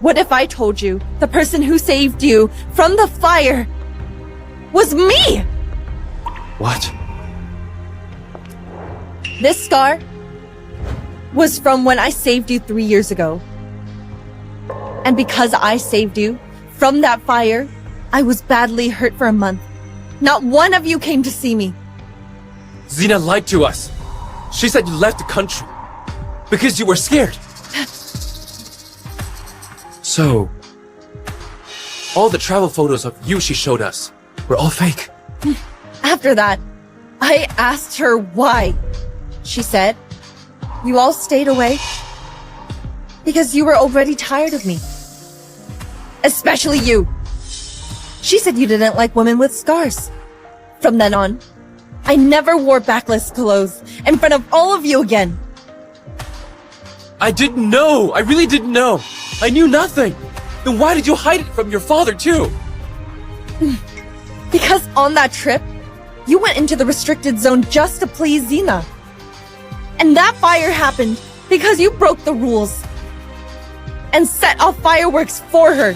What if I told you the person who saved you from the fire was me? What? This scar was from when I saved you 3 years ago. And because I saved you from that fire, I was badly hurt for a month. Not one of you came to see me. Xena lied to us. She said you left the country because you were scared. So, all the travel photos of you she showed us were all fake. After that, I asked her why. She said, you all stayed away because you were already tired of me. Especially you. She said you didn't like women with scars. From then on, I never wore backless clothes in front of all of you again. I didn't know. I really didn't know. I knew nothing. Then why did you hide it from your father too? Because on that trip, you went into the restricted zone just to please Xena. And that fire happened because you broke the rules and set off fireworks for her.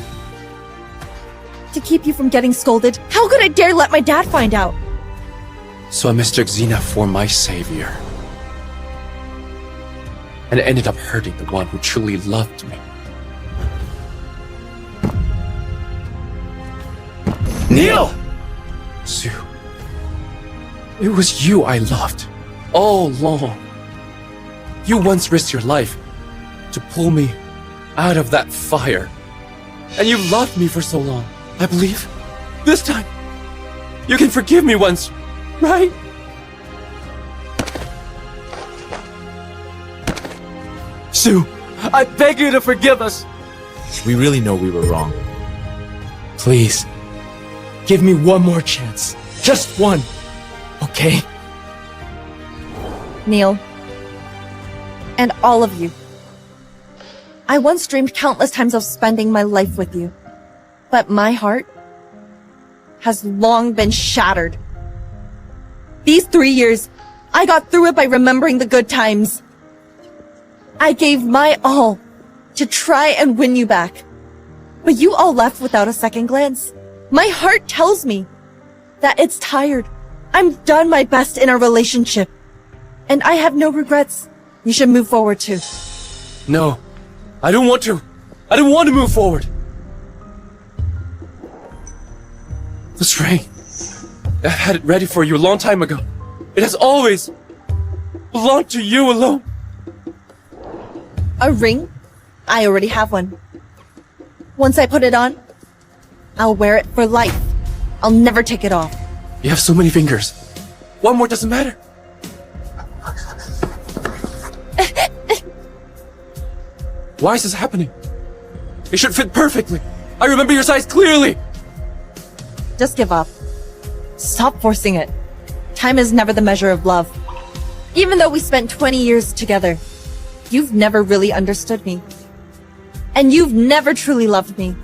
To keep you from getting scolded, how could I dare let my dad find out? So I mistook Xena for my savior. And ended up hurting the one who truly loved me. Neil! Sue, it was you I loved all along. You once risked your life to pull me out of that fire. And you loved me for so long. I believe this time you can forgive me once, right? Sue, I beg you to forgive us. We really know we were wrong. Please, give me one more chance. Just one, okay? Neil, and all of you. I once dreamed countless times of spending my life with you, but my heart has long been shattered. These 3 years, I got through it by remembering the good times. I gave my all to try and win you back, but you all left without a second glance. My heart tells me that it's tired. I'm done my best in our relationship, and I have no regrets. You should move forward too. No, I don't want to. I don't want to move forward. This ring, I had it ready for you a long time ago. It has always belonged to you alone. A ring? I already have one. Once I put it on, I'll wear it for life. I'll never take it off. You have so many fingers. One more doesn't matter. Why is this happening? It should fit perfectly. I remember your size clearly. Just give up. Stop forcing it. Time is never the measure of love. Even though we spent 20 years together, you've never really understood me. And you've never truly loved me.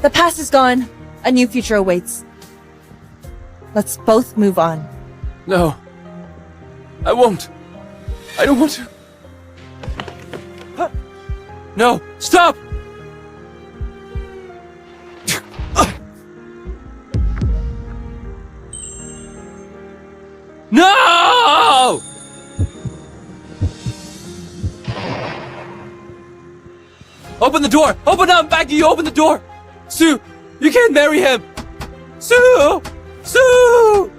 The past is gone. A new future awaits. Let's both move on. No. I won't. I don't want to. No, stop! No! Open the door! Open up! Back to you! Open the door! Sue! You can't marry him! Sue! Sue!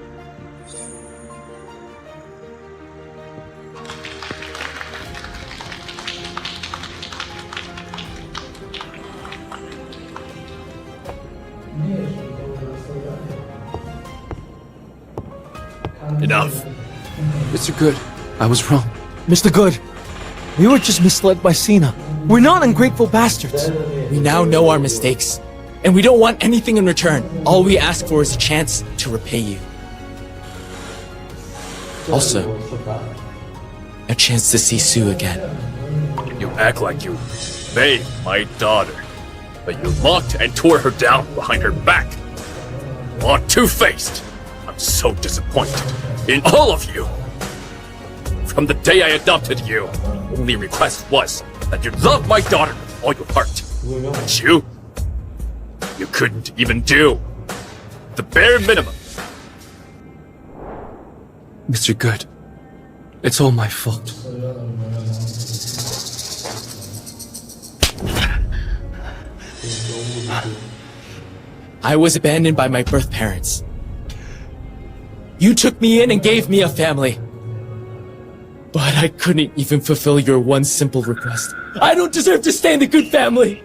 Enough. Mr. Good, I was wrong. Mr. Good, we were just misled by Xena. We're not ungrateful bastards. We now know our mistakes, and we don't want anything in return. All we ask for is a chance to repay you. Also, a chance to see Sue again. You act like you made my daughter, but you mocked and tore her down behind her back. All two-faced. I'm so disappointed in all of you. From the day I adopted you, my only request was that you love my daughter with all your heart. But you couldn't even do the bare minimum. Mr. Good, it's all my fault. I was abandoned by my birth parents. You took me in and gave me a family. But I couldn't even fulfill your one simple request. I don't deserve to stay in the Good family!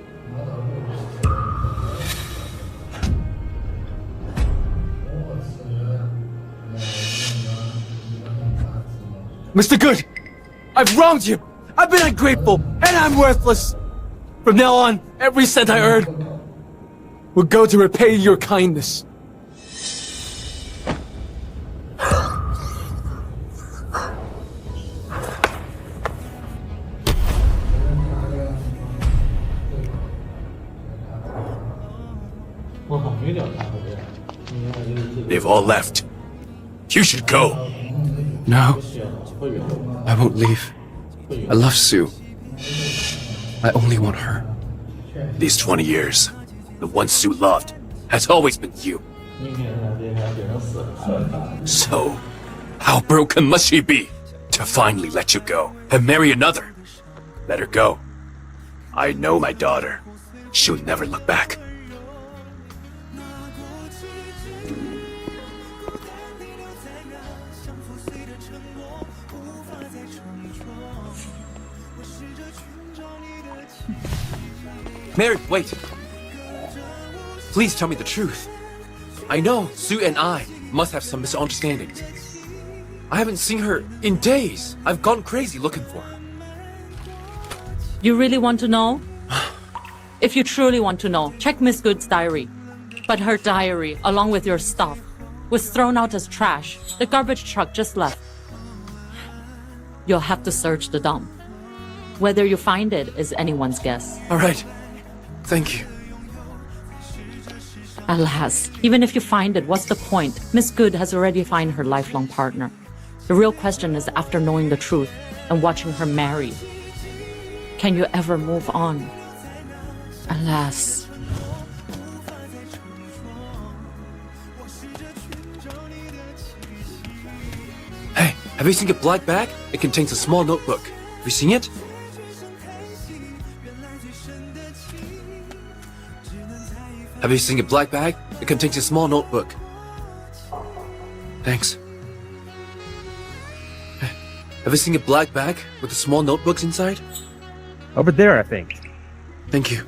Mr. Good, I've wronged you. I've been ungrateful, and I'm worthless. From now on, every cent I earn will go to repay your kindness. They've all left. You should go. No, I won't leave. I love Sue. I only want her. These 20 years, the one Sue loved has always been you. So, how broken must she be to finally let you go and marry another? Let her go. I know my daughter. She'll never look back. Mary, wait. Please tell me the truth. I know Sue and I must have some misunderstandings. I haven't seen her in days. I've gone crazy looking for her. You really want to know? If you truly want to know, check Miss Good's diary. But her diary, along with your stuff, was thrown out as trash. The garbage truck just left. You'll have to search the dump. Whether you find it is anyone's guess. All right. Thank you. Alas, even if you find it, what's the point? Miss Good has already found her lifelong partner. The real question is, after knowing the truth and watching her marry, can you ever move on? Alas. Hey, have you seen a black bag? It contains a small notebook. Have you seen it? Have you seen a black bag? It contains a small notebook. Thanks. Hey, have you seen a black bag with the small notebooks inside? Over there, I think. Thank you.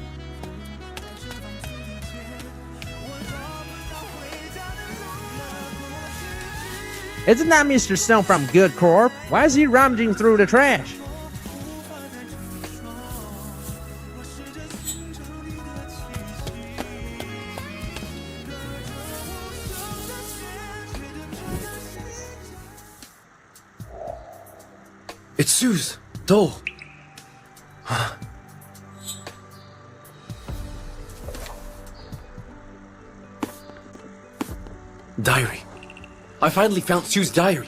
Isn't that Mr. Stone from Good Corp? Why is he rummaging through the trash? It's Sue's doll. Diary. I finally found Sue's diary.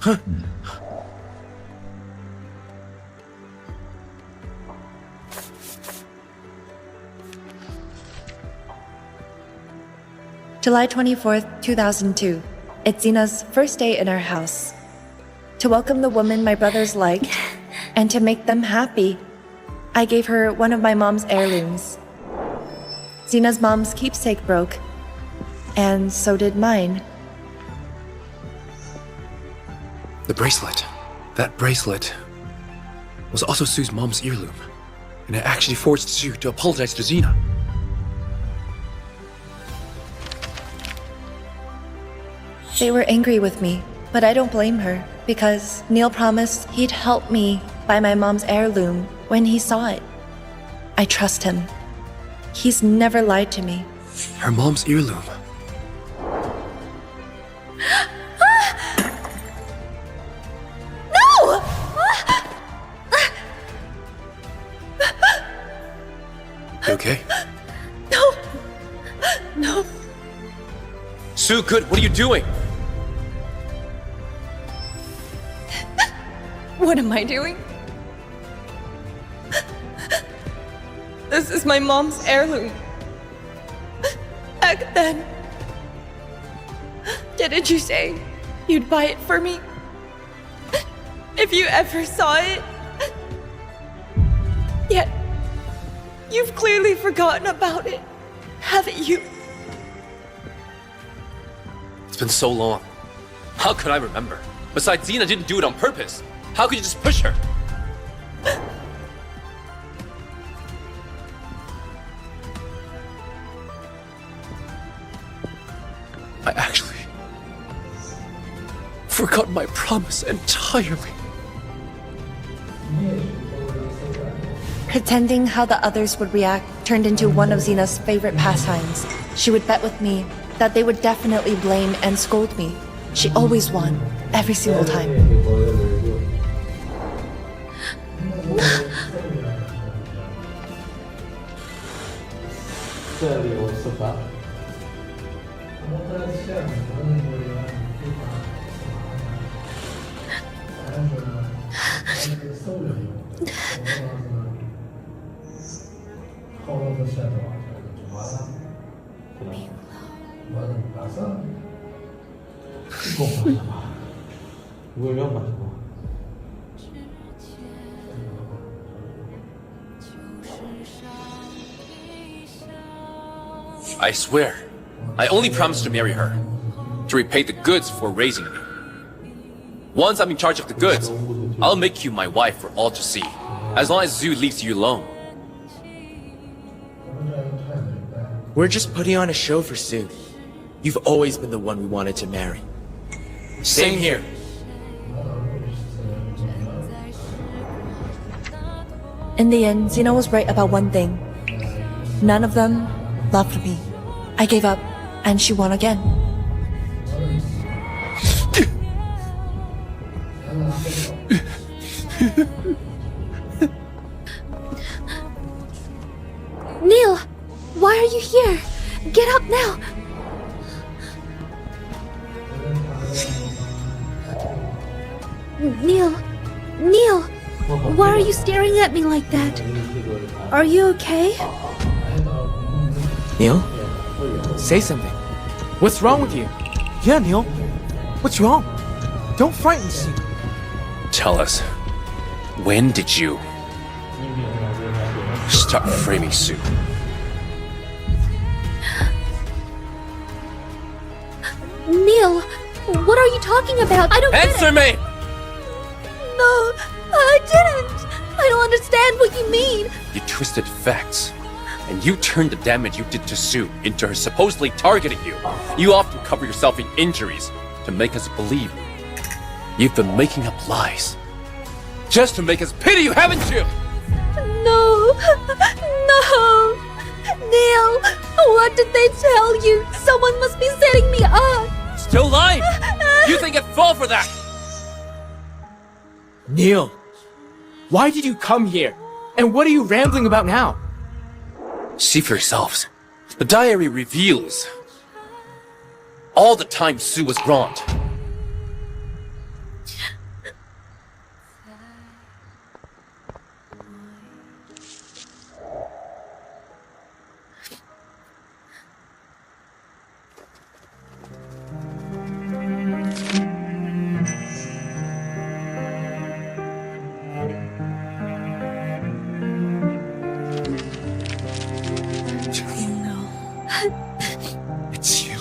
Huh. July 24th, 2002. It's Xena's first day in our house. To welcome the woman my brothers liked, and to make them happy, I gave her one of my mom's heirlooms. Xena's mom's keepsake broke, and so did mine. The bracelet. That bracelet was also Sue's mom's heirloom, and it actually forced Sue to apologize to Xena. They were angry with me, but I don't blame her, because Neil promised he'd help me buy my mom's heirloom when he saw it. I trust him. He's never lied to me. Her mom's heirloom. No! You okay? No! No. Sue, good. What are you doing? What am I doing? This is my mom's heirloom. Back then. Didn't you say you'd buy it for me? If you ever saw it? Yet, you've clearly forgotten about it, haven't you? It's been so long. How could I remember? Besides, Xena didn't do it on purpose. How could you just push her? I actually forgot my promise entirely. Pretending how the others would react turned into one of Xena's favorite pastimes. She would bet with me that they would definitely blame and scold me. She always won, every single time. I swear, I only promised to marry her, to repay the goods for raising me. Once I'm in charge of the goods, I'll make you my wife for all to see, as long as Zhu leaves you alone. We're just putting on a show for Sue. You've always been the one we wanted to marry. Same here. In the end, Xena was right about one thing. None of them loved me. I gave up, and she won again. Neil, why are you here? Get up now! Neil, why are you staring at me like that? Are you okay? Neil? Say something. What's wrong with you? Yeah, Neil. What's wrong? Don't frighten Sue. Tell us, when did you start framing Sue? Neil, what are you talking about? I don't get Answer it. me! No, I didn't. I don't understand what you mean. You twisted facts, and you turned the damage you did to Sue into her supposedly targeting you. You often cover yourself in injuries to make us believe you've been making up lies. Just to make us pity you, haven't you? No. Neil, what did they tell you? Someone must be setting me up. Still lying? You think I'd fall for that? Neil, why did you come here? And what are you rambling about now? See for yourselves. The diary reveals all the time Sue was wronged. It's you.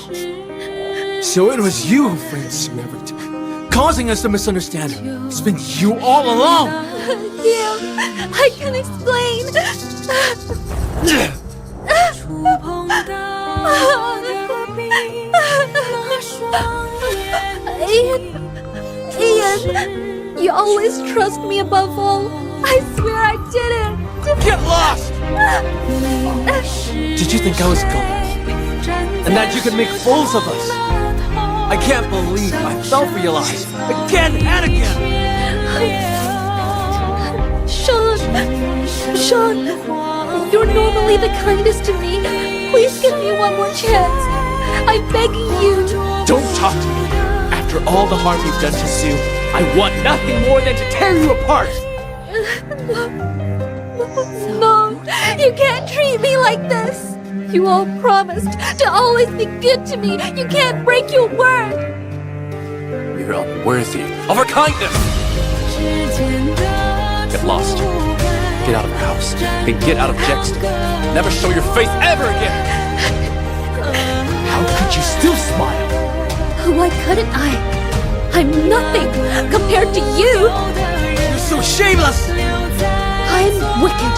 So it was you who framed Sue every time, causing us to misunderstand her. It's been you all along. Neil, I can explain. Ian, you always trust me above all. I swear I didn't. Get lost! Did you think I was going? And that you could make fools of us? I can't believe I fell for your lies again and again. Sean, you're normally the kindest to me. Please give me one more chance. I'm begging you. Don't talk to me. After all the harm you've done to Sue, I want nothing more than to tear you apart. No, you can't like this? You all promised to always be good to me. You can't break your word. You're unworthy of our kindness! Get lost. Get out of our house. And get out of Jexton. Never show your face ever again! How could you still smile? Why couldn't I? I'm nothing compared to you. You're so shameless! I'm wicked.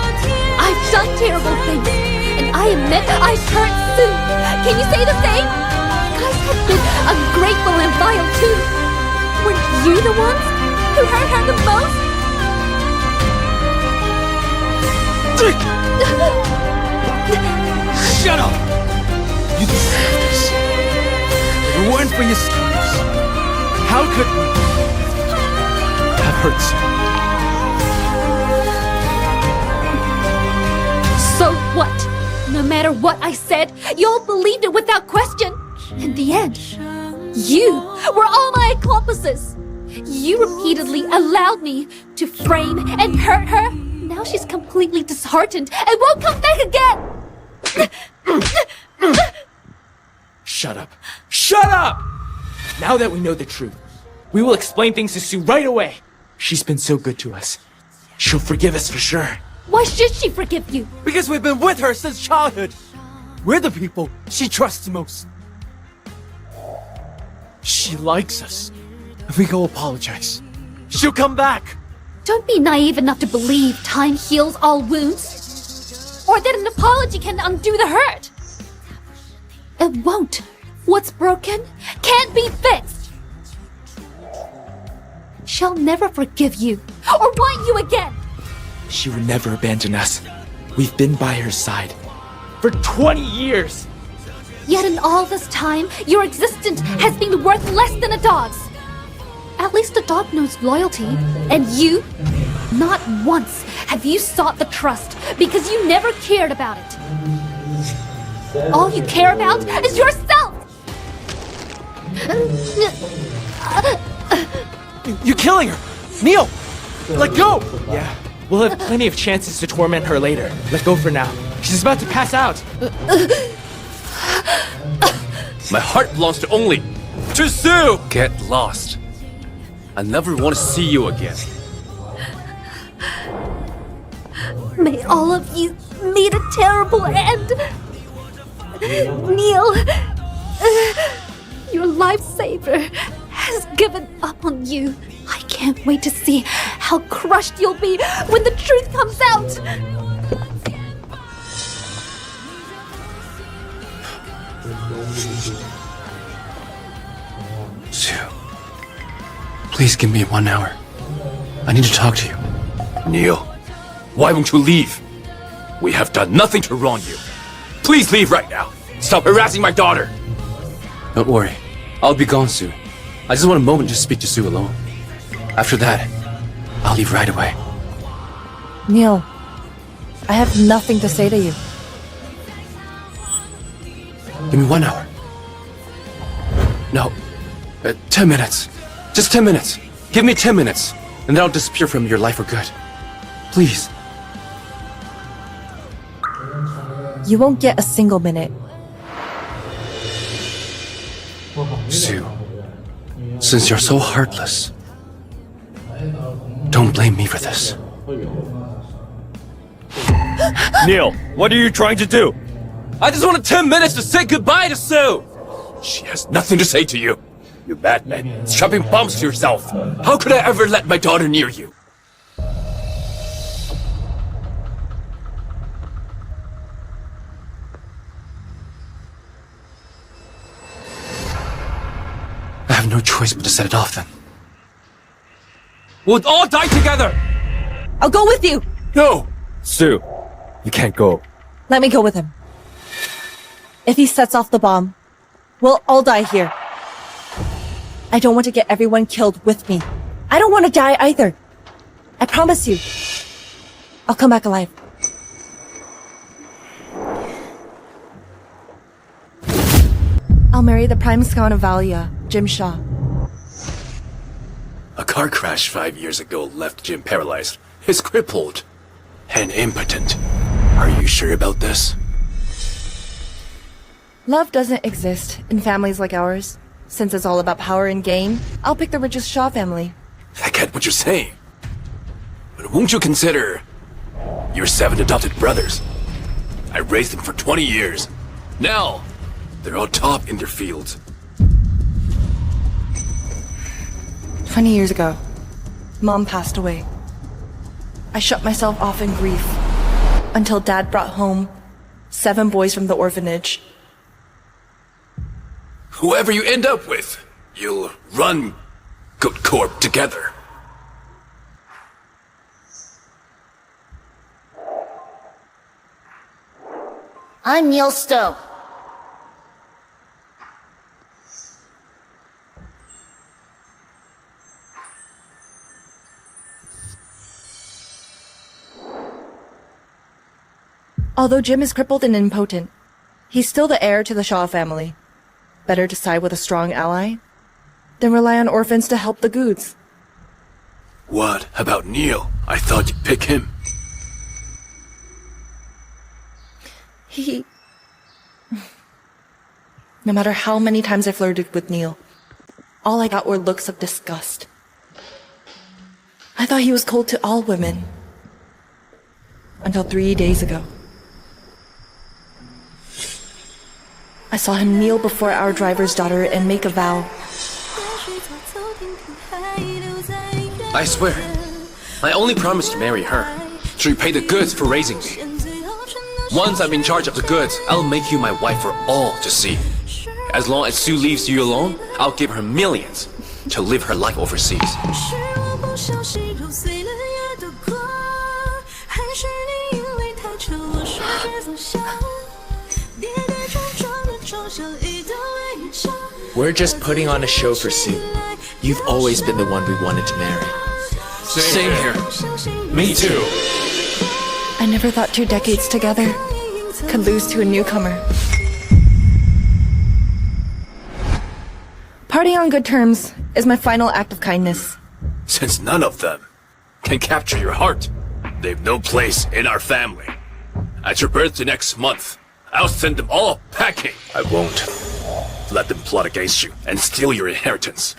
I've done terrible things. And I admit I've hurt Sue. Can you say the same? You guys have been ungrateful and vile too. Weren't you the ones who hurt her the most? Shut up! You deserve this. If it weren't for your schemes, how could we have hurt you? So what? No matter what I said, you all believed it without question. In the end, you were all my accomplices. You repeatedly allowed me to frame and hurt her. Now she's completely disheartened and won't come back again. Shut up. Shut up! Now that we know the truth, we will explain things to Sue right away. She's been so good to us. She'll forgive us for sure. Why should she forgive you? Because we've been with her since childhood. We're the people she trusts most. She likes us. If we go apologize, she'll come back. Don't be naive enough to believe time heals all wounds. Or that an apology can undo the hurt. It won't. What's broken can't be fixed. She'll never forgive you or want you again. She would never abandon us. We've been by her side for 20 years. Yet in all this time, your existence has been worth less than a dog's. At least a dog knows loyalty. And you? Not once have you sought the trust because you never cared about it. All you care about is yourself! You're killing her! Neil! Let go! Yeah, we'll have plenty of chances to torment her later. Let go for now. She's about to pass out. My heart belongs to only to Sue! Get lost. I never want to see you again. May all of you meet a terrible end. Neil, your lifesaver has given up on you. I can't wait to see how crushed you'll be when the truth comes out. Sue, please give me 1 hour. I need to talk to you. Neil, why won't you leave? We have done nothing to wrong you. Please leave right now. Stop harassing my daughter. Don't worry. I'll be gone soon. I just want a moment to speak to Sue alone. After that, I'll leave right away. Neil, I have nothing to say to you. Give me 1 hour. No, 10 minutes. Just 10 minutes. Give me 10 minutes, and then I'll disappear from your life for good. Please. You won't get a single minute. Sue, since you're so heartless, don't blame me for this. Neil, what are you trying to do? I just wanted 10 minutes to say goodbye to Sue! She has nothing to say to you. You madman, strapping bombs to yourself. How could I ever let my daughter near you? I have no choice but to set it off then. We'll all die together! I'll go with you! No! Sue, you can't go. Let me go with him. If he sets off the bomb, we'll all die here. I don't want to get everyone killed with me. I don't want to die either. I promise you. I'll come back alive. I'll marry the Prime Scout of Valia, Jim Shaw. A car crash 5 years ago left Jim paralyzed. He's crippled and impotent. Are you sure about this? Love doesn't exist in families like ours. Since it's all about power and gain, I'll pick the richest Shaw family. I get what you're saying. But won't you consider your 7 adopted brothers? I raised them for 20 years. Now, they're all top in their fields. 20 years ago, Mom passed away. I shut myself off in grief until Dad brought home 7 boys from the orphanage. Whoever you end up with, you'll run Gould Corp together. I'm Neil Stowe. Although Jim is crippled and impotent, he's still the heir to the Shaw family. Better to side with a strong ally than rely on orphans to help the Goulds. What about Neil? I thought you'd pick him. No matter how many times I flirted with Neil, all I got were looks of disgust. I thought he was cold to all women. Until 3 days ago. I saw him kneel before our driver's daughter and make a vow. I swear, I only promised to marry her, to repay the Goods for raising me. Once I'm in charge of the Goods, I'll make you my wife for all to see. As long as Sue leaves you alone, I'll give her millions to live her life overseas. We're just putting on a show for Sue. You've always been the one we wanted to marry. Same here. Me too. I never thought 2 decades together could lose to a newcomer. Parting on good terms is my final act of kindness. Since none of them can capture your heart, they've no place in our family. At your birthday next month, I'll send them all packing. I won't let them plot against you and steal your inheritance.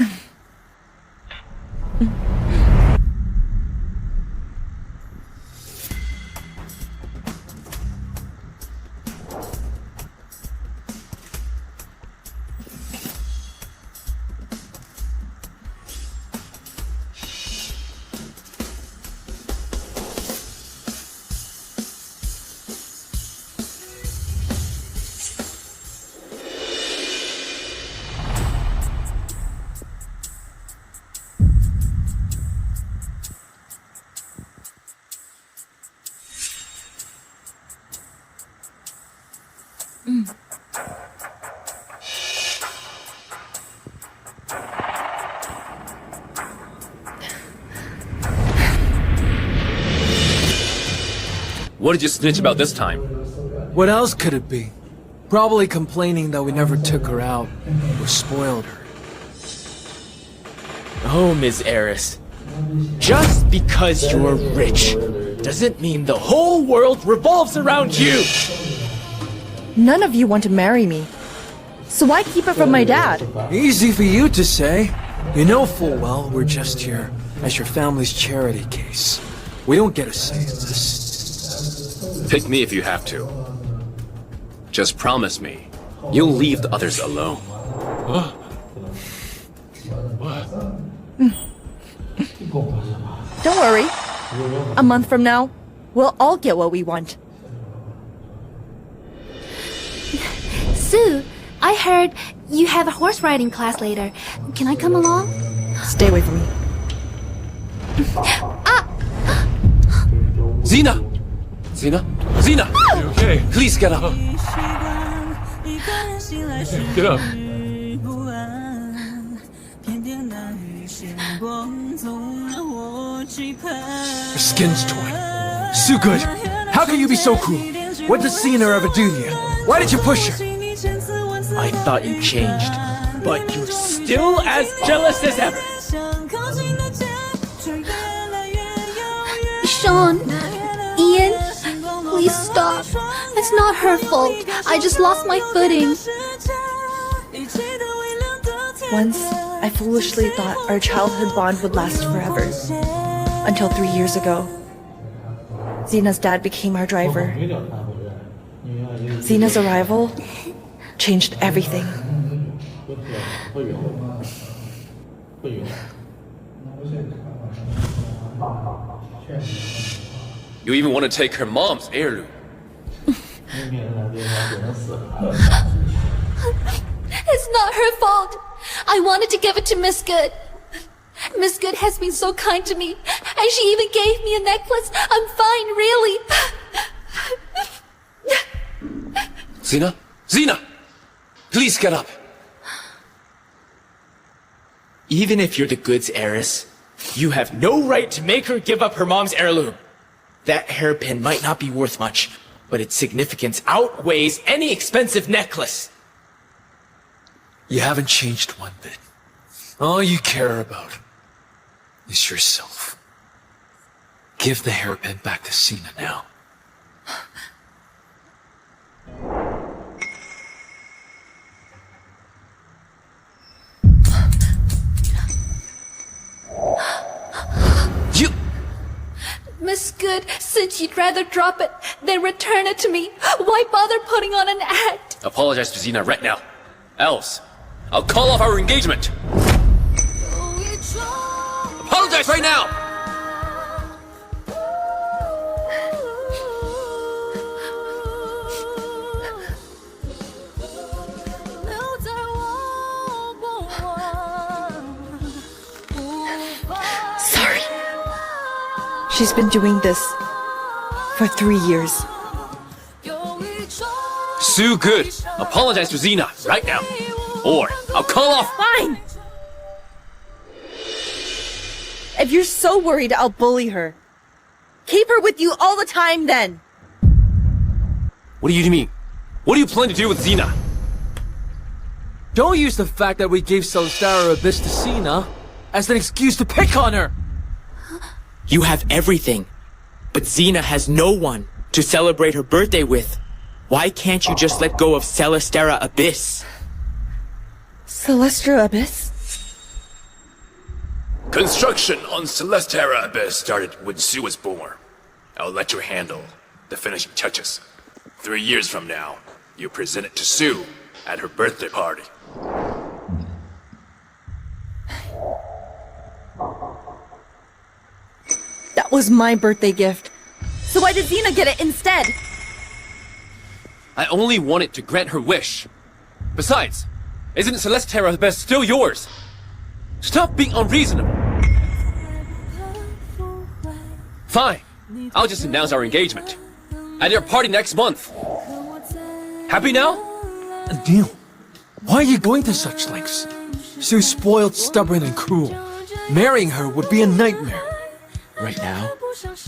What did you snitch about this time? What else could it be? Probably complaining that we never took her out or spoiled her. Oh, Ms. Heiress. Just because you're rich doesn't mean the whole world revolves around you! None of you want to marry me. So why keep it from my dad? Easy for you to say. You know full well we're just here as your family's charity case. We don't get a say in this. Pick me if you have to. Just promise me you'll leave the others alone. Don't worry. A month from now, we'll all get what we want. Sue, I heard you have a horse riding class later. Can I come along? Stay away from me. Xena! Xena? Xena! You okay? Please get up. Get up. Her skin's torn. Sue Good, how can you be so cruel? What did Xena ever do to you? Why did you push her? I thought you changed, but you're still as jealous as ever. Sean, Ian, Please stop. It's not her fault. I just lost my footing. Once, I foolishly thought our childhood bond would last forever. Until 3 years ago. Xena's dad became our driver. Xena's arrival changed everything. You even want to take her mom's heirloom. It's not her fault. I wanted to give it to Miss Good. Miss Good has been so kind to me, and she even gave me a necklace. I'm fine, really. Xena? Xena! Please get up. Even if you're the Good's heiress, you have no right to make her give up her mom's heirloom. That hairpin might not be worth much, but its significance outweighs any expensive necklace. You haven't changed one bit. All you care about is yourself. Give the hairpin back to Xena now. You! Miss Good, since you'd rather drop it than return it to me, why bother putting on an act? Apologize to Xena right now. Else, I'll call off our engagement. Apologize right now! Sorry. She's been doing this for 3 years. Sue Good, apologize to Xena right now. Or I'll call off. Fine! If you're so worried I'll bully her, keep her with you all the time then. What do you mean? What do you plan to do with Xena? Don't use the fact that we gave Celestara Abyss to Xena as an excuse to pick on her! You have everything, but Xena has no one to celebrate her birthday with. Why can't you just let go of Celestara Abyss? Celestra Abyss? Construction on Celestara Abyss started when Sue was born. I'll let you handle the finishing touches. 3 years from now, you present it to Sue at her birthday party. That was my birthday gift. So why did Xena get it instead? I only wanted to grant her wish. Besides, isn't Celestara Abyss still yours? Stop being unreasonable. Fine. I'll just announce our engagement. At your party next month. Happy now? Neil, why are you going to such lengths? Sue's spoiled, stubborn, and cruel. Marrying her would be a nightmare. Right now,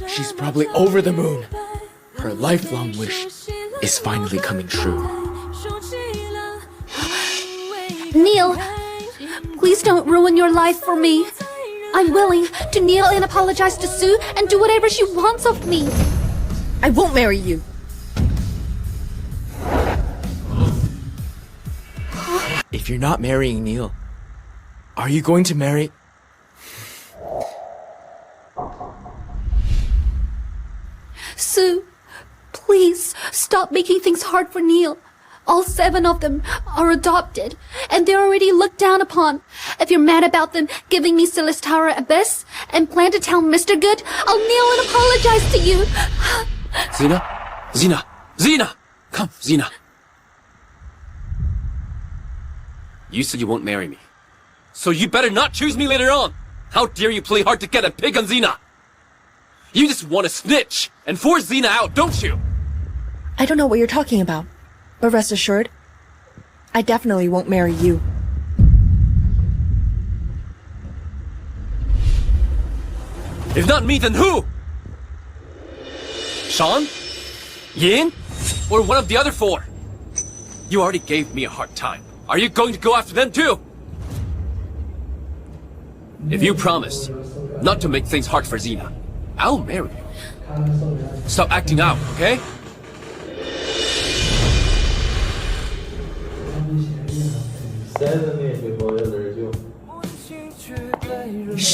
she's probably over the moon. Her lifelong wish is finally coming true. Neil, please don't ruin your life for me. I'm willing to kneel and apologize to Sue and do whatever she wants of me. I won't marry you. If you're not marrying Neil, are you going to marry... Sue, please stop making things hard for Neil. All 7 of them are adopted, and they're already looked down upon. If you're mad about them giving me Celestara Abyss and plan to tell Mr. Good, I'll kneel and apologize to you. Xena? Xena! Xena! Come, Xena. You said you won't marry me. So you better not choose me later on! How dare you play hard to get and pick on Xena! You just want to snitch and force Xena out, don't you? I don't know what you're talking about, but rest assured, I definitely won't marry you. If not me, then who? Sean? Yin? Or one of the other 4? You already gave me a hard time. Are you going to go after them too? If you promise not to make things hard for Xena, I'll marry you. Stop acting out, okay?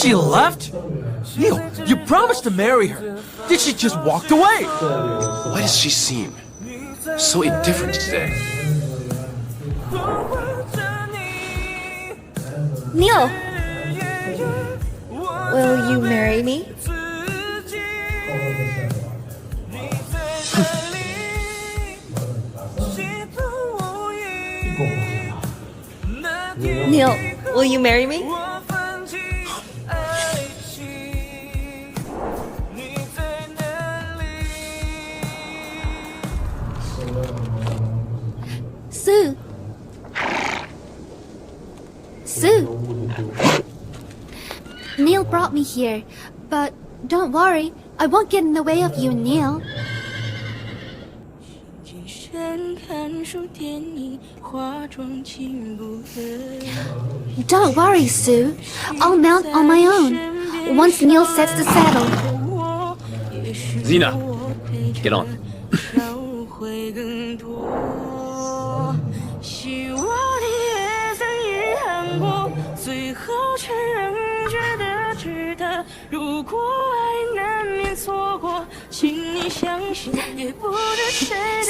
She left? Neil, you promised to marry her. Did she just walk away? Why does she seem so indifferent today? Neil! Will you marry me? Neil, will you marry me? Sue. Sue. Neil brought me here, but don't worry, I won't get in the way of you and Neil. Don't worry, Sue. I'll mount on my own once Neil sets the saddle. Xena, get on.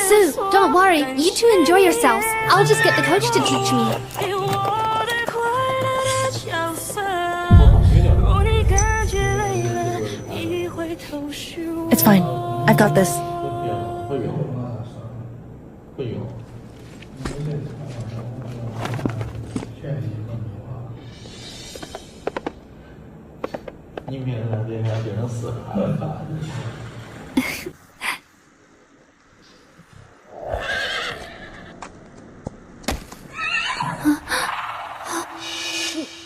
Sue, don't worry. You two enjoy yourselves. I'll just get the coach to teach me. It's fine. I've got this.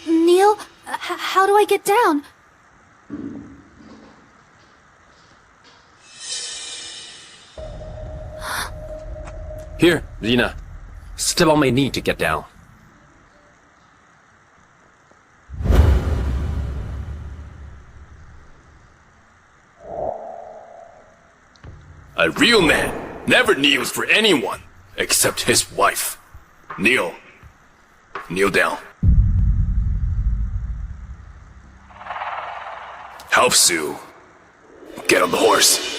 Neil, how do I get down? Here, Xena. Step on my knee to get down. A real man never kneels for anyone except his wife. Kneel. Kneel down. Help Sue. Get on the horse.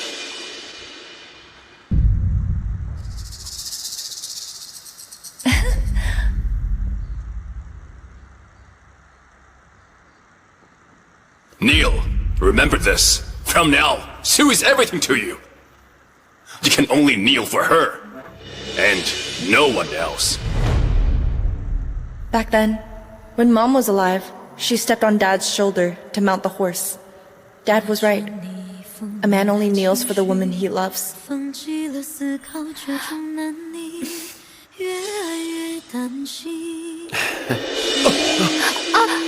Neil, remember this. From now, Sue is everything to you. You can only kneel for her. And no one else. Back then, when Mom was alive, she stepped on Dad's shoulder to mount the horse. Dad was right. A man only kneels for the woman he loves.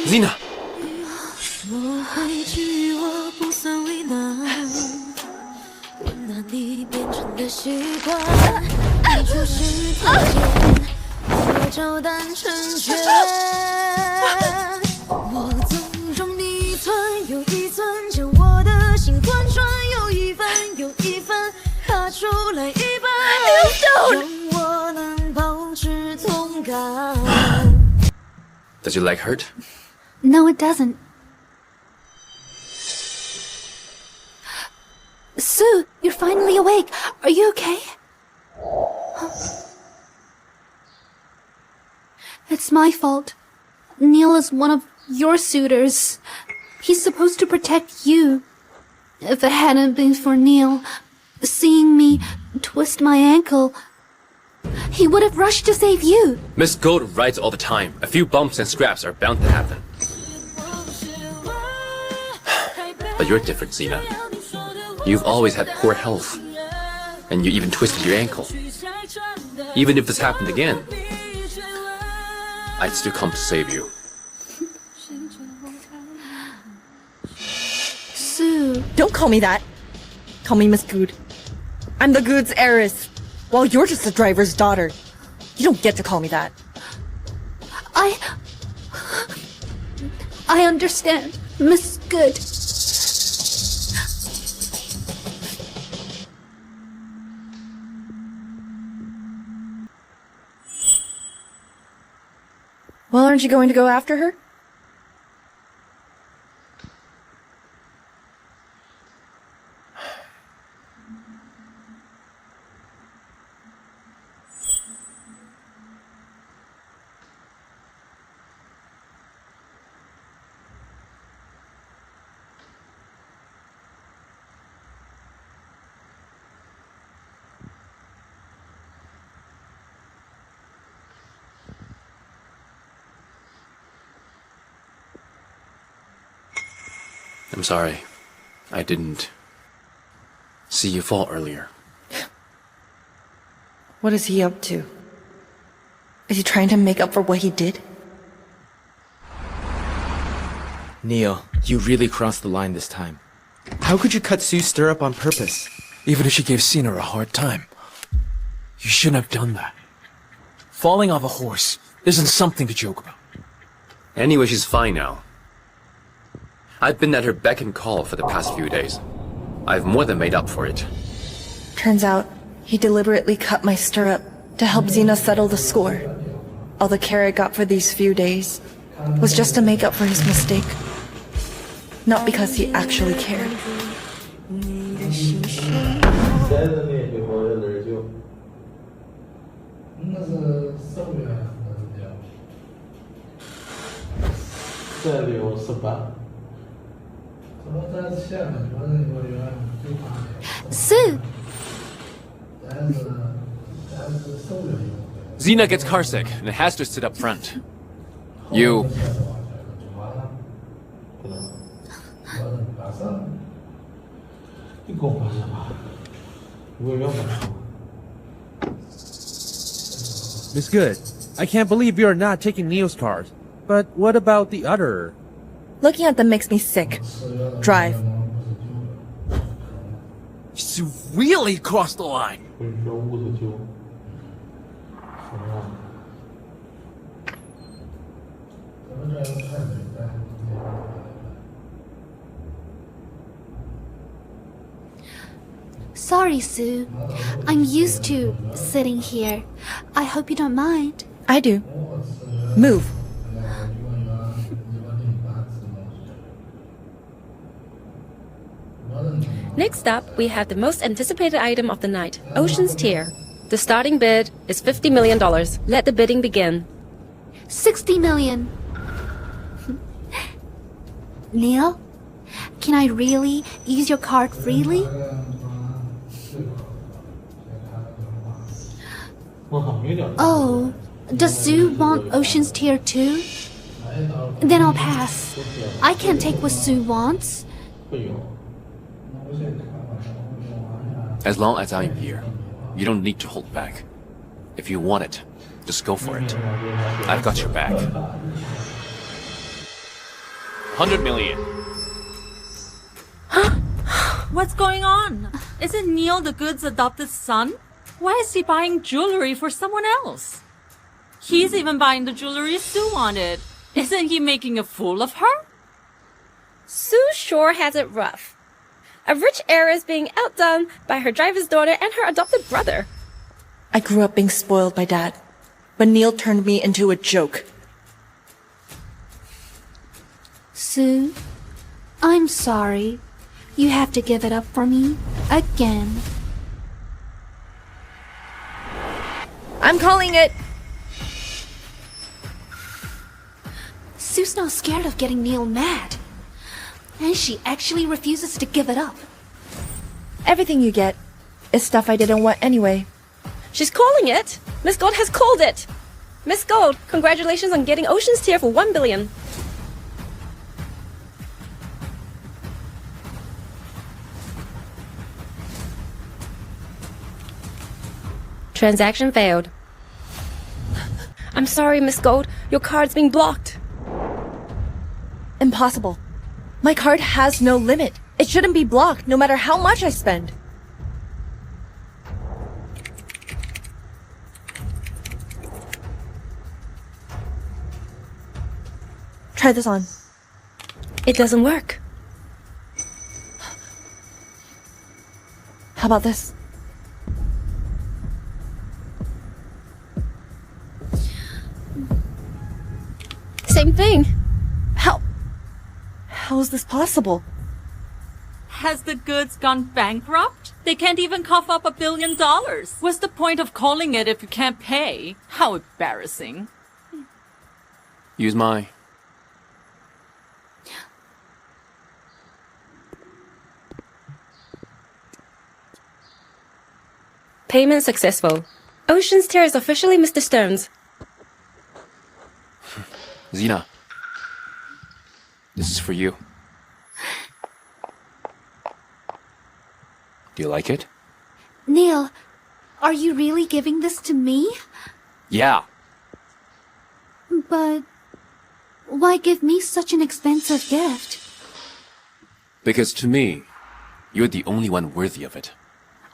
Xena! Does your leg hurt? No, it doesn't. Sue, you're finally awake. Are you okay? It's my fault. Neil is one of your suitors. He's supposed to protect you. If it hadn't been for Neil, seeing me twist my ankle, he would have rushed to save you. Miss Gould rides all the time. A few bumps and scraps are bound to happen. But you're different, Xena. You've always had poor health. And you even twisted your ankle. Even if this happened again, I'd still come to save you. Sue. Don't call me that. Call me Miss Gould. I'm the Gould's heiress, while you're just the driver's daughter. You don't get to call me that. I understand, Miss Good. Well, aren't you going to go after her? I'm sorry. I didn't see you fall earlier. What is he up to? Is he trying to make up for what he did? Neil, you really crossed the line this time. How could you cut Sue's stirrup on purpose? Even if she gave Xena a hard time, you shouldn't have done that. Falling off a horse isn't something to joke about. Anyway, she's fine now. I've been at her beck and call for the past few days. I've more than made up for it. Turns out, he deliberately cut my stirrup to help Xena settle the score. All the care I got for these few days was just to make up for his mistake. Not because he actually cared. Sue! Xena gets carsick and has to sit up front. You... Miss Good, I can't believe you're not taking Neil's card. But what about the other? Looking at them makes me sick. Drive. You really crossed the line. Sorry, Sue. I'm used to sitting here. I hope you don't mind. I do. Move. Next up, we have the most anticipated item of the night, Ocean's Tear. The starting bid is $50 million. Let the bidding begin. 60 million. Neil, can I really use your card freely? Oh, does Sue want Ocean's Tear too? Then I'll pass. I can't take what Sue wants. As long as I'm here, you don't need to hold back. If you want it, just go for it. I've got your back. 100 million. What's going on? Isn't Neil the Good's adopted son? Why is he buying jewelry for someone else? He's even buying the jewelry Sue wanted. Isn't he making a fool of her? Sue sure has it rough. A rich heiress being outdone by her driver's daughter and her adopted brother. I grew up being spoiled by Dad, but Neil turned me into a joke. Sue, I'm sorry. You have to give it up for me again. I'm calling it! Sue's not scared of getting Neil mad. And she actually refuses to give it up. Everything you get is stuff I didn't want anyway. She's calling it. Miss Gould has called it. Miss Gould, congratulations on getting Ocean's Tear for $1 billion. Transaction failed. I'm sorry, Miss Gould. Your card's being blocked. Impossible. My card has no limit. It shouldn't be blocked, no matter how much I spend. Try this on. It doesn't work. How about this? Same thing. How is this possible? Has the Goods gone bankrupt? They can't even cough up $1 billion. What's the point of calling it if you can't pay? How embarrassing. Use my... Payment successful. Ocean's Tear is officially Mr. Stone's. Xena. This is for you. Do you like it? Neil, are you really giving this to me? Yeah. But why give me such an expensive gift? Because to me, you're the only one worthy of it.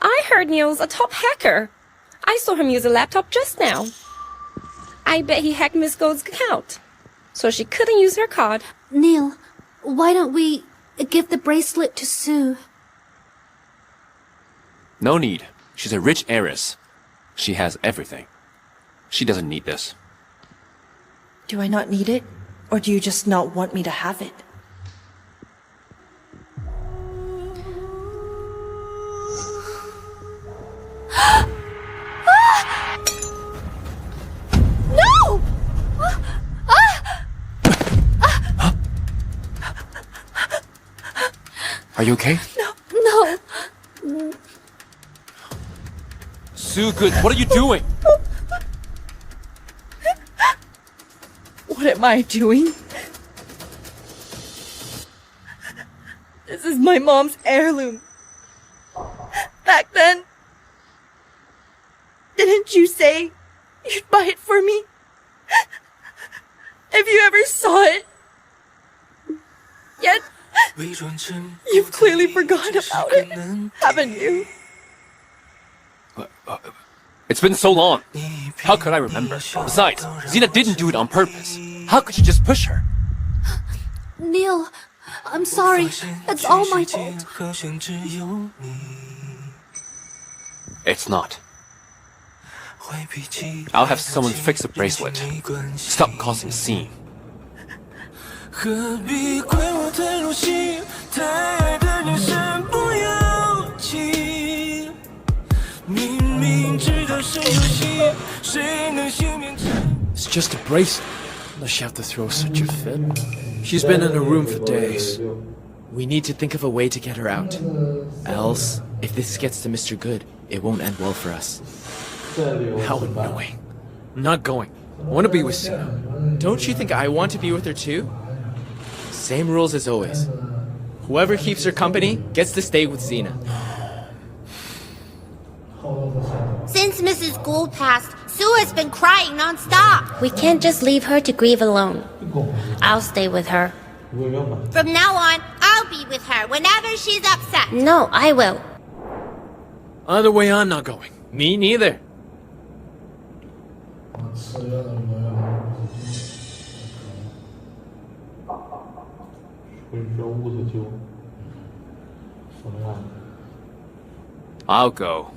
I heard Neil's a top hacker. I saw him use a laptop just now. I bet he hacked Miss Gould's account, so she couldn't use her card. Neil, why don't we give the bracelet to Sue? No need. She's a rich heiress. She has everything. She doesn't need this. Do I not need it? Or do you just not want me to have it? No! Are you okay? No. Sue Good, what are you doing? What am I doing? This is my mom's heirloom. Back then, didn't you say you'd buy it for me? If you ever saw it. Yet, you've clearly forgotten about it, haven't you? It's been so long. How could I remember? Besides, Xena didn't do it on purpose. How could you just push her? Neil, I'm sorry. It's all my fault. It's not. I'll have someone fix the bracelet. Stop causing a scene. It's just a bracelet. Unless you have to throw such a fit. She's been in her room for days. We need to think of a way to get her out. Else, if this gets to Mr. Good, it won't end well for us. How annoying. I'm not going. I want to be with Xena. Don't you think I want to be with her too? Same rules as always. Whoever keeps her company gets to stay with Xena. Since Mrs. Gould passed, Sue has been crying non-stop. We can't just leave her to grieve alone. I'll stay with her. From now on, I'll be with her whenever she's upset. No, I will. Either way, I'm not going. Me neither. I'll go.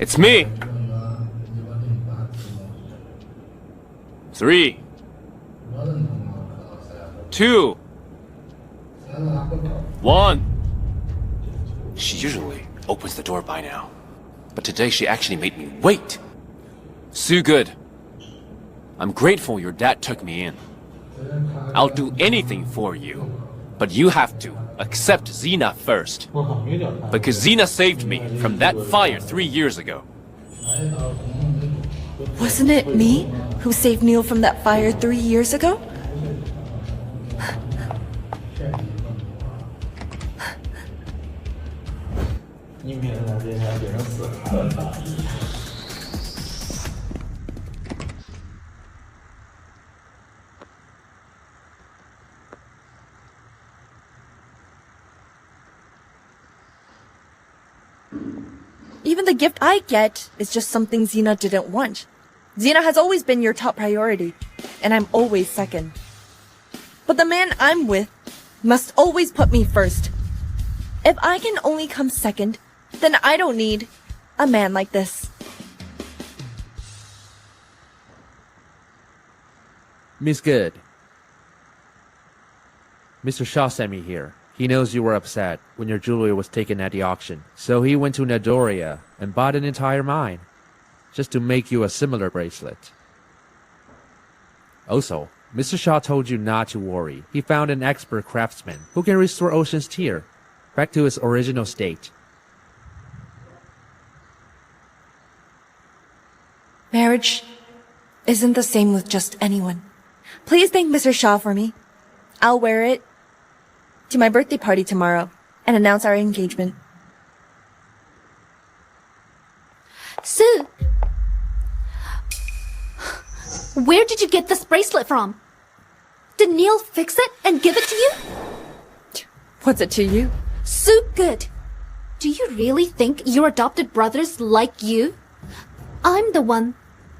It's me! 3, 2, 1. She usually opens the door by now. But today she actually made me wait. Sue Good, I'm grateful your dad took me in. I'll do anything for you. But you have to accept Xena first. Because Xena saved me from that fire 3 years ago. Wasn't it me who saved Neil from that fire 3 years ago? Even the gift I get is just something Xena didn't want. Xena has always been your top priority, and I'm always second. But the man I'm with must always put me first. If I can only come second, then I don't need a man like this. Miss Good. Mr. Shaw sent me here. He knows you were upset when your jewelry was taken at the auction, so he went to Nadoria and bought an entire mine, just to make you a similar bracelet. Also, Mr. Shaw told you not to worry. He found an expert craftsman who can restore Ocean's Tear back to its original state. Marriage isn't the same with just anyone. Please thank Mr. Shaw for me. I'll wear it to my birthday party tomorrow and announce our engagement. Sue! Where did you get this bracelet from? Did Neil fix it and give it to you? What's it to you? Sue Good! Do you really think your adopted brothers like you? I'm the one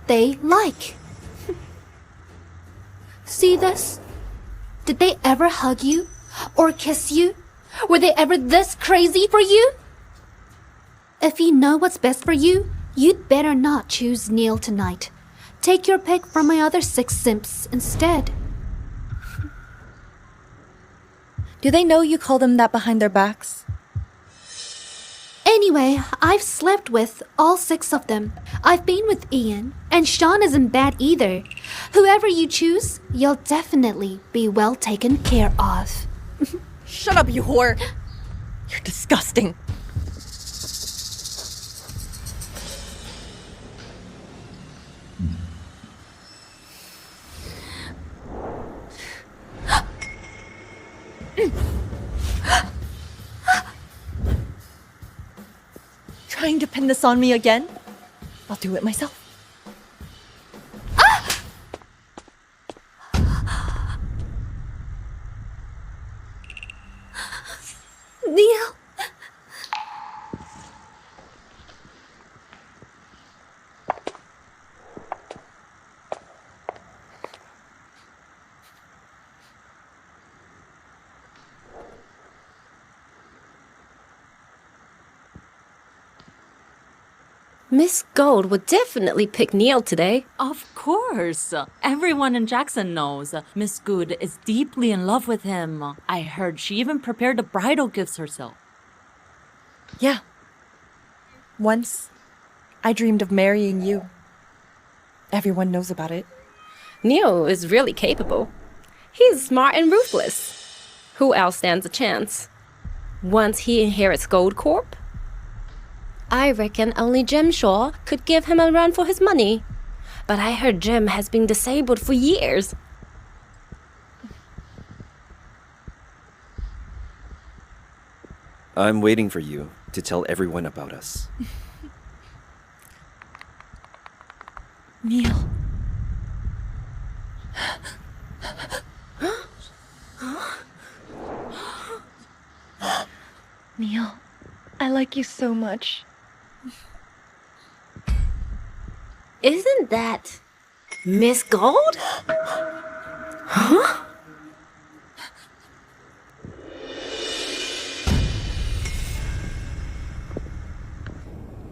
they like. See this? Did they ever hug you? Or kiss you? Were they ever this crazy for you? If you know what's best for you, you'd better not choose Neil tonight. Take your pick from my other 6 simps instead. Do they know you call them that behind their backs? Anyway, I've slept with all 6 of them. I've been with Ian, and Sean isn't bad either. Whoever you choose, you'll definitely be well taken care of. Shut up, you whore! You're disgusting. Trying to pin this on me again? I'll do it myself. Neil! Miss Gould would definitely pick Neil today. Of course. Everyone in Jackson knows Miss Good is deeply in love with him. I heard she even prepared the bridal gifts herself. Yeah. Once, I dreamed of marrying you. Everyone knows about it. Neil is really capable. He's smart and ruthless. Who else stands a chance? Once he inherits Gold Corp? I reckon only Jim Shaw could give him a run for his money. But I heard Jim has been disabled for years. I'm waiting for you to tell everyone about us. Neil. Neil, I like you so much. Isn't that Miss Gould? Huh?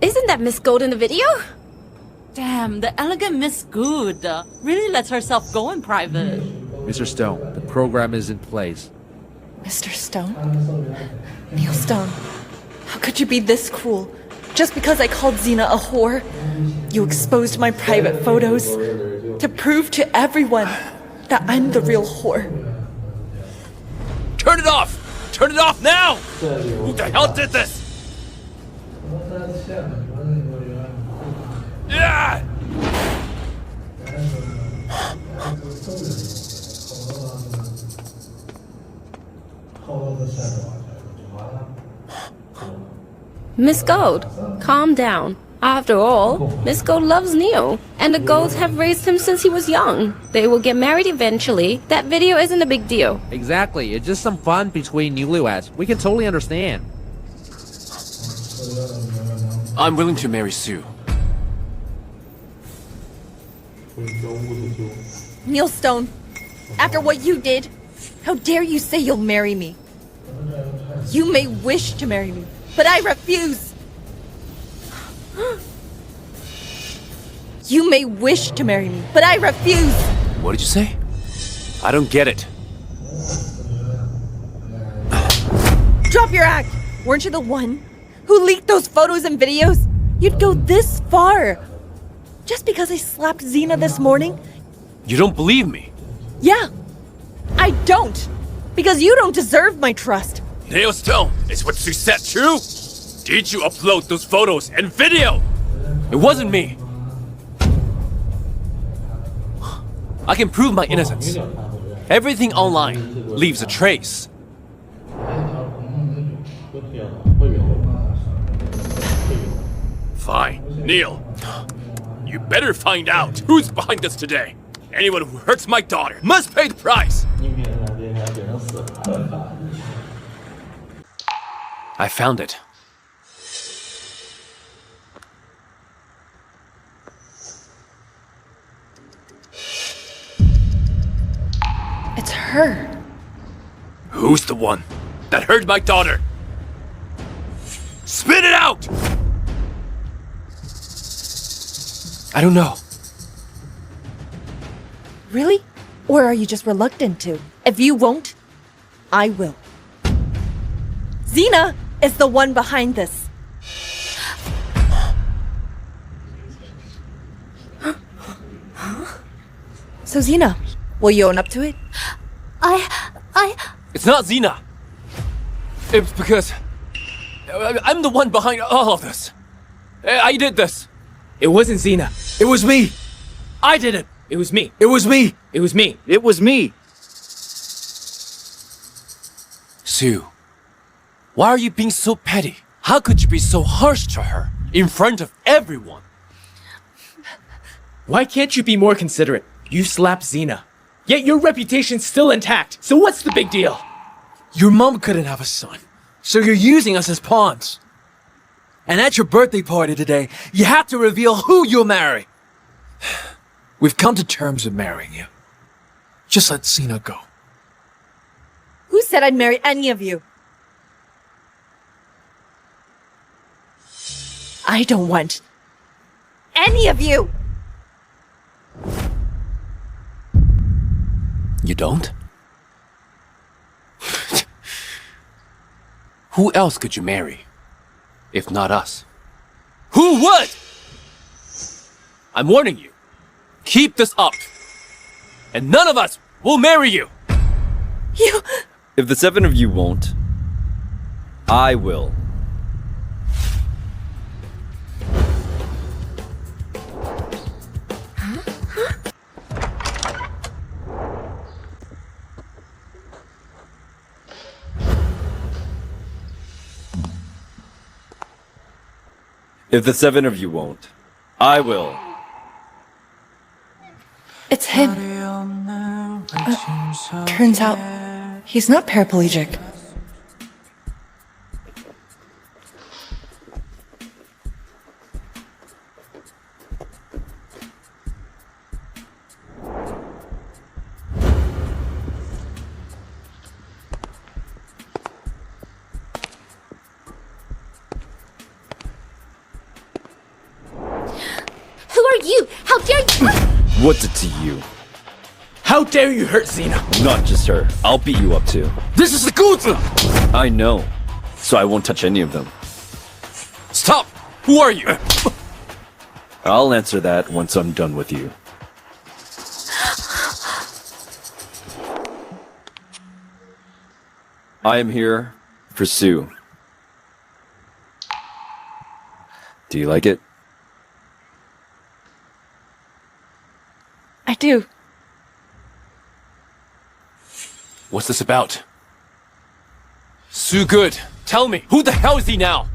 Isn't that Miss Gould in the video? Damn, the elegant Miss Good really lets herself go in private. Mr. Stone, the program is in place. Mr. Stone? Neil Stone, how could you be this cruel? Just because I called Xena a whore, you exposed my private photos to prove to everyone that I'm the real whore. Turn it off! Turn it off now! Who the hell did this? Yeah! Miss Gould, calm down. After all, Miss Gould loves Neil, and the Goulds have raised him since he was young. They will get married eventually. That video isn't a big deal. Exactly, it's just some fun between newlyweds. We can totally understand. I'm willing to marry Sue. Neil Stone, after what you did, how dare you say you'll marry me? You may wish to marry me, but I refuse. You may wish to marry me, but I refuse. What did you say? I don't get it. Drop your act. Weren't you the one who leaked those photos and videos? You'd go this far. Just because I slapped Xena this morning? You don't believe me? Yeah, I don't. Because you don't deserve my trust. Neil Stone, is what you said true? Did you upload those photos and video? It wasn't me. I can prove my innocence. Everything online leaves a trace. Fine. Neil, you better find out who's behind this today. Anyone who hurts my daughter must pay the price. I found it. It's her. Who's the one that hurt my daughter? Spit it out! I don't know. Really? Or are you just reluctant to? If you won't, I will. Xena is the one behind this. So Xena, will you own up to it? It's not Xena. It's because I'm the one behind all of this. I did this. It wasn't Xena. It was me. I did it. It was me. It was me. It was me. It was me. Sue, why are you being so petty? How could you be so harsh to her in front of everyone? Why can't you be more considerate? You slapped Xena. Yet your reputation's still intact. So what's the big deal? Your mom couldn't have a son, so you're using us as pawns. And at your birthday party today, you have to reveal who you'll marry. We've come to terms with marrying you. Just let Xena go. Who said I'd marry any of you? I don't want any of you! You don't? Who else could you marry, if not us? Who would? I'm warning you. Keep this up, and none of us will marry you. You... If the 7 of you won't, I will. If the 7 of you won't, I will. It's him. Turns out, he's not paraplegic. Who are you? How dare you? What's it to you? How dare you hurt Xena? Not just her. I'll beat you up too. This is the Gould! I know. So I won't touch any of them. Stop! Who are you? I'll answer that once I'm done with you. I am here for Sue. Do you like it? I do. What's this about? Sue Good, tell me, who the hell is he now?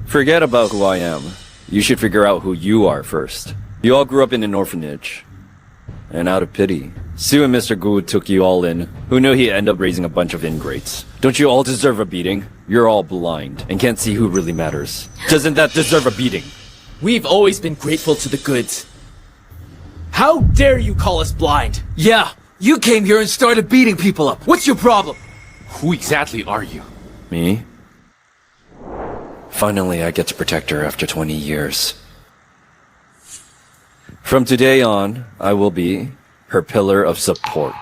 Forget about who I am. You should figure out who you are first. You all grew up in an orphanage. And out of pity, Sue and Mr. Gould took you all in. Who knew he'd end up raising a bunch of ingrates? Don't you all deserve a beating? You're all blind and can't see who really matters. Doesn't that deserve a beating? We've always been grateful to the Goods. How dare you call us blind? Yeah, you came here and started beating people up. What's your problem? Who exactly are you? Me? Finally, I get to protect her after 20 years. From today on, I will be her pillar of support.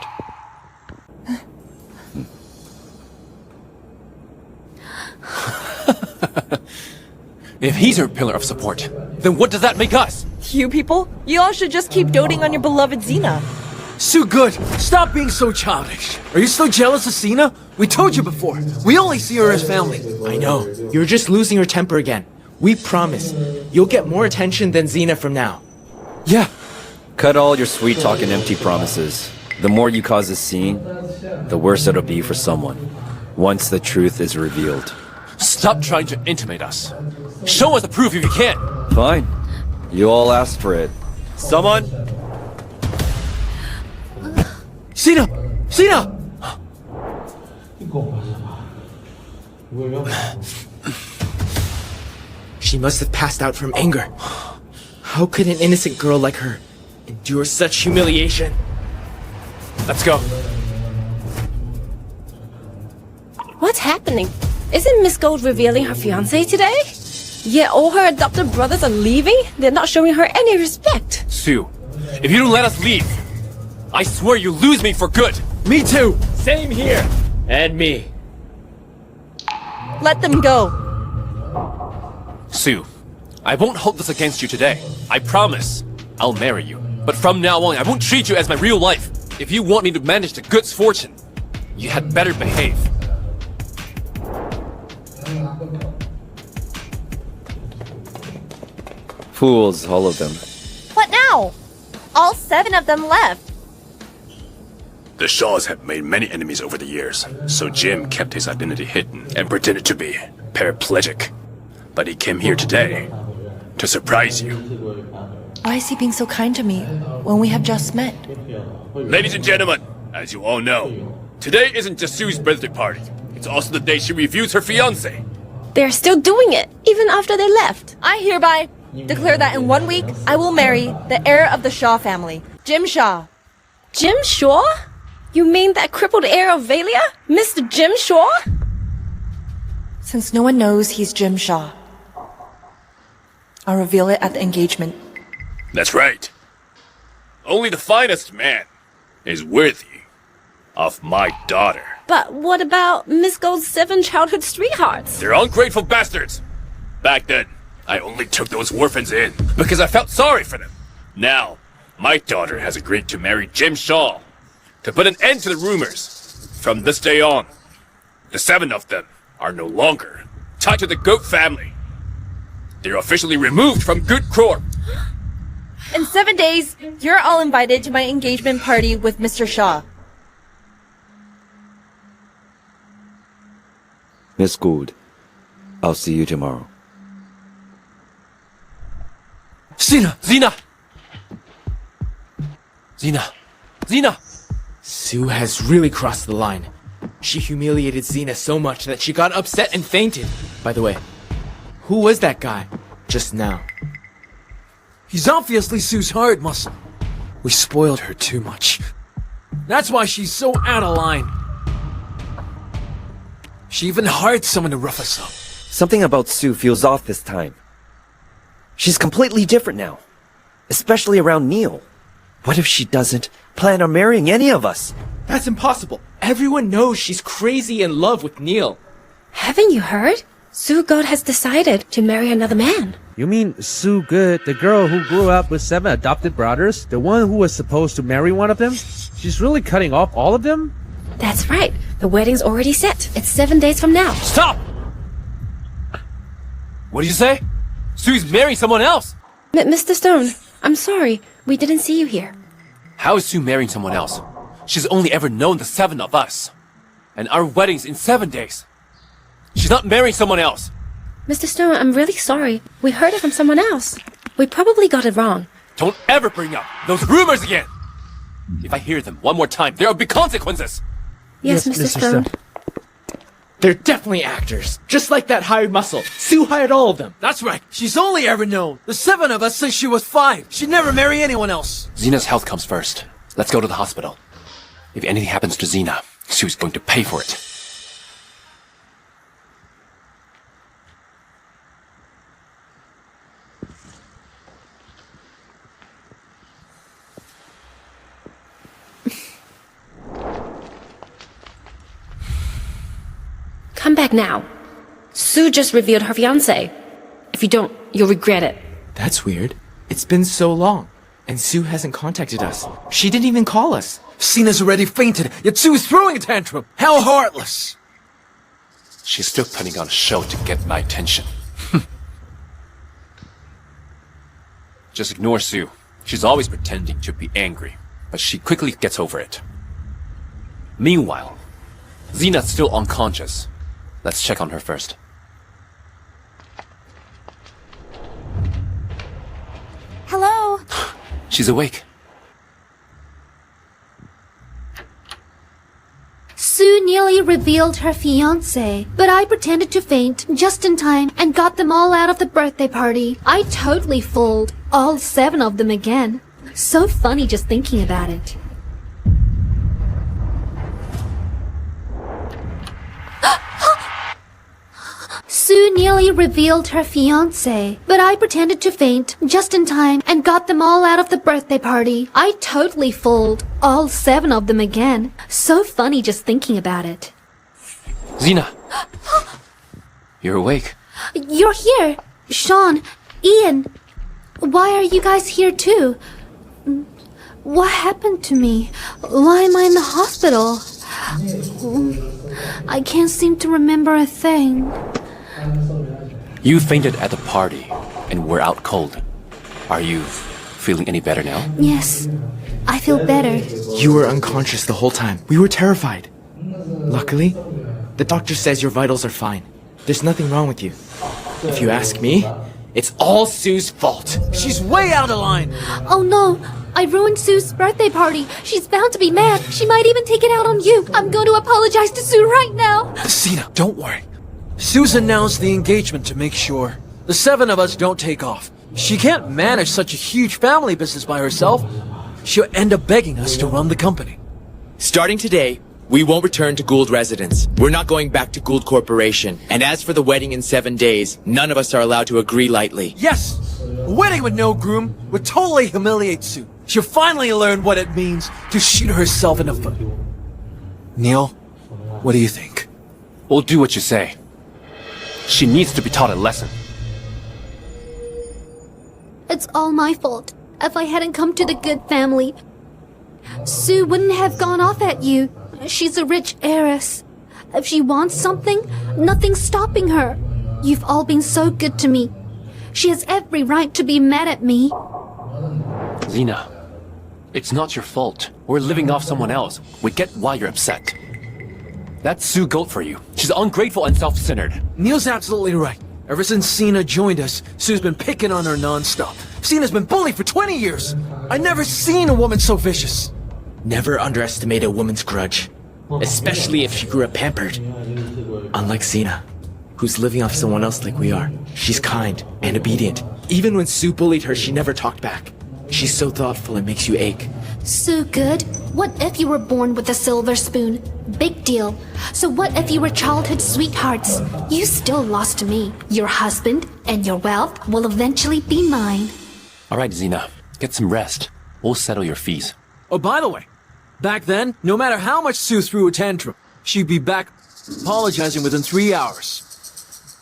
If he's her pillar of support, then what does that make us? You people? You all should just keep doting on your beloved Xena. Sue Good, stop being so childish. Are you still jealous of Xena? We told you before. We only see her as family. I know. You're just losing your temper again. We promise. You'll get more attention than Xena from now. Yeah, Cut all your sweet talk and empty promises. The more you cause a scene, the worse it'll be for someone. Once the truth is revealed. Stop trying to intimidate us. Show us the proof if you can. Fine. You all asked for it. Someone? Xena! Xena! She must have passed out from anger. How could an innocent girl like her endure such humiliation? Let's go. What's happening? Isn't Miss Gould revealing her fiancé today? Yet all her adopted brothers are leaving? They're not showing her any respect. Sue, if you don't let us leave, I swear you lose me for good. Me too! Same here. And me. Let them go. Sue, I won't hold this against you today. I promise. I'll marry you. But from now on, I won't treat you as my real life. If you want me to manage the Good's fortune, you had better behave. Fools, all of them. What now? All 7 of them left. The Shaws have made many enemies over the years, so Jim kept his identity hidden and pretended to be paraplegic. But he came here today to surprise you. Why is he being so kind to me when we have just met? Ladies and gentlemen, as you all know, today isn't just Sue's birthday party. It's also the day she reviews her fiancé. They're still doing it, even after they left. I hereby declare that in 1 week, I will marry the heir of the Shaw family, Jim Shaw. Jim Shaw? You mean that crippled heir of Valia? Mr. Jim Shaw? Since no one knows he's Jim Shaw, I'll reveal it at the engagement. That's right. Only the finest man is worthy of my daughter. But what about Miss Gould's 7 childhood sweethearts? They're ungrateful bastards. Back then, I only took those orphans in because I felt sorry for them. Now, my daughter has agreed to marry Jim Shaw to put an end to the rumors. From this day on, the 7 of them are no longer tied to the Goat family. They're officially removed from Good Corp. In 7 days, you're all invited to my engagement party with Mr. Shaw. Miss Gould, I'll see you tomorrow. Xena! Xena! Xena! Xena! Sue has really crossed the line. She humiliated Xena so much that she got upset and fainted. By the way, who was that guy just now? He's obviously Sue's heart muscle. We spoiled her too much. That's why she's so out of line. She even hired someone to rough us up. Something about Sue feels off this time. She's completely different now. Especially around Neil. What if she doesn't plan on marrying any of us? That's impossible. Everyone knows she's crazy in love with Neil. Haven't you heard? Sue Gould has decided to marry another man. You mean Sue Good, the girl who grew up with 7 adopted brothers? The one who was supposed to marry one of them? She's really cutting off all of them? That's right. The wedding's already set. It's 7 days from now. Stop! What did you say? Sue's marrying someone else! Mr. Stone, I'm sorry. We didn't see you here. How is Sue marrying someone else? She's only ever known the 7 of us. And our wedding's in 7 days. She's not marrying someone else. Mr. Stone, I'm really sorry. We heard it from someone else. We probably got it wrong. Don't ever bring up those rumors again! If I hear them one more time, there will be consequences! Yes, Mr. Stone. They're definitely actors. Just like that hired muscle. Sue hired all of them. That's right. She's only ever known the 7 of us since she was 5. She'd never marry anyone else. Xena's health comes first. Let's go to the hospital. If anything happens to Xena, Sue's going to pay for it. Come back now. Sue just revealed her fiancé. If you don't, you'll regret it. That's weird. It's been so long. And Sue hasn't contacted us. She didn't even call us. Xena's already fainted, yet Sue's throwing a tantrum. How heartless. She's still putting on a show to get my attention. Just ignore Sue. She's always pretending to be angry, but she quickly gets over it. Meanwhile, Xena's still unconscious. Let's check on her first. Hello? She's awake. Sue nearly revealed her fiancé, but I pretended to faint just in time and got them all out of the birthday party. I totally fooled all 7 of them again. So funny just thinking about it. Sue nearly revealed her fiancé, but I pretended to faint just in time and got them all out of the birthday party. I totally fooled all 7 of them again. So funny just thinking about it. Xena! You're awake. You're here! Sean, Ian, why are you guys here too? What happened to me? Why am I in the hospital? I can't seem to remember a thing. You fainted at the party and were out cold. Are you feeling any better now? Yes, I feel better. You were unconscious the whole time. We were terrified. Luckily, the doctor says your vitals are fine. There's nothing wrong with you. If you ask me, it's all Sue's fault. She's way out of line! Oh no! I ruined Sue's birthday party. She's bound to be mad. She might even take it out on you. I'm going to apologize to Sue right now. Xena, don't worry. Sue's announced the engagement to make sure the 7 of us don't take off. She can't manage such a huge family business by herself. She'll end up begging us to run the company. Starting today, we won't return to Gould residence. We're not going back to Gould Corporation. And as for the wedding in 7 days, none of us are allowed to agree lightly. Yes! A wedding with no groom would totally humiliate Sue. She'll finally learn what it means to shoot herself in the foot. Neil, what do you think? We'll do what you say. She needs to be taught a lesson. It's all my fault. If I hadn't come to the good family, Sue wouldn't have gone off at you. She's a rich heiress. If she wants something, nothing's stopping her. You've all been so good to me. She has every right to be mad at me. Xena, it's not your fault. We're living off someone else. We get why you're upset. That's Sue Gould for you. She's ungrateful and self-centered. Neil's absolutely right. Ever since Xena joined us, Sue's been picking on her non-stop. Xena's been bullied for 20 years. I've never seen a woman so vicious. Never underestimate a woman's grudge, especially if she grew up pampered. Unlike Xena, who's living off someone else like we are. She's kind and obedient. Even when Sue bullied her, she never talked back. She's so thoughtful it makes you ache. So good. What if you were born with a silver spoon? Big deal. So what if you were childhood sweethearts? You still lost to me. Your husband and your wealth will eventually be mine. Alright, Xena, get some rest. We'll settle your fees. Oh, by the way, back then, no matter how much Sue threw a tantrum, she'd be back apologizing within 3 hours.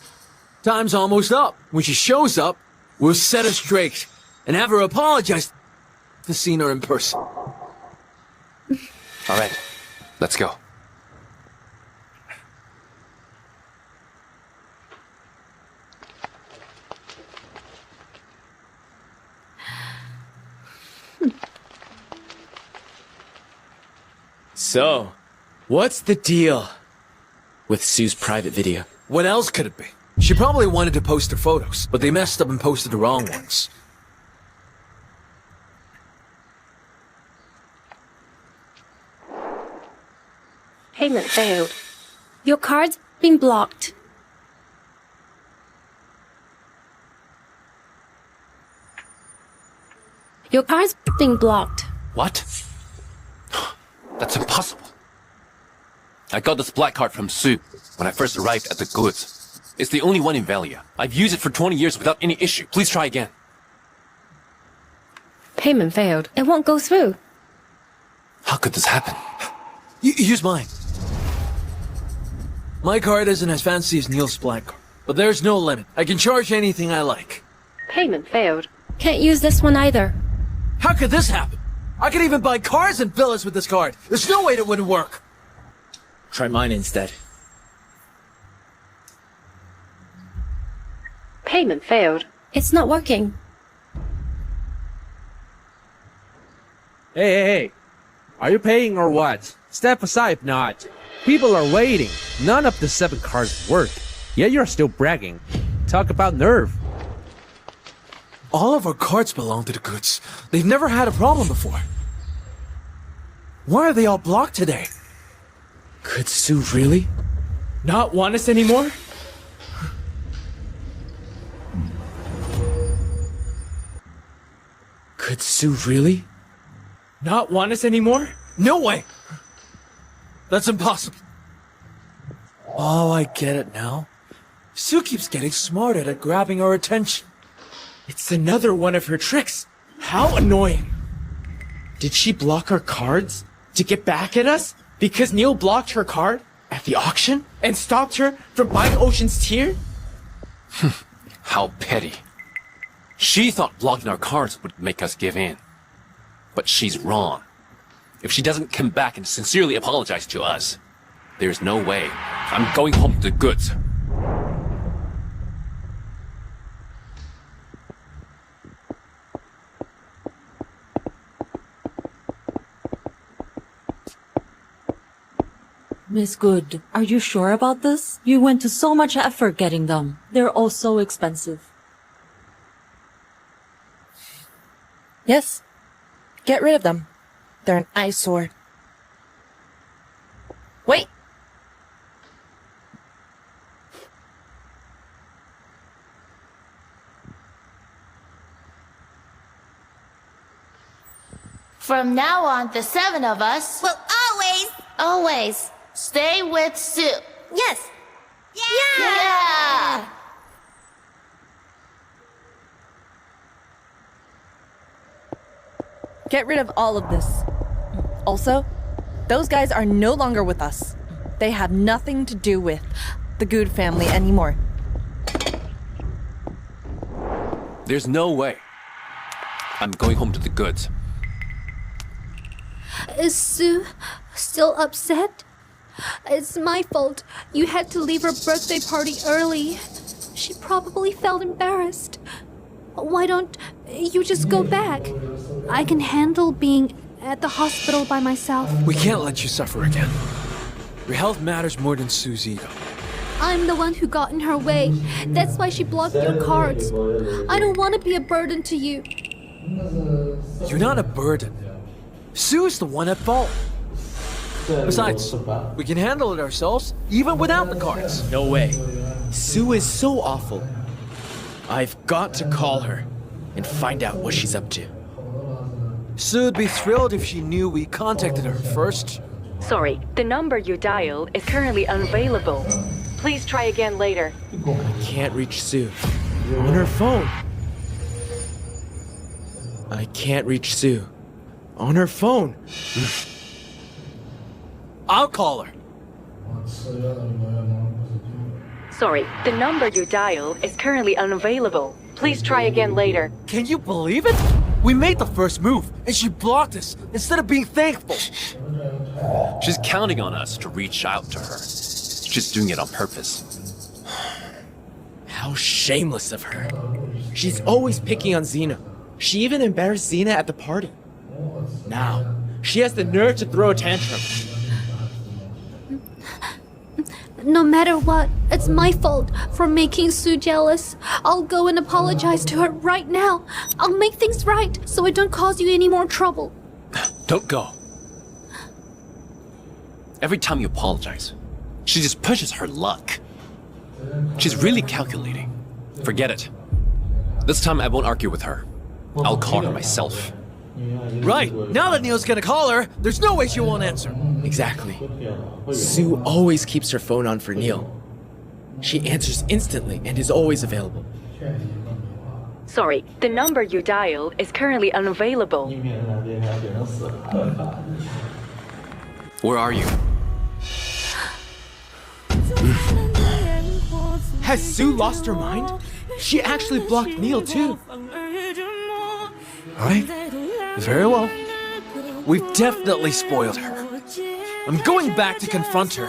Time's almost up. When she shows up, we'll set her straight and have her apologize to seeing her in person. Alright, let's go. So, what's the deal with Sue's private video? What else could it be? She probably wanted to post her photos, but they messed up and posted the wrong ones. Payment failed. Your card's been blocked. Your card's been blocked. What? That's impossible. I got this black card from Sue when I first arrived at the goods. It's the only one in Valia. I've used it for 20 years without any issue. Please try again. Payment failed. It won't go through. How could this happen? Use mine. My card isn't as fancy as Neil's black card, but there's no limit. I can charge anything I like. Payment failed. Can't use this one either. How could this happen? I could even buy cars and villas with this card. There's no way that wouldn't work. Try mine instead. Payment failed. It's not working. Hey. Are you paying or what? Step aside if not. People are waiting. None of the 7 cards work. Yet you're still bragging. Talk about nerve. All of our cards belong to the Goods. They've never had a problem before. Why are they all blocked today? Could Sue really not want us anymore? Could Sue really not want us anymore? No way! That's impossible. Oh, I get it now. Sue keeps getting smarter at grabbing our attention. It's another one of her tricks. How annoying. Did she block our cards to get back at us? Because Neil blocked her card at the auction and stopped her from buying Ocean's Tear? How petty. She thought blocking our cards would make us give in. But she's wrong. If she doesn't come back and sincerely apologize to us, there's no way. I'm going home to the Goods. Miss Good, are you sure about this? You went to so much effort getting them. They're all so expensive. Yes. Get rid of them. They're an eyesore. Wait! From now on, the 7 of us will always stay with Sue. Yes. Yeah. Get rid of all of this. Also, those guys are no longer with us. They have nothing to do with the Gould family anymore. There's no way. I'm going home to the Goods. Is Sue still upset? It's my fault. You had to leave her birthday party early. She probably felt embarrassed. Why don't you just go back? I can handle being at the hospital by myself. We can't let you suffer again. Your health matters more than Sue's ego. I'm the one who got in her way. That's why she blocked your cards. I don't want to be a burden to you. You're not a burden. Sue's the one at fault. Besides, we can handle it ourselves, even without the cards. No way. Sue is so awful. I've got to call her and find out what she's up to. Sue'd be thrilled if she knew we contacted her first. Sorry, the number you dialed is currently unavailable. Please try again later. I can't reach Sue. On her phone. I can't reach Sue. On her phone. I'll call her. Sorry, the number you dialed is currently unavailable. Please try again later. Can you believe it? We made the first move, and she blocked us instead of being thankful. She's counting on us to reach out to her. She's doing it on purpose. How shameless of her. She's always picking on Xena. She even embarrassed Xena at the party. Now, she has the nerve to throw a tantrum. No matter what, it's my fault for making Sue jealous. I'll go and apologize to her right now. I'll make things right so I don't cause you any more trouble. Don't go. Every time you apologize, she just pushes her luck. She's really calculating. Forget it. This time I won't argue with her. I'll call her myself. Right, now that Neil's gonna call her, there's no way she won't answer. Exactly. Sue always keeps her phone on for Neil. She answers instantly and is always available. Sorry, the number you dialed is currently unavailable. Where are you? Has Sue lost her mind? She actually blocked Neil too. Right? Very well. We've definitely spoiled her. I'm going back to confront her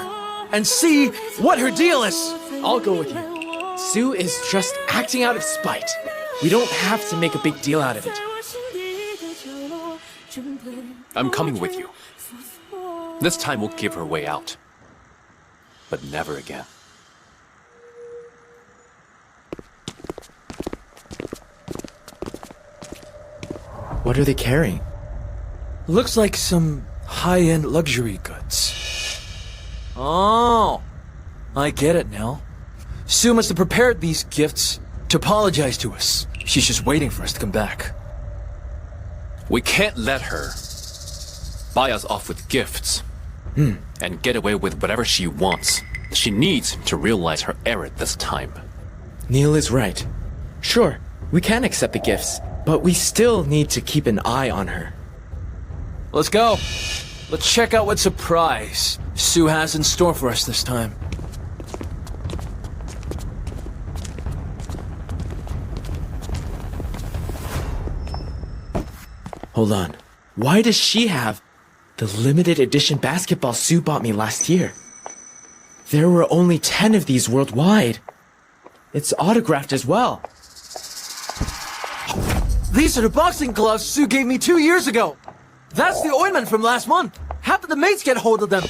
and see what her deal is. I'll go with you. Sue is just acting out of spite. We don't have to make a big deal out of it. I'm coming with you. This time we'll give her a way out. But never again. What are they carrying? Looks like some high-end luxury goods. Oh, I get it now. Sue must have prepared these gifts to apologize to us. She's just waiting for us to come back. We can't let her buy us off with gifts and get away with whatever she wants. She needs to realize her error this time. Neil is right. Sure, we can accept the gifts, but we still need to keep an eye on her. Let's go. Let's check out what surprise Sue has in store for us this time. Hold on. Why does she have the limited edition basketball Sue bought me last year? There were only 10 of these worldwide. It's autographed as well. These are the boxing gloves Sue gave me 2 years ago. That's the ointment from last month. How did the mates get hold of them?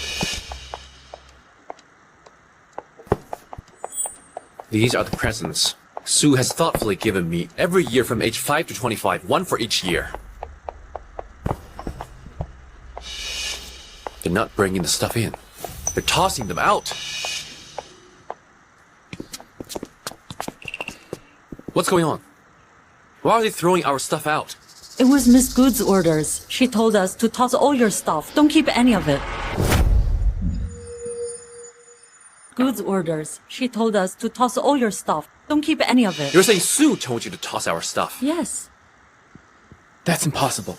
These are the presents Sue has thoughtfully given me every year from age 5 to 25, one for each year. They're not bringing the stuff in. They're tossing them out. What's going on? Why are they throwing our stuff out? It was Miss Good's orders. She told us to toss all your stuff. Don't keep any of it. Good's orders. She told us to toss all your stuff. Don't keep any of it. You're saying Sue told you to toss our stuff? Yes. That's impossible.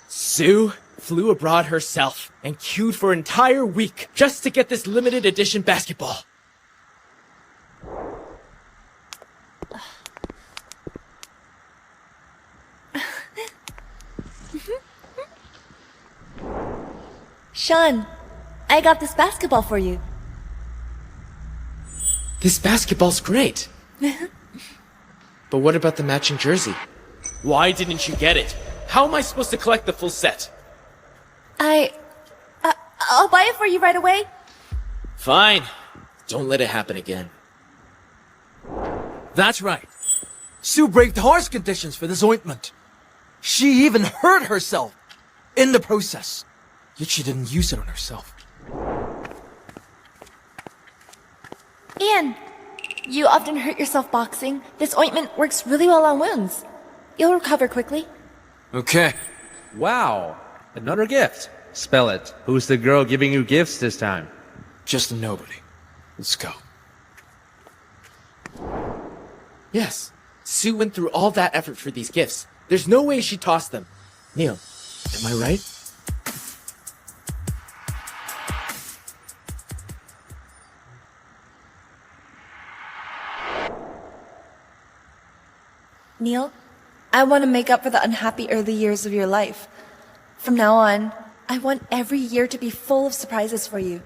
Sue flew abroad herself and queued for an entire week just to get this limited edition basketball. Sean, I got this basketball for you. This basketball's great. But what about the matching jersey? Why didn't you get it? How am I supposed to collect the full set? I'll buy it for you right away. Fine. Don't let it happen again. That's right. Sue braved harsh conditions for this ointment. She even hurt herself in the process. Yet she didn't use it on herself. Ian, you often hurt yourself boxing. This ointment works really well on wounds. You'll recover quickly. Okay. Wow, another gift. Spell it. Who's the girl giving you gifts this time? Just a nobody. Let's go. Yes. Sue went through all that effort for these gifts. There's no way she tossed them. Neil, am I right? Neil, I want to make up for the unhappy early years of your life. From now on, I want every year to be full of surprises for you.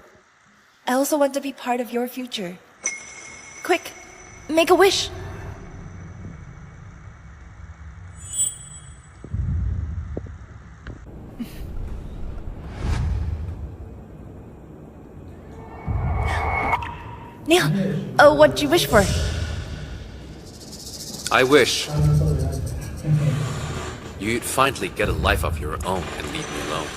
I also want to be part of your future. Quick, make a wish. Neil, what'd you wish for? I wish you'd finally get a life of your own and leave me alone.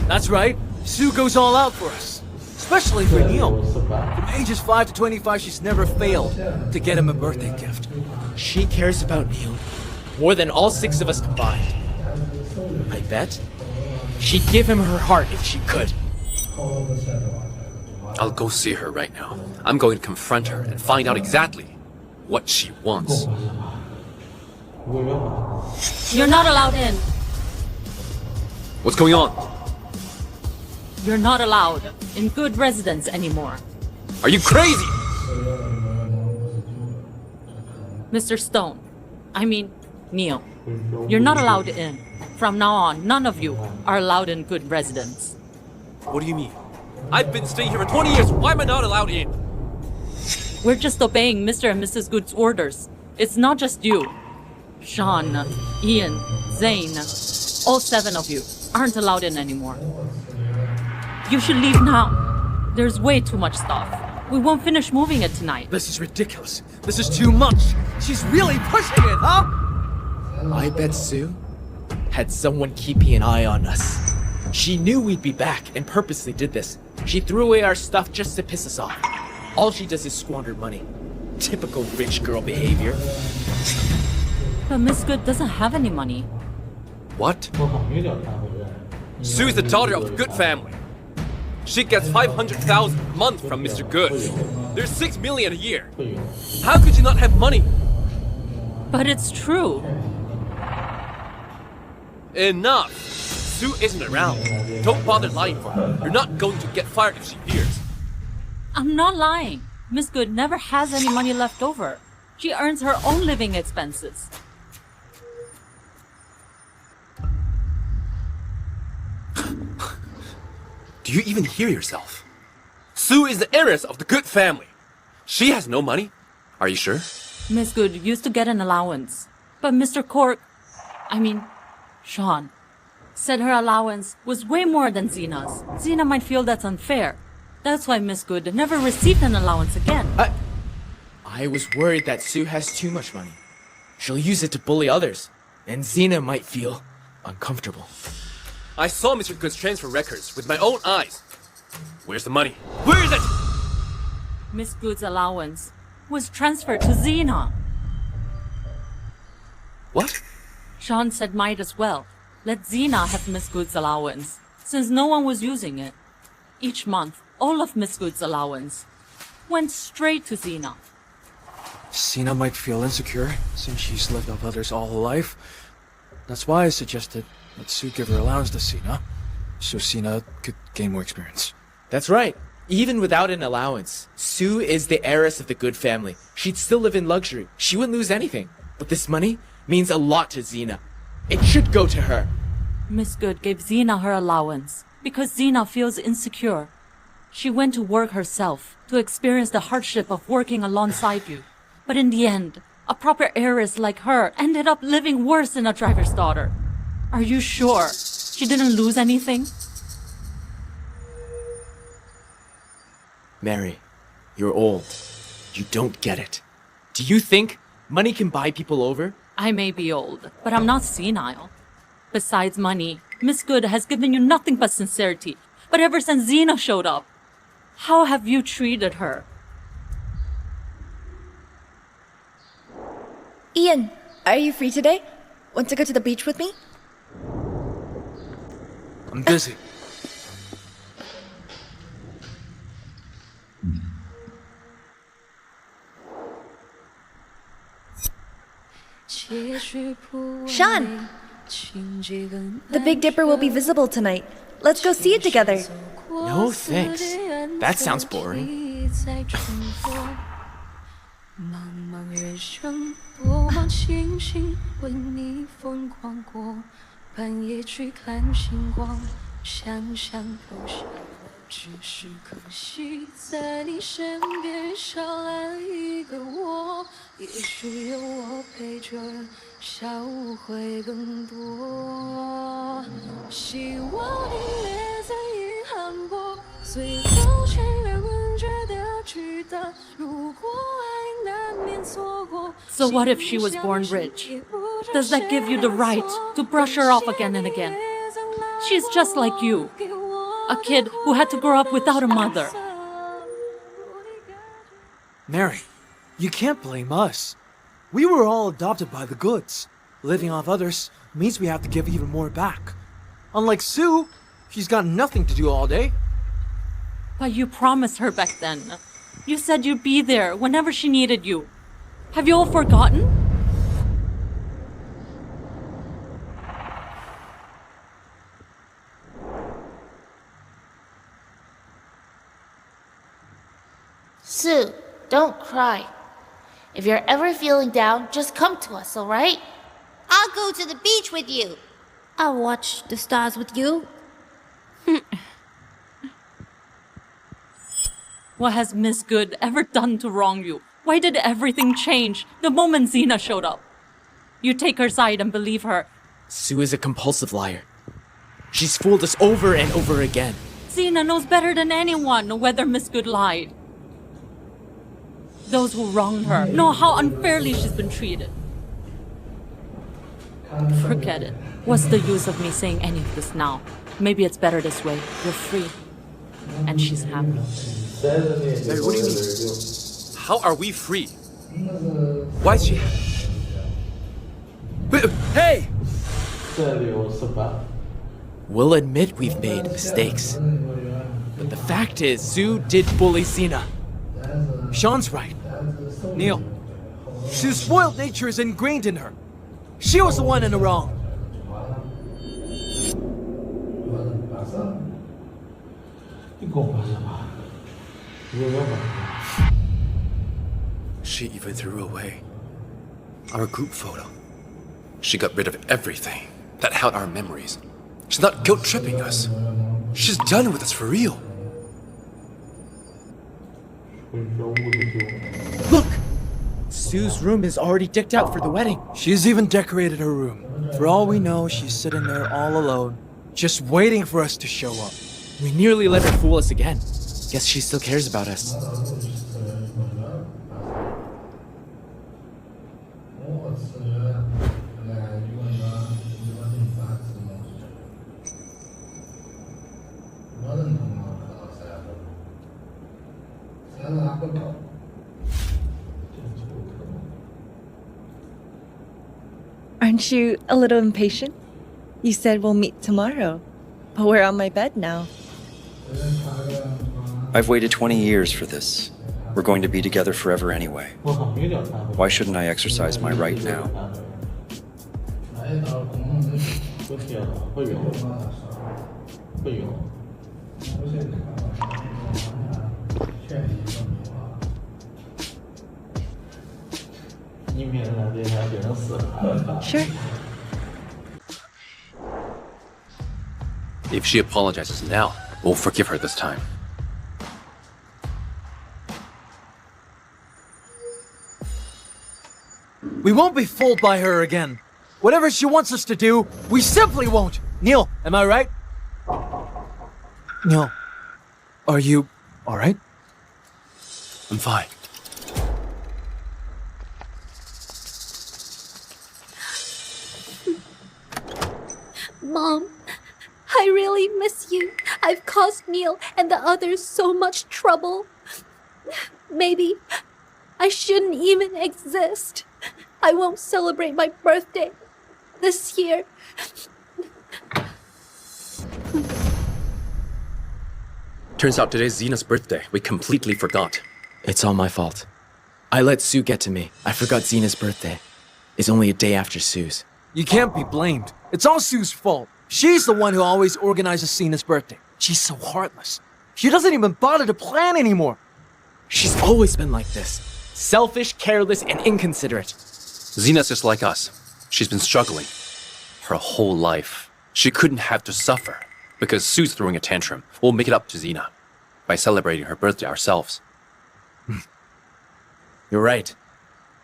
That's right. Sue goes all out for us. Especially for Neil. From ages 5 to 25, she's never failed to get him a birthday gift. She cares about Neil more than all 6 of us combined. I bet she'd give him her heart if she could. I'll go see her right now. I'm going to confront her and find out exactly what she wants. You're not allowed in. What's going on? You're not allowed in good residence anymore. Are you crazy? Mr. Stone. I mean, Neil. You're not allowed in. From now on, none of you are allowed in good residence. What do you mean? I've been staying here for 20 years. Why am I not allowed in? We're just obeying Mr. and Mrs. Good's orders. It's not just you. Sean, Ian, Zane, all 7 of you aren't allowed in anymore. You should leave now. There's way too much stuff. We won't finish moving it tonight. This is ridiculous. This is too much. She's really pushing it, huh? I bet Sue had someone keeping an eye on us. She knew we'd be back and purposely did this. She threw away our stuff just to piss us off. All she does is squander money. Typical rich girl behavior. But Miss Good doesn't have any money. What? Sue is the daughter of the Good family. She gets 500,000 a month from Mr. Good. There's 6 million a year. How could you not have money? But it's true. Enough! Sue isn't around. Don't bother lying for her. You're not going to get fired if she hears. I'm not lying. Miss Good never has any money left over. She earns her own living expenses. Do you even hear yourself? Sue is the heiress of the Good family. She has no money. Are you sure? Miss Good used to get an allowance. But Mr. Sean, said her allowance was way more than Xena's. Xena might feel that's unfair. That's why Miss Good never received an allowance again. I was worried that Sue has too much money. She'll use it to bully others, and Xena might feel uncomfortable. I saw Mr. Good's transfer records with my own eyes. Where's the money? Where is it? Miss Good's allowance was transferred to Xena. What? Sean said might as well. Let Xena have Miss Good's allowance, since no one was using it. Each month, all of Miss Good's allowance went straight to Xena. Xena might feel insecure, since she's lived off others all her life. That's why I suggested that Sue give her allowance to Xena, so Xena could gain more experience. That's right. Even without an allowance, Sue is the heiress of the Good family. She'd still live in luxury. She wouldn't lose anything. But this money means a lot to Xena. It should go to her. Miss Good gave Xena her allowance because Xena feels insecure. She went to work herself to experience the hardship of working alongside you. But in the end, a proper heiress like her ended up living worse than a driver's daughter. Are you sure she didn't lose anything? Mary, you're old. You don't get it. Do you think money can buy people over? I may be old, but I'm not senile. Besides money, Miss Good has given you nothing but sincerity. But ever since Xena showed up, how have you treated her? Ian, are you free today? Want to go to the beach with me? I'm busy. Sean! The Big Dipper will be visible tonight. Let's go see it together. No thanks. That sounds boring. So what if she was born rich? Does that give you the right to brush her off again and again? She's just like you. A kid who had to grow up without a mother. Mary, you can't blame us. We were all adopted by the Goods. Living off others means we have to give even more back. Unlike Sue, she's got nothing to do all day. But you promised her back then. You said you'd be there whenever she needed you. Have you all forgotten? Sue, don't cry. If you're ever feeling down, just come to us, alright? I'll go to the beach with you. I'll watch the stars with you. What has Miss Good ever done to wrong you? Why did everything change the moment Xena showed up? You take her side and believe her. Sue is a compulsive liar. She's fooled us over and over again. Xena knows better than anyone whether Miss Good lied. Those who wronged her know how unfairly she's been treated. Forget it. What's the use of me saying any of this now? Maybe it's better this way. You're free. And she's happy. Hey, what do you mean? How are we free? Why is she... Hey! We'll admit we've made mistakes. But the fact is, Sue did bully Xena. Sean's right. Neil, Sue's spoiled nature is ingrained in her. She was the one in the wrong. She even threw away our group photo. She got rid of everything that held our memories. She's not guilt-tripping us. She's done with us for real. Look! Sue's room is already decked out for the wedding. She's even decorated her room. For all we know, she's sitting there all alone, just waiting for us to show up. We nearly let her fool us again. Guess she still cares about us. Aren't you a little impatient? You said we'll meet tomorrow, but we're on my bed now. I've waited 20 years for this. We're going to be together forever anyway. Why shouldn't I exercise my right now? Sure. If she apologizes now, we'll forgive her this time. We won't be fooled by her again. Whatever she wants us to do, we simply won't. Neil, am I right? Neil, are you all right? I'm fine. Mom, I really miss you. I've caused Neil and the others so much trouble. Maybe I shouldn't even exist. I won't celebrate my birthday this year. Turns out today's Xena's birthday. We completely forgot. It's all my fault. I let Sue get to me. I forgot Xena's birthday. It's only a day after Sue's. You can't be blamed. It's all Sue's fault. She's the one who always organizes Cena's birthday. She's so heartless. She doesn't even bother to plan anymore. She's always been like this. Selfish, careless, and inconsiderate. Xena's just like us. She's been struggling her whole life. She couldn't have to suffer because Sue's throwing a tantrum. We'll make it up to Xena by celebrating her birthday ourselves. You're right.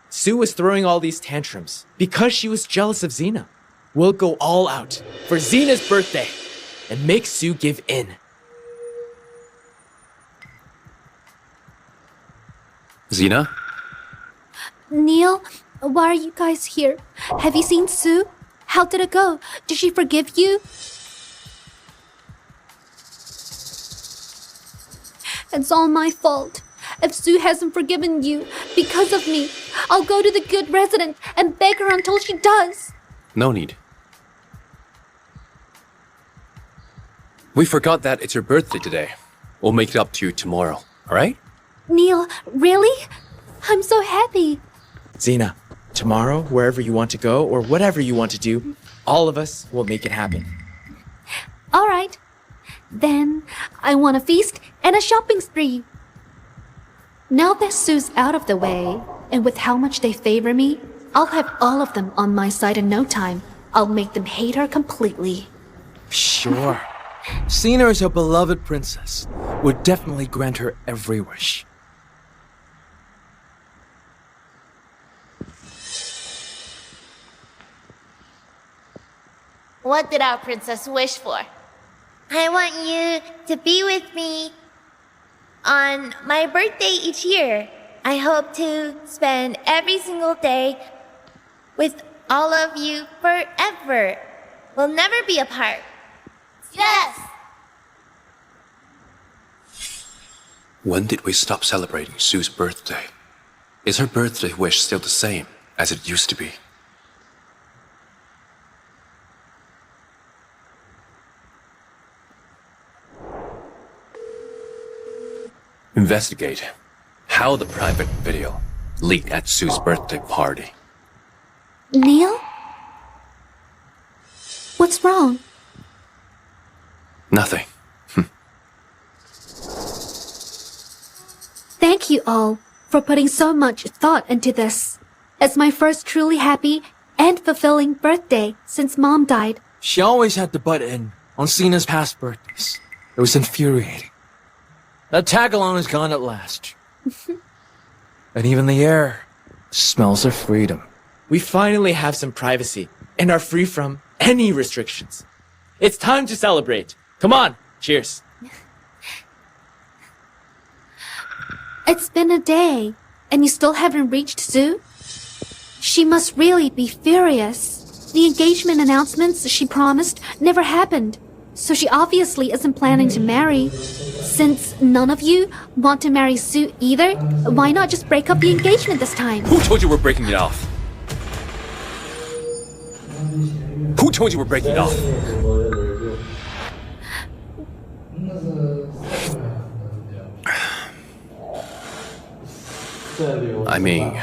Sue was throwing all these tantrums because she was jealous of Xena. We'll go all out for Xena's birthday and make Sue give in. Xena? Neil, why are you guys here? Have you seen Sue? How did it go? Did she forgive you? It's all my fault. If Sue hasn't forgiven you because of me, I'll go to the good resident and beg her until she does. No need. We forgot that it's your birthday today. We'll make it up to you tomorrow, alright? Neil, really? I'm so happy. Xena, tomorrow, wherever you want to go or whatever you want to do, all of us will make it happen. All right. Then I want a feast and a shopping spree. Now that Sue's out of the way, and with how much they favor me, I'll have all of them on my side in no time. I'll make them hate her completely. Sure. Seeing her as her beloved princess would definitely grant her every wish. What did our princess wish for? I want you to be with me on my birthday each year. I hope to spend every single day with all of you forever. We'll never be apart. Yes! When did we stop celebrating Sue's birthday? Is her birthday wish still the same as it used to be? Investigate how the private video leaked at Sue's birthday party. Neil? What's wrong? Nothing. Thank you all for putting so much thought into this. It's my first truly happy and fulfilling birthday since Mom died. She always had to butt in on Xena's past birthdays. It was infuriating. That tag-along is gone at last. And even the air smells of freedom. We finally have some privacy and are free from any restrictions. It's time to celebrate. Come on, cheers. It's been a day, and you still haven't reached Sue? She must really be furious. The engagement announcements she promised never happened, so she obviously isn't planning to marry. Since none of you want to marry Sue either, why not just break up the engagement this time? Who told you we're breaking it off? Who told you we're breaking it off? I mean,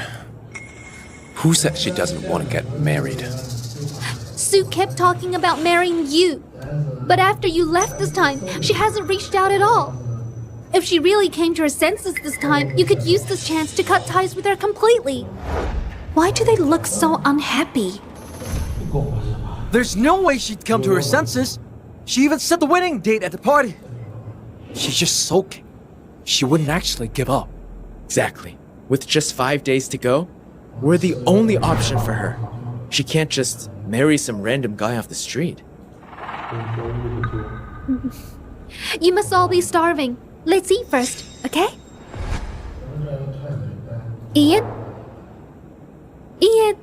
who said she doesn't want to get married? Sue kept talking about marrying you. But after you left this time, she hasn't reached out at all. If she really came to her senses this time, you could use this chance to cut ties with her completely. Why do they look so unhappy? There's no way she'd come to her senses. She even set the wedding date at the party. She's just sulking. She wouldn't actually give up. Exactly. With just 5 days to go, we're the only option for her. She can't just marry some random guy off the street. You must all be starving. Let's eat first, okay? Ian? Ian?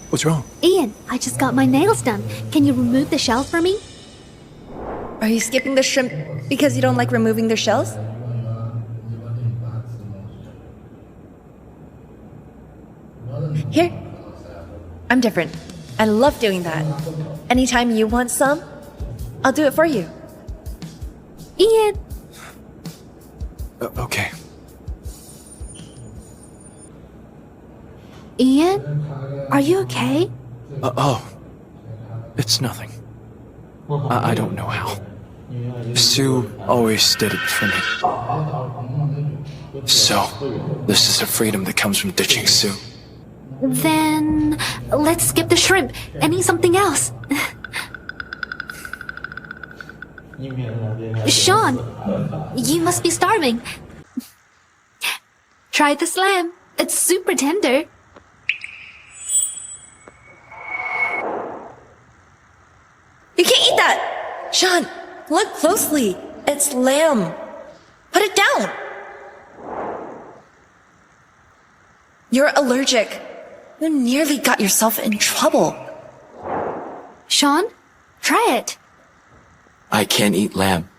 What's wrong? Ian, I just got my nails done. Can you remove the shells for me? Are you skipping the shrimp because you don't like removing their shells? Here. I'm different. I love doing that. Anytime you want some, I'll do it for you. Ian! Okay. Ian? Are you okay? It's nothing. I don't know how. Sue always did it for me. So, this is the freedom that comes from ditching Sue. Then let's skip the shrimp and eat something else. Sean, you must be starving. Try the lamb. It's super tender. You can't eat that! Sean, look closely. It's lamb. Put it down. You're allergic. You nearly got yourself in trouble. Sean, try it. I can't eat lamb.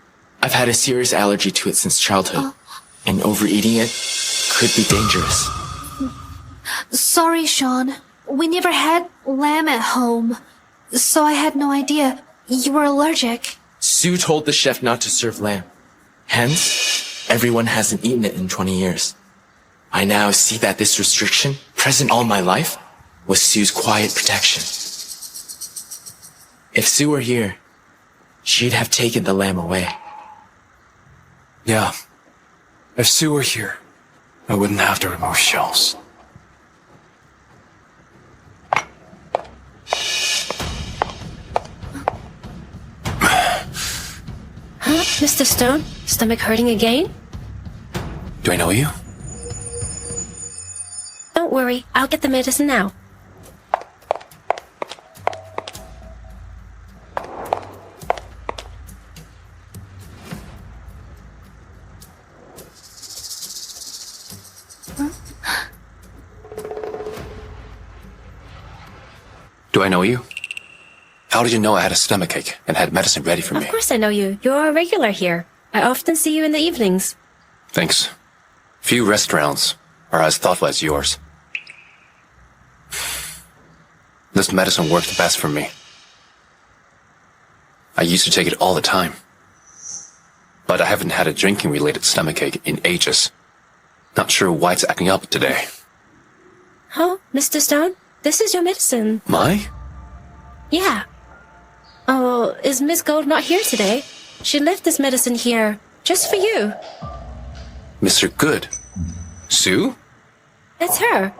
I've had a serious allergy to it since childhood, and overeating it could be dangerous. Sorry, Sean. We never had lamb at home, so I had no idea you were allergic. Sue told the chef not to serve lamb. Hence, everyone hasn't eaten it in 20 years. I now see that this restriction, present all my life, was Sue's quiet protection. If Sue were here, she'd have taken the lamb away. Yeah. If Sue were here, I wouldn't have to remove shells. Mr. Stone? Stomach hurting again? Do I know you? Don't worry, I'll get the medicine now. Do I know you? How did you know I had a stomachache and had medicine ready for me? Of course I know you. You're a regular here. I often see you in the evenings. Thanks. Few restaurants are as thoughtful as yours. This medicine works the best for me. I used to take it all the time. But I haven't had a drinking-related stomachache in ages. Not sure why it's acting up today. Oh, Mr. Stone? This is your medicine. My? Yeah. Oh, is Miss Gould not here today? She left this medicine here, just for you. Mr. Good? Sue? It's her.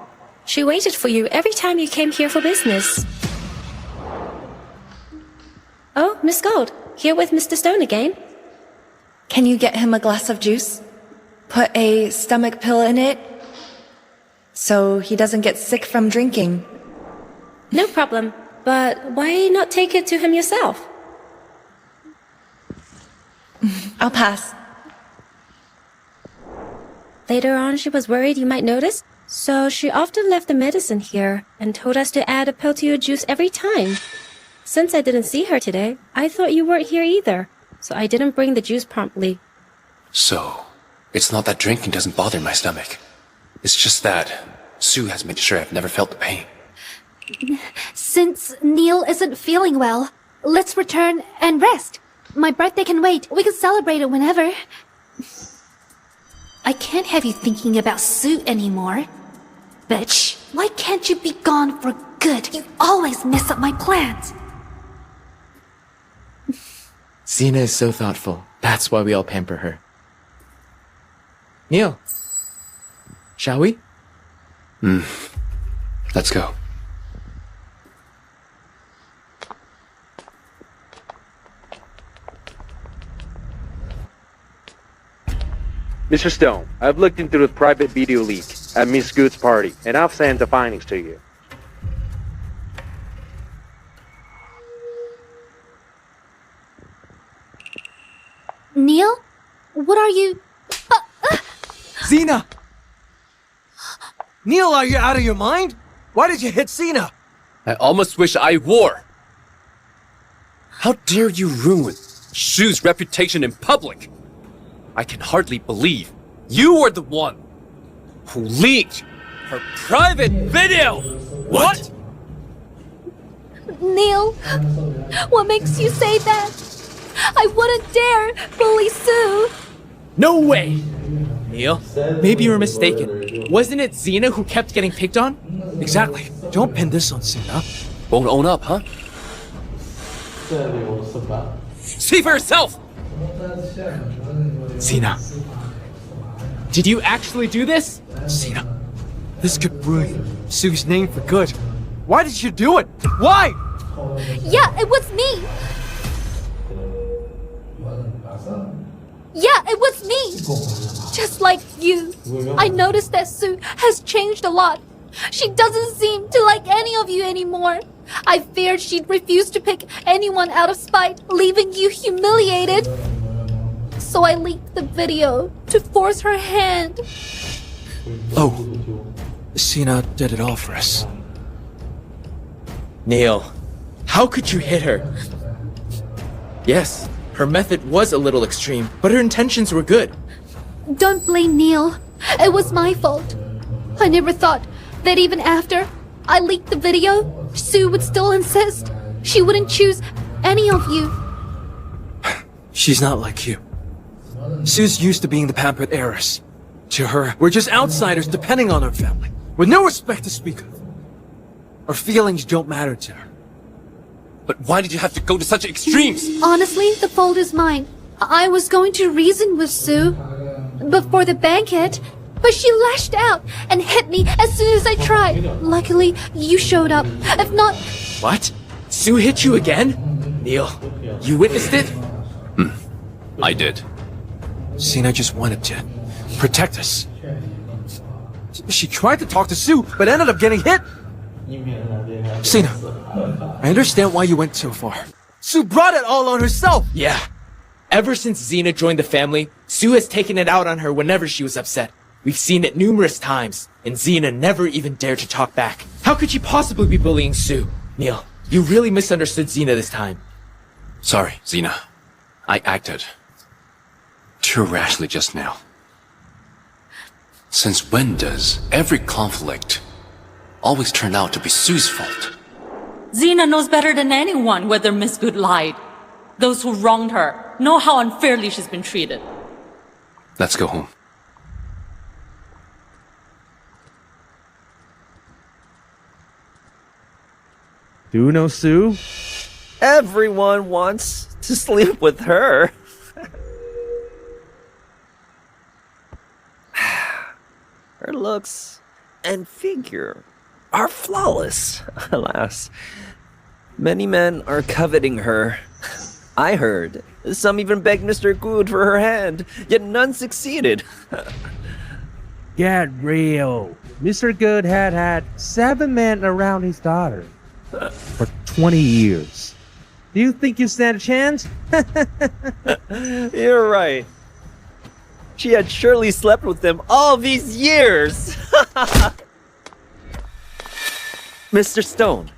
She waited for you every time you came here for business. Oh, Miss Gould, here with Mr. Stone again. Can you get him a glass of juice? Put a stomach pill in it so he doesn't get sick from drinking. No problem. But why not take it to him yourself? I'll pass. Later on, she was worried you might notice, so she often left the medicine here and told us to add a pill to your juice every time. Since I didn't see her today, I thought you weren't here either, so I didn't bring the juice promptly. So, it's not that drinking doesn't bother my stomach. It's just that Sue has made sure I've never felt the pain. Since Neil isn't feeling well, let's return and rest. My birthday can wait. We can celebrate it whenever. I can't have you thinking about Sue anymore. Bitch, why can't you be gone for good? You always mess up my plans. Xena is so thoughtful. That's why we all pamper her. Neil, shall we? Let's go. Mr. Stone, I've looked into the private video leak at Miss Good's party, and I've sent the findings to you. Neil? What are you... Xena! Neil, are you out of your mind? Why did you hit Xena? I almost wish I wore. How dare you ruin Shu's reputation in public? I can hardly believe you were the one who leaked her private video! What? Neil, what makes you say that? I wouldn't dare bully Sue. No way! Neil, maybe you were mistaken. Wasn't it Xena who kept getting picked on? Exactly. Don't pin this on Xena. Won't own up, huh? See for yourself! Xena, did you actually do this? Xena, this could ruin Sue's name for good. Why did you do it? Why? Yeah, it was me. Yeah, it was me. Just like you. I noticed that Sue has changed a lot. She doesn't seem to like any of you anymore. I feared she'd refuse to pick anyone out of spite, leaving you humiliated. So I leaked the video to force her hand. Oh, Xena did it all for us. Neil, how could you hit her? Yes, her method was a little extreme, but her intentions were good. Don't blame Neil. It was my fault. I never thought that even after I leaked the video, Sue would still insist she wouldn't choose any of you. She's not like you. Sue's used to being the pampered heiress. To her, we're just outsiders depending on her family, with no respect to speak of. Our feelings don't matter to her. But why did you have to go to such extremes? Honestly, the fault is mine. I was going to reason with Sue before the banquet, but she lashed out and hit me as soon as I tried. Luckily, you showed up. If not... What? Sue hit you again? Neil, you witnessed it? I did. Xena just wanted to protect us. She tried to talk to Sue, but ended up getting hit. Xena, I understand why you went so far. Sue brought it all on herself. Yeah. Ever since Xena joined the family, Sue has taken it out on her whenever she was upset. We've seen it numerous times, and Xena never even dared to talk back. How could she possibly be bullying Sue? Neil, you really misunderstood Xena this time. Sorry, Xena. I acted too rashly just now. Since when does every conflict always turn out to be Sue's fault? Xena knows better than anyone whether Miss Good lied. Those who wronged her know how unfairly she's been treated. Let's go home. Do you know Sue? Everyone wants to sleep with her. Her looks and figure are flawless. Alas, many men are coveting her. I heard some even begged Mr. Gould for her hand, yet none succeeded. Get real. Mr. Good had 7 men around his daughter for 20 years. Do you think you stand a chance? You're right. She had surely slept with them all these years. Mr. Stone.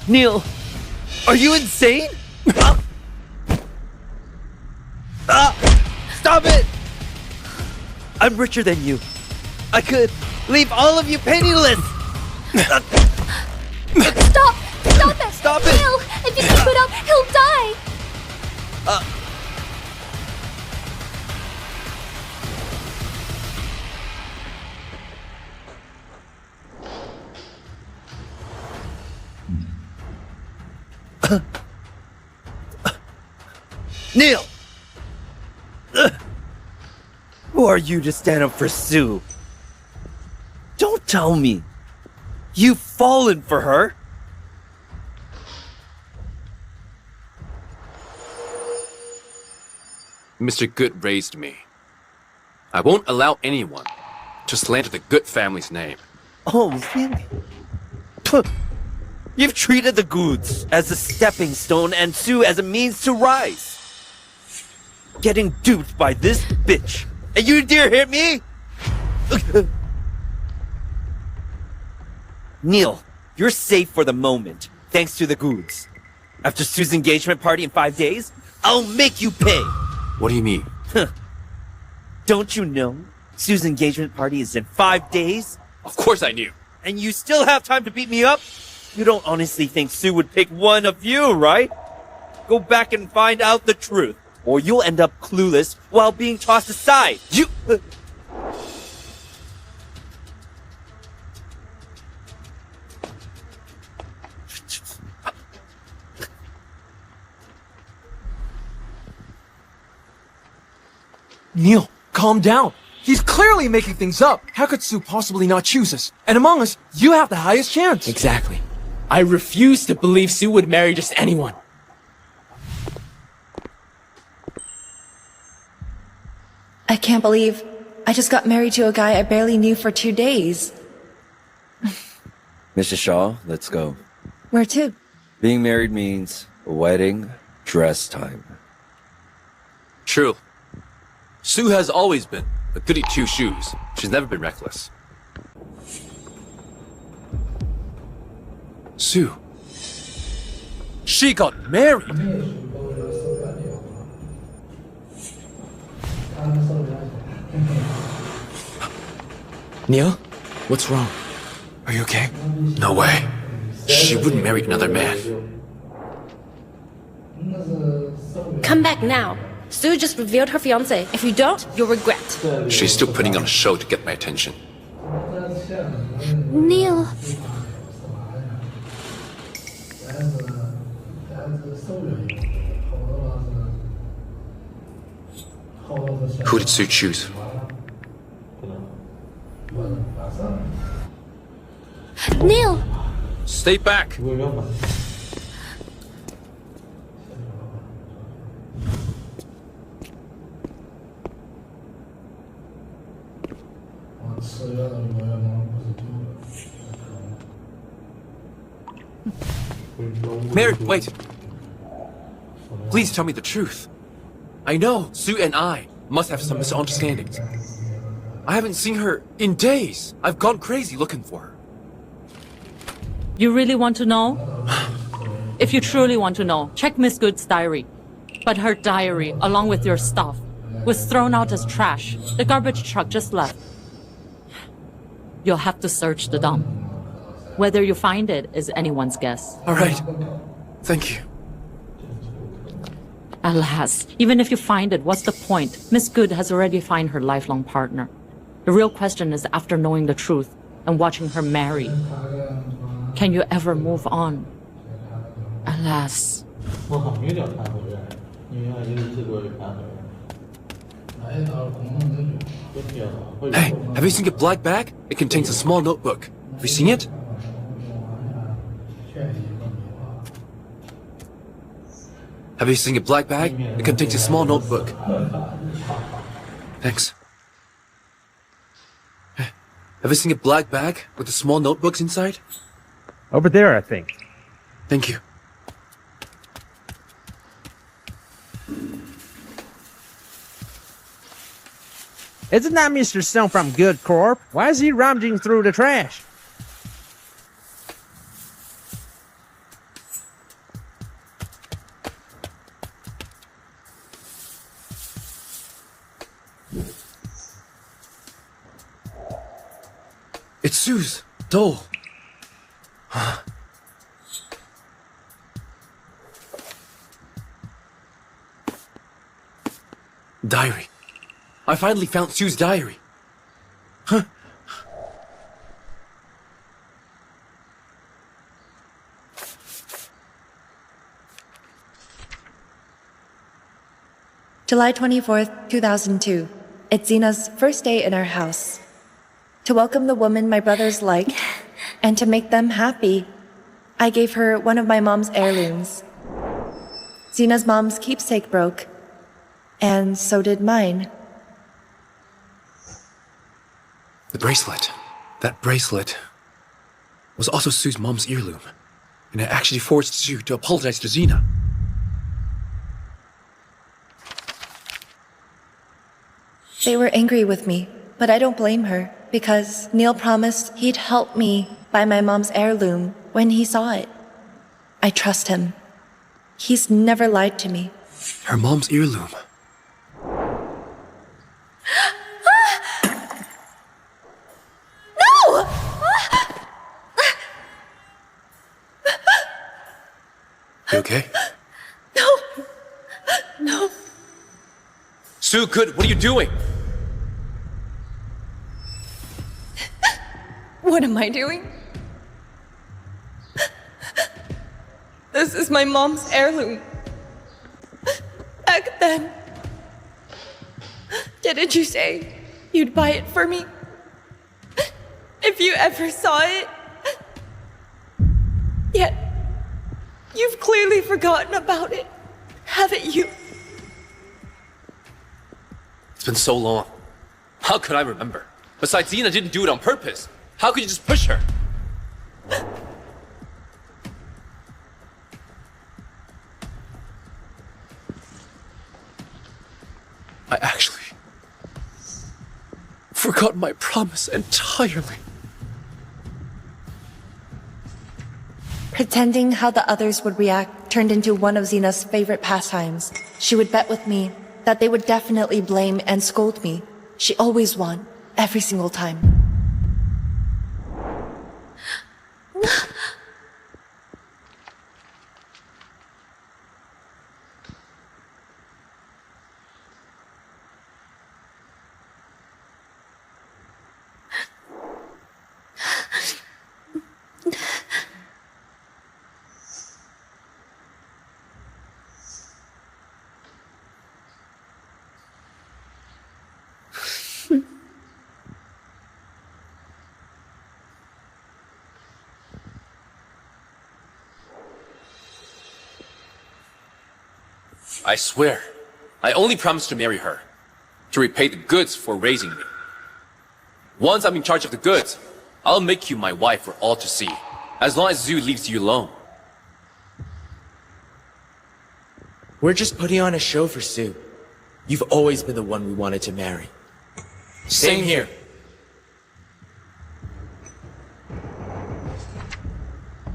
Neil, are you insane? Stop it! I'm richer than you. I could leave all of you penniless. Stop! Stop it! Stop it! Neil, if you keep it up, he'll die! Neil! Who are you to stand up for Sue? Don't tell me you've fallen for her. Mr. Good raised me. I won't allow anyone to slander the Good family's name. Oh, really? Puh. You've treated the Goulds as a stepping stone and Sue as a means to rise. Getting duped by this bitch. And you dare hit me? Neil, you're safe for the moment, thanks to the Goulds. After Sue's engagement party in 5 days, I'll make you pay. What do you mean? Don't you know? Sue's engagement party is in 5 days. Of course I knew. And you still have time to beat me up? You don't honestly think Sue would pick one of you, right? Go back and find out the truth, or you'll end up clueless while being tossed aside. You... Neil, calm down. He's clearly making things up. How could Sue possibly not choose us? And among us, you have the highest chance. Exactly. I refuse to believe Sue would marry just anyone. I can't believe I just got married to a guy I barely knew for 2 days. Mrs. Shaw, let's go. Where to? Being married means wedding dress time. True. Sue has always been a goody two-shoes. She's never been reckless. Sue. She got married. Neil, what's wrong? Are you okay? No way. She wouldn't marry another man. Come back now. Sue just revealed her fiancé. If you don't, you'll regret. She's still putting on a show to get my attention. Neil. Who did Sue choose? Neil! Stay back! Mary, wait! Please tell me the truth. I know Sue and I must have some misunderstandings. I haven't seen her in days. I've gone crazy looking for her. You really want to know? If you truly want to know, check Miss Good's diary. But her diary, along with your stuff, was thrown out as trash. The garbage truck just left. You'll have to search the dump. Whether you find it is anyone's guess. All right. Thank you. Alas, even if you find it, what's the point? Miss Good has already found her lifelong partner. The real question is, after knowing the truth and watching her marry, can you ever move on? Alas. Hey, have you seen a black bag? It contains a small notebook. Have you seen it? Have you seen a black bag? It contains a small notebook. Thanks. Hey, have you seen a black bag with the small notebooks inside? Over there, I think. Thank you. Isn't that Mr. Stone from Good Corp? Why is he rummaging through the trash? It's Sue's doll. Diary. I finally found Sue's diary. Huh? July 24th, 2002. It's Xena's first day in our house. To welcome the woman my brothers like, and to make them happy, I gave her one of my mom's heirlooms. Xena's mom's keepsake broke, and so did mine. The bracelet. That bracelet was also Sue's mom's heirloom, and it actually forced Sue to apologize to Xena. They were angry with me, but I don't blame her, because Neil promised he'd help me buy my mom's heirloom when he saw it. I trust him. He's never lied to me. Her mom's heirloom. No! You okay? No! No! Sue, good. What are you doing? What am I doing? This is my mom's heirloom. Back then. Didn't you say you'd buy it for me? If you ever saw it? Yet, you've clearly forgotten about it, haven't you? It's been so long. How could I remember? Besides, Xena didn't do it on purpose. How could you just push her? I actually forgot my promise entirely. Pretending how the others would react turned into one of Xena's favorite pastimes. She would bet with me that they would definitely blame and scold me. She always won, every single time. I swear, I only promised to marry her, to repay the goods for raising me. Once I'm in charge of the goods, I'll make you my wife for all to see, as long as Zhu leaves you alone. We're just putting on a show for Sue. You've always been the one we wanted to marry. Same here.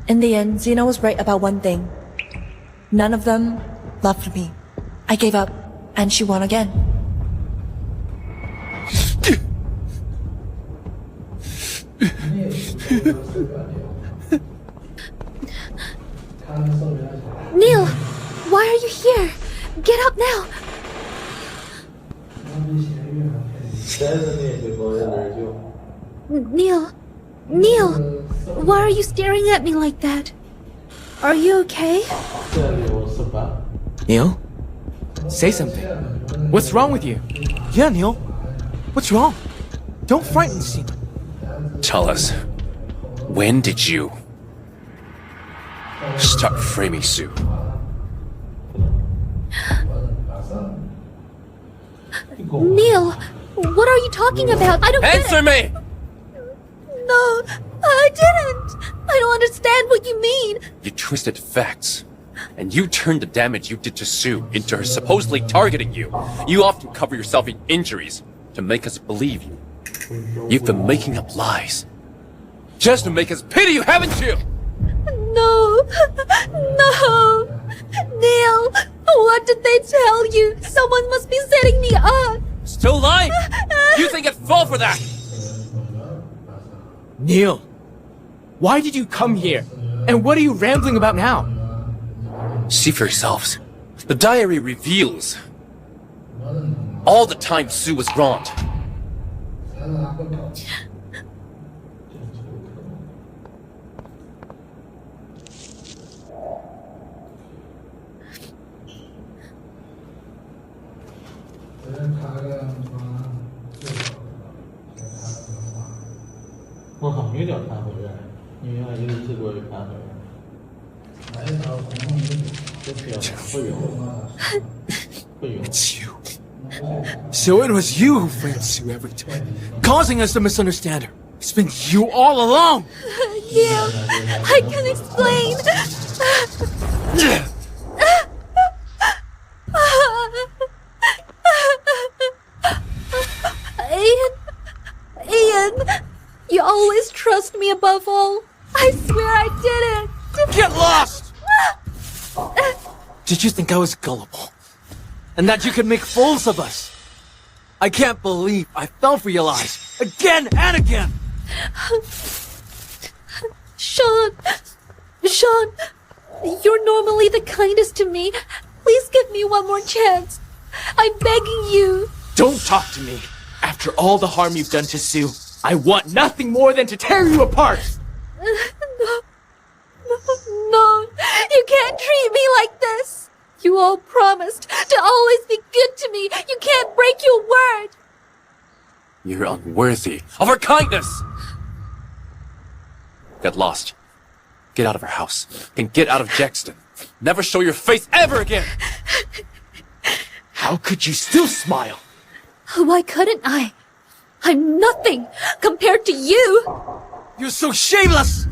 In the end, Xena was right about one thing. None of them loved me. I gave up, and she won again. Neil, why are you here? Get up now. Neil, why are you staring at me like that? Are you okay? Neil? Say something. What's wrong with you? Yeah, Neil. What's wrong? Don't frighten Xena. Tell us, when did you stop framing Sue? Neil, what are you talking about? I don't get it. Answer me! No, I didn't. I don't understand what you mean. You twisted facts, and you turned the damage you did to Sue into her supposedly targeting you. You often cover yourself in injuries to make us believe you. You've been making up lies, just to make us pity you, haven't you? No. Neil, what did they tell you? Someone must be setting me up. Still lying? You think I'd fall for that? Neil, why did you come here? And what are you rambling about now? See for yourselves. The diary reveals all the time Sue was wronged. It's you. So it was you who framed Sue every time, causing us to misunderstand her. It's been you all along. Neil, I can explain. Ian, you always trust me above all. I swear I didn't. Get lost! Did you think I was gullible? And that you could make fools of us? I can't believe I fell for your lies again and again. Sean, you're normally the kindest to me. Please give me one more chance. I'm begging you. Don't talk to me. After all the harm you've done to Sue, I want nothing more than to tear you apart. No, you can't treat me like this. You all promised to always be good to me. You can't break your word. You're unworthy of her kindness! Get lost. Get out of her house. And get out of Jackson. Never show your face ever again! How could you still smile? Why couldn't I? I'm nothing compared to you. You're so shameless!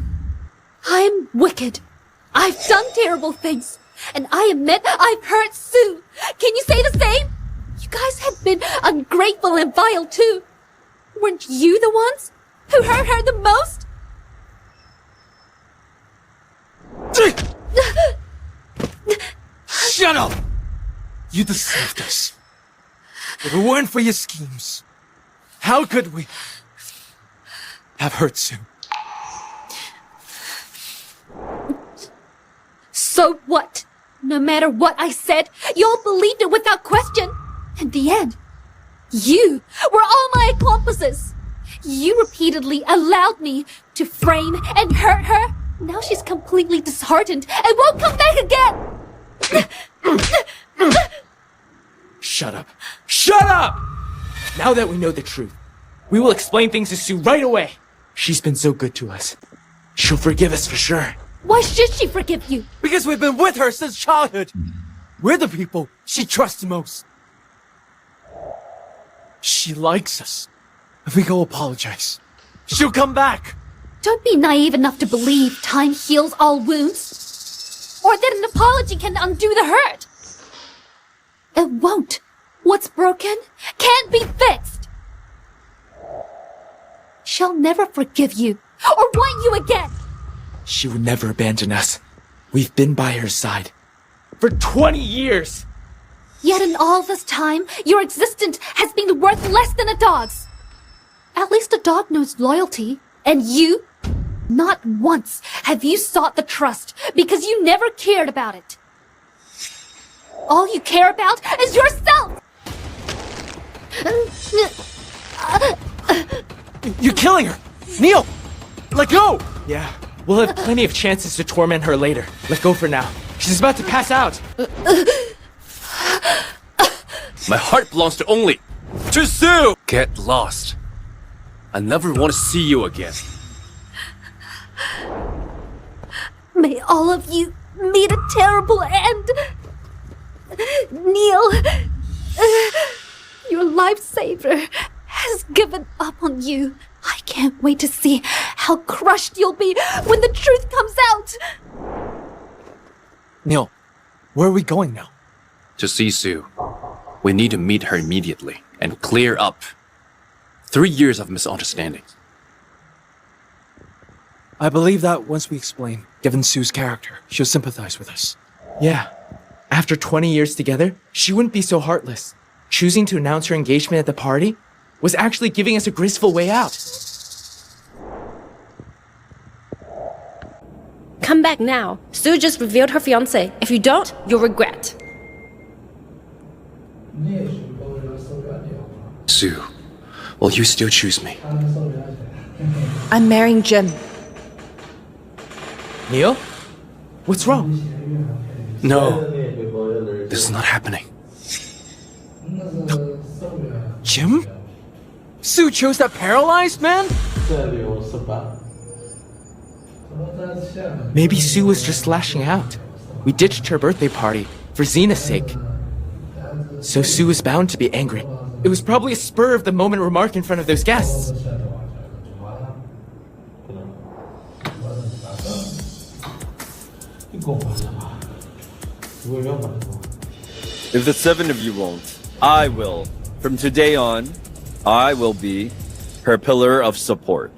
I'm wicked. I've done terrible things. And I admit I've hurt Sue. Can you say the same? You guys have been ungrateful and vile too. Weren't you the ones who hurt her the most? Shut up! You deceived us. If it weren't for your schemes, how could we have hurt Sue? So what? No matter what I said, y'all believed it without question. In the end, you were all my accomplices. You repeatedly allowed me to frame and hurt her. Now she's completely disheartened and won't come back again. Shut up. Shut up! Now that we know the truth, we will explain things to Sue right away. She's been so good to us. She'll forgive us for sure. Why should she forgive you? Because we've been with her since childhood. We're the people she trusts the most. She likes us. If we go apologize, she'll come back. Don't be naive enough to believe time heals all wounds. Or that an apology can undo the hurt. It won't. What's broken can't be fixed. She'll never forgive you or want you again. She would never abandon us. We've been by her side for 20 years. Yet in all this time, your existence has been worth less than a dog's. At least a dog knows loyalty. And you? Not once have you sought the trust because you never cared about it. All you care about is yourself! You're killing her! Neil! Let go! Yeah, we'll have plenty of chances to torment her later. Let go for now. She's about to pass out. My heart belongs to only to Sue! Get lost. I never want to see you again. May all of you meet a terrible end. Neil, your lifesaver has given up on you. I can't wait to see how crushed you'll be when the truth comes out. Neil, where are we going now? To see Sue. We need to meet her immediately and clear up 3 years of misunderstandings. I believe that once we explain, given Sue's character, she'll sympathize with us. Yeah. After 20 years together, she wouldn't be so heartless. Choosing to announce her engagement at the party was actually giving us a graceful way out. Come back now. Sue just revealed her fiancé. If you don't, you'll regret. Sue, will you still choose me? I'm marrying Jim. Neil? What's wrong? No. This is not happening. Jim? Sue chose that paralyzed man? Maybe Sue was just lashing out. We ditched her birthday party for Xena's sake. So Sue was bound to be angry. It was probably a spur of the moment remark in front of those guests. If the 7 of you won't, I will. From today on, I will be her pillar of support.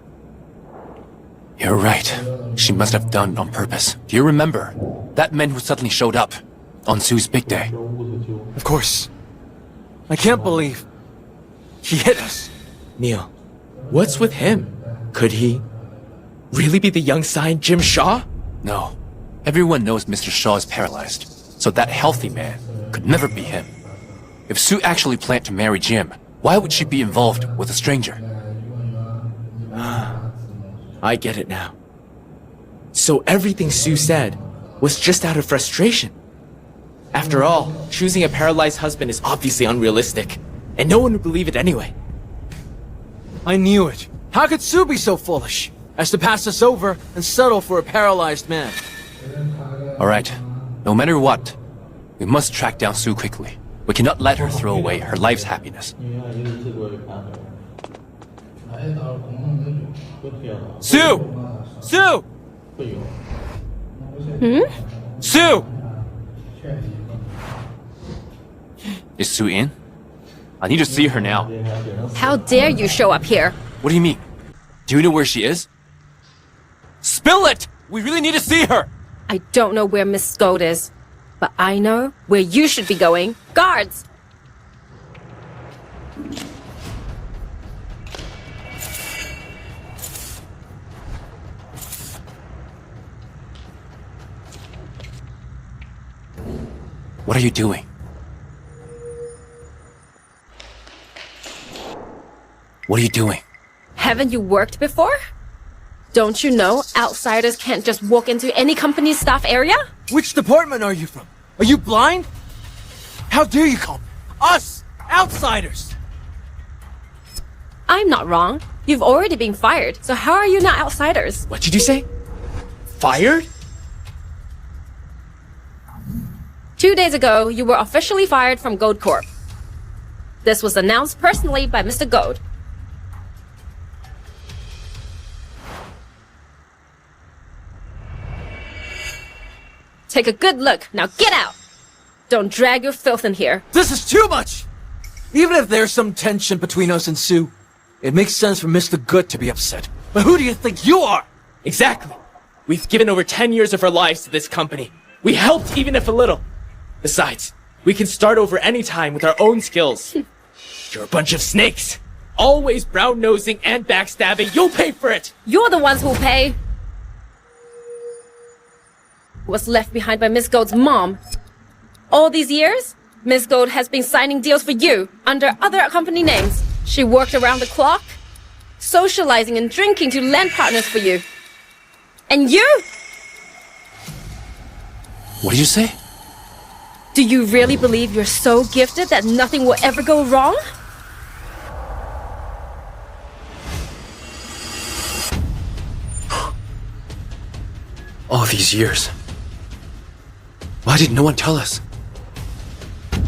You're right. She must have done it on purpose. Do you remember? That man who suddenly showed up on Sue's big day. Of course. I can't believe he hit us. Neil, what's with him? Could he really be the young scion Jim Shaw? No. Everyone knows Mr. Shaw is paralyzed, so that healthy man could never be him. If Sue actually planned to marry Jim, why would she be involved with a stranger? I get it now. So everything Sue said was just out of frustration. After all, choosing a paralyzed husband is obviously unrealistic, and no one would believe it anyway. I knew it. How could Sue be so foolish as to pass us over and settle for a paralyzed man? Alright, no matter what, we must track down Sue quickly. We cannot let her throw away her life's happiness. Sue! Sue! Sue! Is Sue in? I need to see her now. How dare you show up here? What do you mean? Do you know where she is? Spill it! We really need to see her! I don't know where Miss Gould is, but I know where you should be going. Guards! What are you doing? What are you doing? Haven't you worked before? Don't you know outsiders can't just walk into any company's staff area? Which department are you from? Are you blind? How dare you call us outsiders? I'm not wrong. You've already been fired, so how are you not outsiders? What did you say? Fired? 2 days ago, you were officially fired from Gould Corp. This was announced personally by Mr. Gould. Take a good look. Now get out! Don't drag your filth in here. This is too much! Even if there's some tension between us and Sue, it makes sense for Mr. Good to be upset. But who do you think you are? Exactly. We've given over 10 years of our lives to this company. We helped even if a little. Besides, we can start over any time with our own skills. You're a bunch of snakes. Always brown-nosing and backstabbing. You'll pay for it! You're the ones who'll pay. Was left behind by Miss Gould's mom. All these years, Miss Gould has been signing deals for you under other company names. She worked around the clock, socializing and drinking to land partners for you. And you? What did you say? Do you really believe you're so gifted that nothing will ever go wrong? All these years. Why did no one tell us?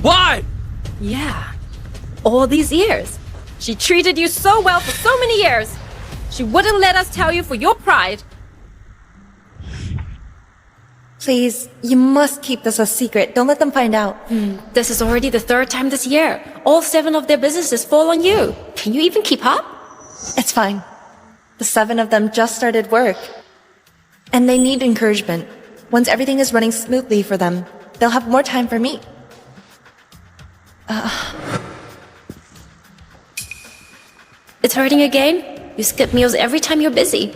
Why? Yeah. All these years. She treated you so well for so many years. She wouldn't let us tell you for your pride. Please, you must keep this a secret. Don't let them find out. This is already the 3rd time this year. All 7 of their businesses fall on you. Can you even keep up? It's fine. The 7 of them just started work. And they need encouragement. Once everything is running smoothly for them, they'll have more time for me. It's hurting again? You skip meals every time you're busy.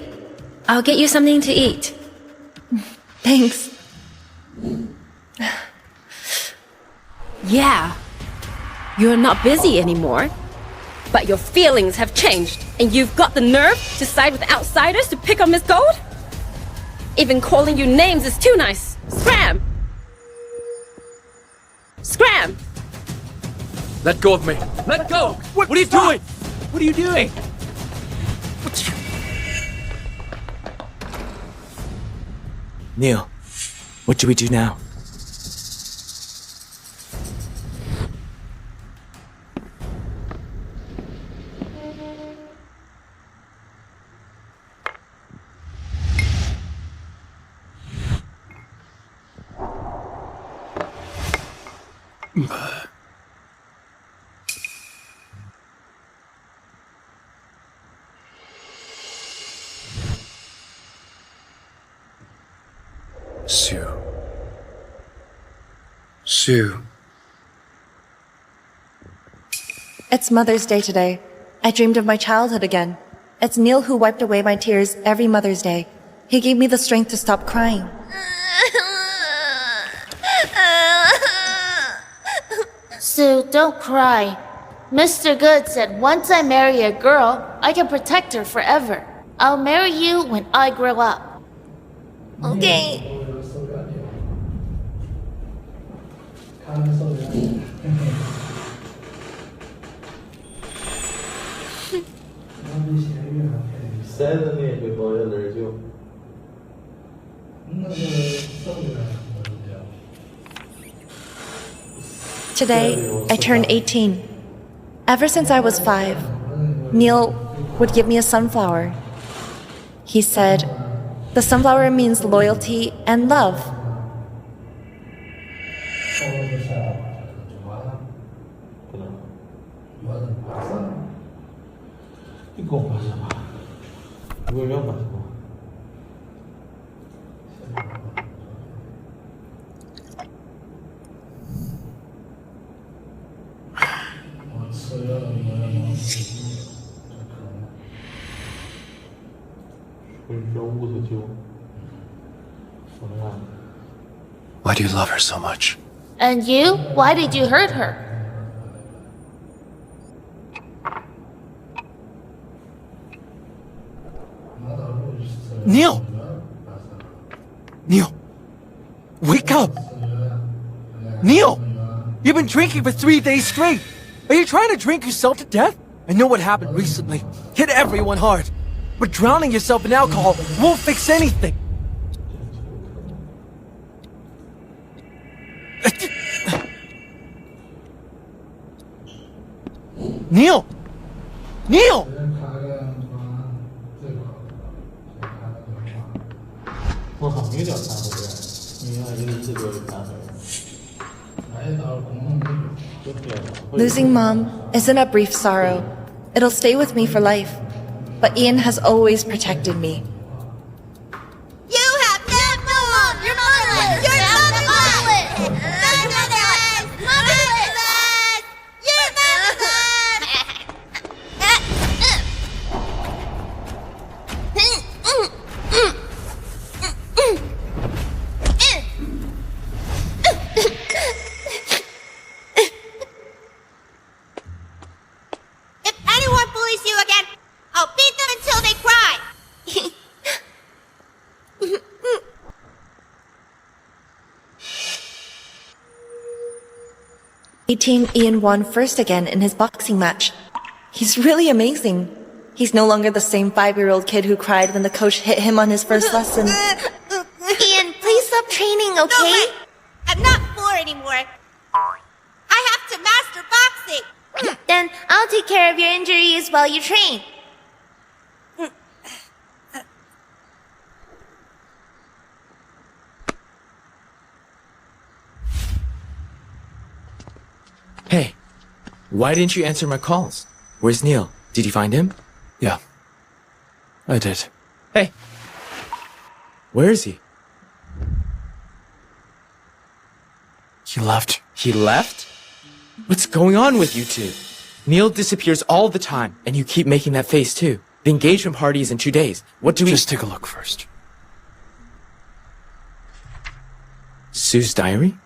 I'll get you something to eat. Thanks. Yeah. You're not busy anymore. But your feelings have changed, and you've got the nerve to side with outsiders to pick on Miss Gould? Even calling you names is too nice. Scram! Scram! Let go of me. Let go! What are you doing? What are you doing? Neil, what do we do now? Sue. It's Mother's Day today. I dreamed of my childhood again. It's Neil who wiped away my tears every Mother's Day. He gave me the strength to stop crying. Sue, don't cry. Mr. Good said once I marry a girl, I can protect her forever. I'll marry you when I grow up. Okay. Today, I turned 18. Ever since I was 5, Neil would give me a sunflower. He said, the sunflower means loyalty and love. Why do you love her so much? And you? Why did you hurt her? Neil! Neil! Wake up! Neil! You've been drinking for 3 days straight! Are you trying to drink yourself to death? I know what happened recently. Hit everyone hard. But drowning yourself in alcohol won't fix anything. Neil! Neil! Losing Mom isn't a brief sorrow. It'll stay with me for life. But Ian has always protected me. You have no mom! You're motherless! You're motherless! Motherless! Motherless! You're If anyone bullies you again, I'll beat them until they cry! 18, Ian won first again in his boxing match. He's really amazing. He's no longer the same 5-year-old kid who cried when the coach hit him on his first lesson. Ian, please stop training, okay? No way. I'm not 4 anymore. I have to master boxing. Then I'll take care of your injuries while you train. Hey, why didn't you answer my calls? Where's Neil? Did you find him? Yeah. I did. Hey. Where is he? He left. He left? What's going on with you two? Neil disappears all the time, and you keep making that face too. The engagement party is in 2 days. What do we— Just take a look first. Sue's diary?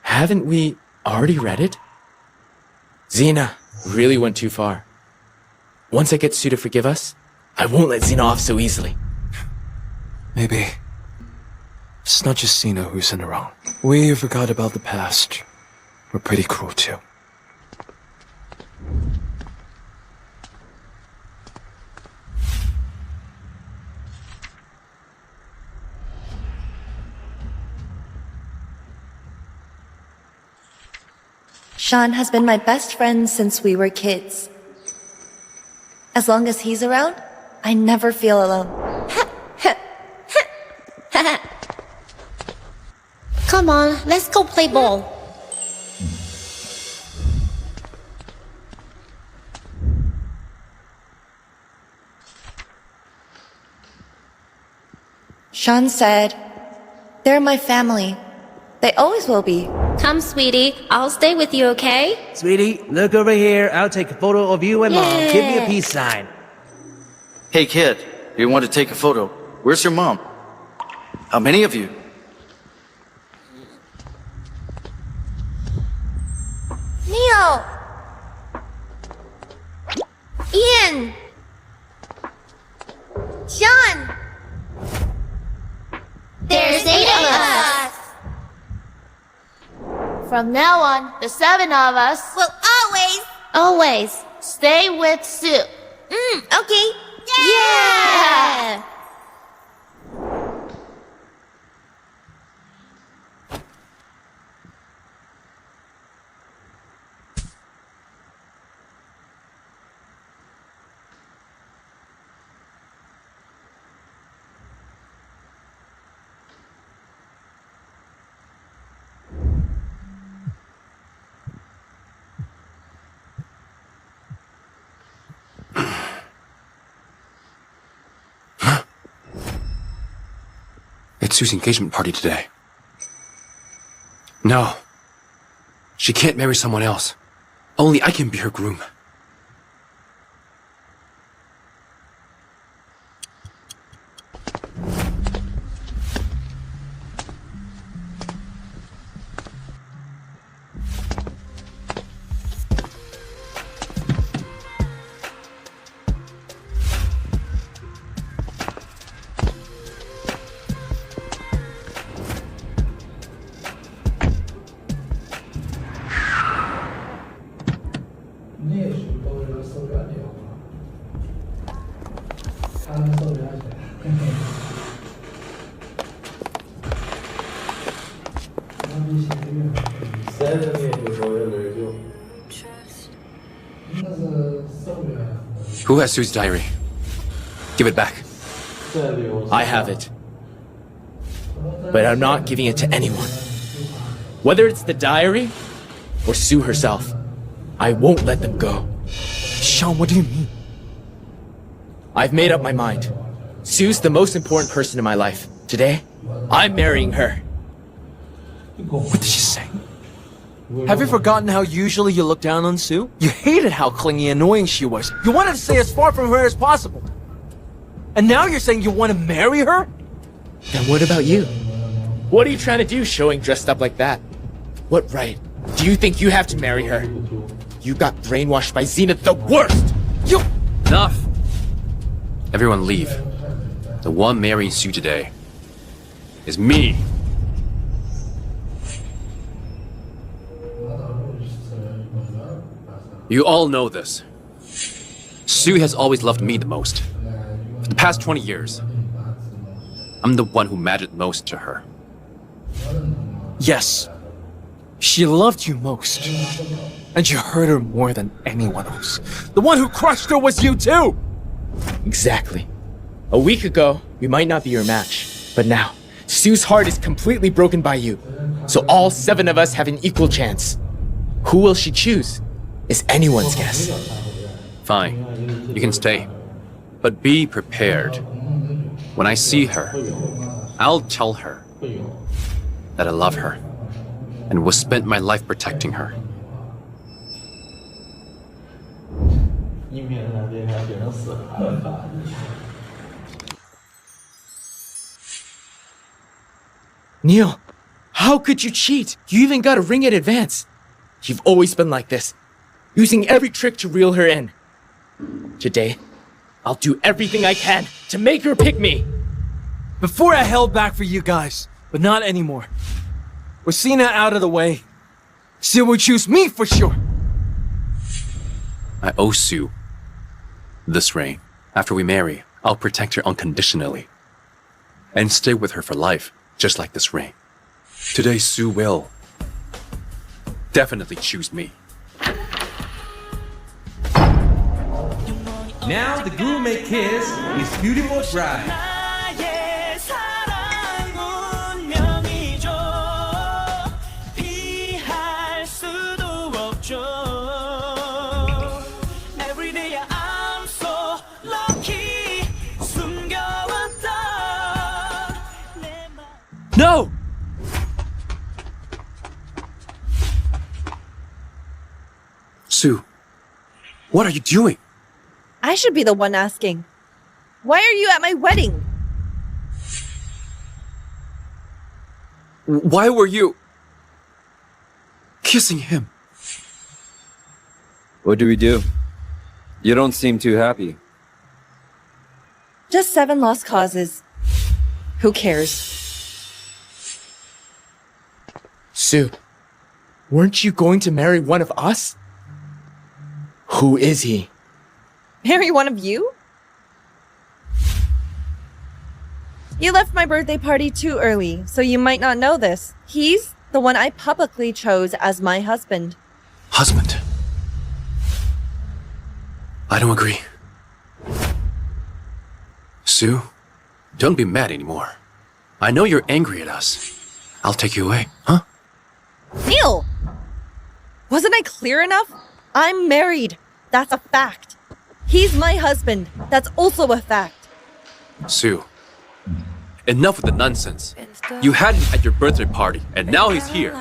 Haven't we already read it? Xena really went too far. Once I get Sue to forgive us, I won't let Xena off so easily. Maybe it's not just Xena who's in the wrong. We forgot about the past. We're pretty cruel too. Sean has been my best friend since we were kids. As long as he's around, I never feel alone. Come on, let's go play ball. Sean said, "They're my family. They always will be." Come, sweetie. I'll stay with you, okay? Sweetie, look over here. I'll take a photo of you and Mom. Give me a peace sign. Hey kid, you want to take a photo? Where's your mom? How many of you? Neil! Ian! Sean! There's 8 of us! From now on, the 7 of us Will always stay with Sue. Okay. Yeah! It's Sue's engagement party today. No. She can't marry someone else. Only I can be her groom. Who has Sue's diary? Give it back. I have it. But I'm not giving it to anyone. Whether it's the diary or Sue herself, I won't let them go. Sean, what do you mean? I've made up my mind. Sue's the most important person in my life. Today, I'm marrying her. What did she say? Have you forgotten how usually you look down on Sue? You hated how clingy and annoying she was. You wanted to stay as far from her as possible. And now you're saying you want to marry her? Then what about you? What are you trying to do showing dressed up like that? What right do you think you have to marry her? You got brainwashed by Xena, the worst! You— Enough! Everyone leave. The one marrying Sue today is me. You all know this. Sue has always loved me the most. For the past 20 years, I'm the one who mattered most to her. Yes. She loved you most. And you hurt her more than anyone else. The one who crushed her was you too! Exactly. A week ago, we might not be your match. But now, Sue's heart is completely broken by you. So all 7 of us have an equal chance. Who will she choose? Is anyone's guess. Fine, you can stay. But be prepared. When I see her, I'll tell her that I love her and will spend my life protecting her. Neil, how could you cheat? You even got a ring in advance. You've always been like this, using every trick to reel her in. Today, I'll do everything I can to make her pick me. Before I held back for you guys, but not anymore. With Xena out of the way, Sue will choose me for sure. I owe Sue this ring. After we marry, I'll protect her unconditionally and stay with her for life, just like this ring. Today, Sue will definitely choose me. Now the groom may kiss his beautiful bride. No! Sue, what are you doing? I should be the one asking. Why are you at my wedding? Why were you kissing him? What do we do? You don't seem too happy. Just 7 lost causes. Who cares? Sue, weren't you going to marry one of us? Who is he? Marry one of you? You left my birthday party too early, so you might not know this. He's the one I publicly chose as my husband. Husband? I don't agree. Sue, don't be mad anymore. I know you're angry at us. I'll take you away, huh? Neil! Wasn't I clear enough? I'm married. That's a fact. He's my husband. That's also a fact. Sue, enough with the nonsense. You had him at your birthday party, and now he's here.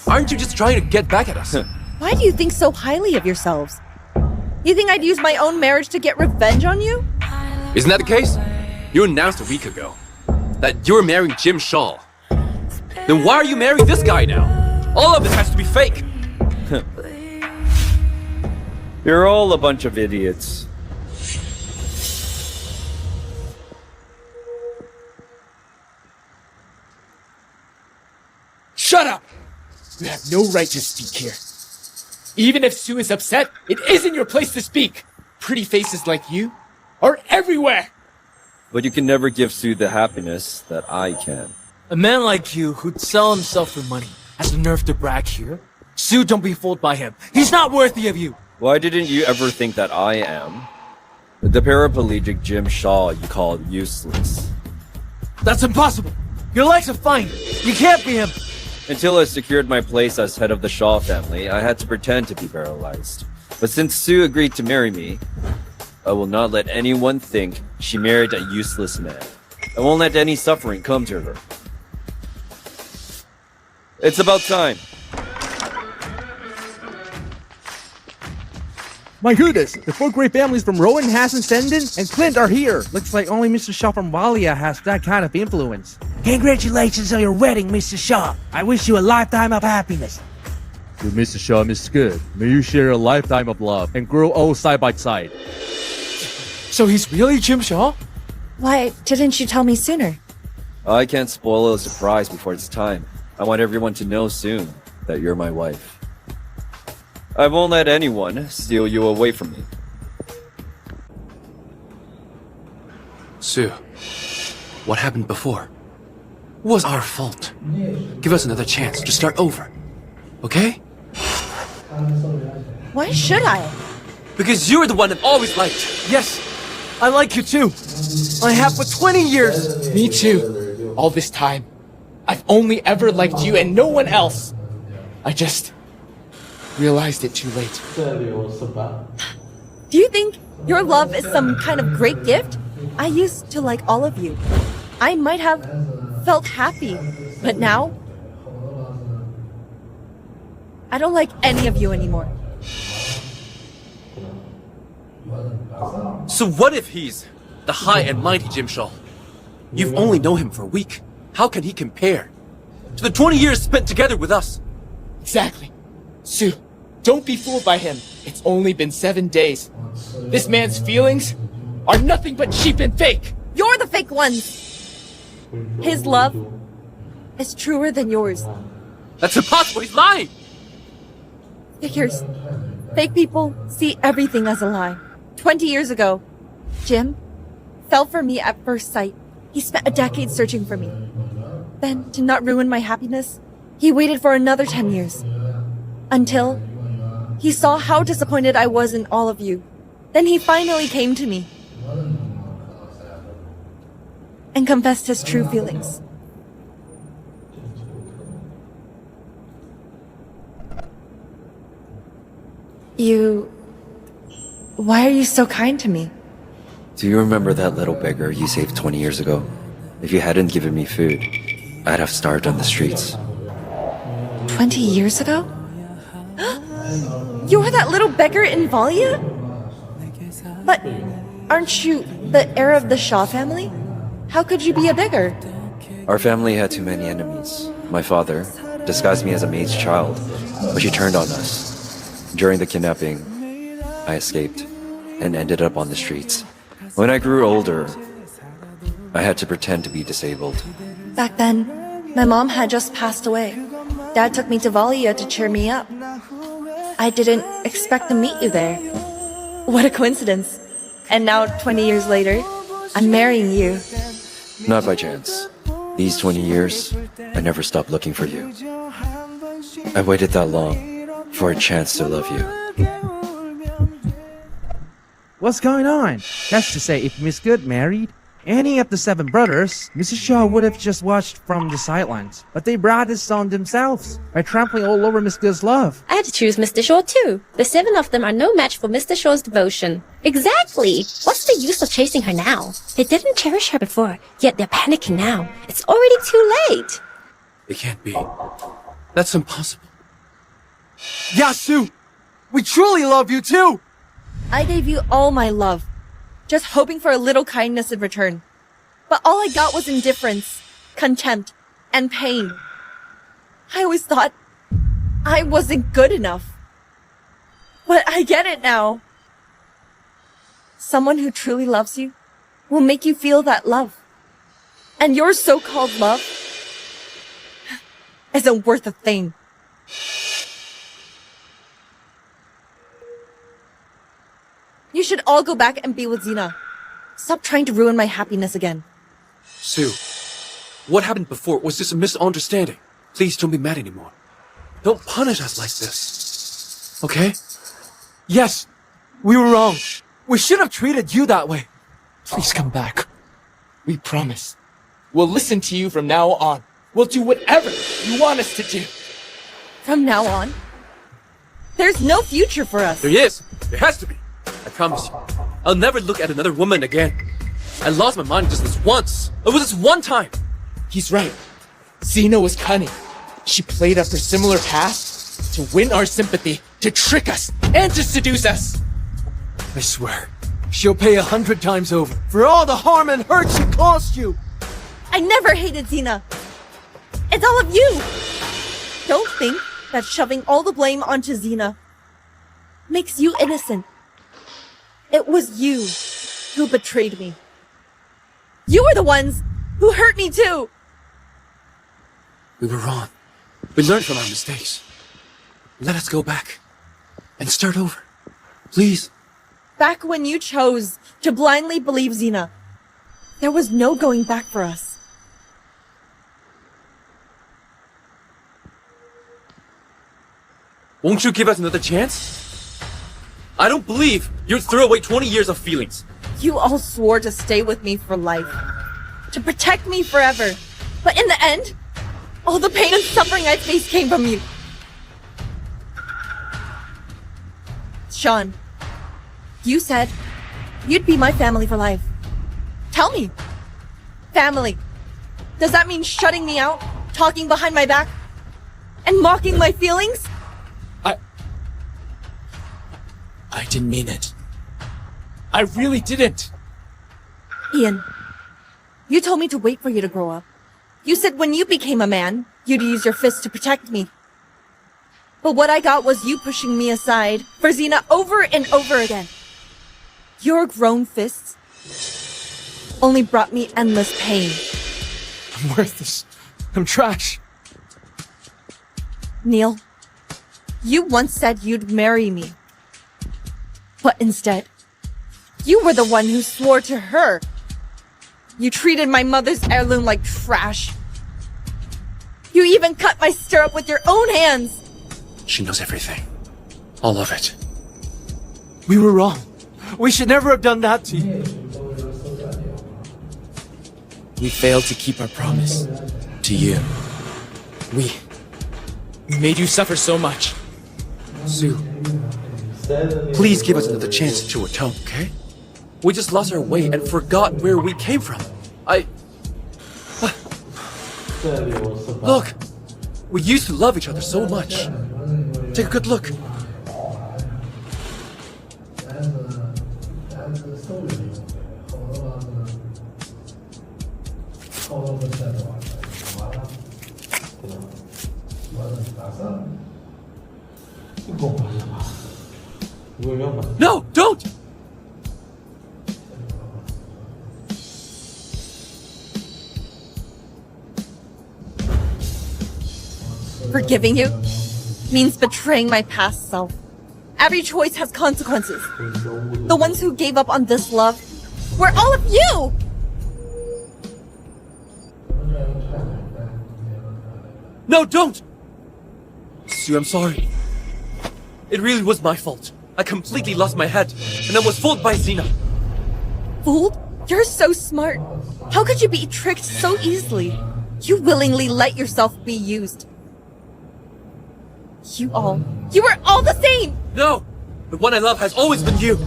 Aren't you just trying to get back at us? Why do you think so highly of yourselves? You think I'd use my own marriage to get revenge on you? Isn't that the case? You announced a week ago that you were marrying Jim Shaw. Then why are you marrying this guy now? All of it has to be fake. You're all a bunch of idiots. Shut up! You have no right to speak here. Even if Sue is upset, it isn't your place to speak. Pretty faces like you are everywhere. But you can never give Sue the happiness that I can. A man like you who'd sell himself for money has the nerve to brag here? Sue, don't be fooled by him. He's not worthy of you. Why didn't you ever think that I am the paraplegic Jim Shaw you call useless? That's impossible! Your legs are fine! You can't be him! Until I secured my place as head of the Shaw family, I had to pretend to be paralyzed. But since Sue agreed to marry me, I will not let anyone think she married a useless man. I won't let any suffering come to her. It's about time. My goodness, the four great families from Rowan, Hassan, Senden, and Clint are here. Looks like only Mr. Shaw from Valia has that kind of influence. Congratulations on your wedding, Mr. Shaw. I wish you a lifetime of happiness. To Mr. Shaw, Mr. Good, may you share a lifetime of love and grow old side by side. So he's really Jim Shaw? Why didn't you tell me sooner? I can't spoil a surprise before it's time. I want everyone to know soon that you're my wife. I won't let anyone steal you away from me. Sue, what happened before? It was our fault. Give us another chance to start over. Okay? Why should I? Because you're the one I've always liked. Yes, I like you too. I have for 20 years. Me too. All this time, I've only ever liked you and no one else. I just realized it too late. Do you think your love is some kind of great gift? I used to like all of you. I might have felt happy, but now I don't like any of you anymore. So what if he's the high and mighty Jim Shaw? You've only known him for a week. How can he compare to the 20 years spent together with us? Exactly. Sue, don't be fooled by him. It's only been 7 days. This man's feelings are nothing but cheap and fake. You're the fake ones. His love is truer than yours. That's impossible. He's lying. Figures. Fake people see everything as a lie. 20 years ago, Jim fell for me at first sight. He spent a decade searching for me. Then, to not ruin my happiness, he waited for another 10 years. Until he saw how disappointed I was in all of you. Then he finally came to me and confessed his true feelings. Why are you so kind to me? Do you remember that little beggar you saved 20 years ago? If you hadn't given me food, I'd have starved on the streets. 20 years ago? You were that little beggar in Valia? But aren't you the heir of the Shaw family? How could you be a beggar? Our family had too many enemies. My father disguised me as a maid's child, but she turned on us. During the kidnapping, I escaped and ended up on the streets. When I grew older, I had to pretend to be disabled. Back then, my mom had just passed away. Dad took me to Valia to cheer me up. I didn't expect to meet you there. What a coincidence. And now, 20 years later, I'm marrying you. Not by chance. These 20 years, I never stopped looking for you. I waited that long for a chance to love you. What's going on? That's to say, if Miss Good married any of the 7 brothers, Mrs. Shaw would have just watched from the sidelines. But they brought this on themselves by trampling all over Miss Good's love. I had to choose Mr. Shaw too. The 7 of them are no match for Mr. Shaw's devotion. Exactly! What's the use of chasing her now? They didn't cherish her before, yet they're panicking now. It's already too late. It can't be. That's impossible. Yasu! We truly love you too! I gave you all my love, just hoping for a little kindness in return. But all I got was indifference, contempt, and pain. I always thought I wasn't good enough. But I get it now. Someone who truly loves you will make you feel that love. And your so-called love isn't worth a thing. You should all go back and be with Xena. Stop trying to ruin my happiness again. Sue, what happened before was just a misunderstanding. Please don't be mad anymore. Don't punish us like this. Okay? Yes, we were wrong. We should have treated you that way. Please come back. We promise. We'll listen to you from now on. We'll do whatever you want us to do. From now on, there's no future for us. There is. There has to be. I promise you. I'll never look at another woman again. I lost my mind just this once. It was just one time. He's right. Xena was cunning. She played up her similar past to win our sympathy, to trick us, and to seduce us. I swear, she'll pay 100 times over for all the harm and hurt she caused you. I never hated Xena. It's all of you. Don't think that shoving all the blame onto Xena makes you innocent. It was you who betrayed me. You were the ones who hurt me too. We were wrong. We learned from our mistakes. Let us go back and start over. Please. Back when you chose to blindly believe Xena, there was no going back for us. Won't you give us another chance? I don't believe you'd throw away 20 years of feelings. You all swore to stay with me for life, to protect me forever. But in the end, all the pain and suffering I faced came from you. Sean, you said you'd be my family for life. Tell me, family, does that mean shutting me out, talking behind my back, and mocking my feelings? I didn't mean it. I really didn't. Ian, you told me to wait for you to grow up. You said when you became a man, you'd use your fists to protect me. But what I got was you pushing me aside for Xena over and over again. Your grown fists only brought me endless pain. I'm worthless. I'm trash. Neil, you once said you'd marry me. But instead, you were the one who swore to her. You treated my mother's heirloom like trash. You even cut my stirrup with your own hands. She knows everything. All of it. We were wrong. We should never have done that to you. We failed to keep our promise to you. We made you suffer so much. Sue, please give us another chance to atone, okay? We just lost our way and forgot where we came from. Look! We used to love each other so much. Take a good look. No, don't! Forgiving you means betraying my past self. Every choice has consequences. The ones who gave up on this love were all of you! No, don't! Sue, I'm sorry. It really was my fault. I completely lost my head, and I was fooled by Xena. Fooled? You're so smart. How could you be tricked so easily? You willingly let yourself be used. You were all the same! No! The one I love has always been you.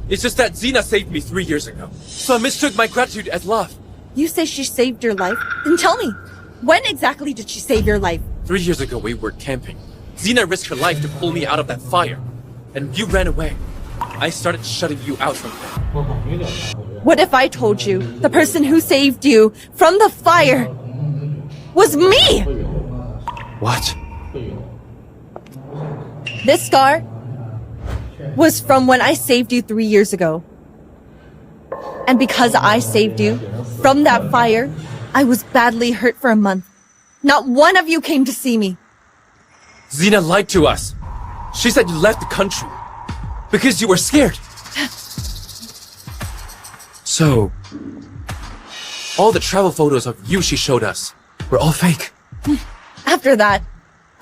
It's just that Xena saved me 3 years ago. So I mistook my gratitude as love. You say she saved your life? Then tell me, when exactly did she save your life? 3 years ago we were camping. Xena risked her life to pull me out of that fire. And you ran away. I started shutting you out from there. What if I told you the person who saved you from the fire was me? What? This scar was from when I saved you 3 years ago. And because I saved you from that fire, I was badly hurt for a month. Not one of you came to see me. Xena lied to us. She said you left the country because you were scared. So, all the travel photos of you she showed us were all fake. After that,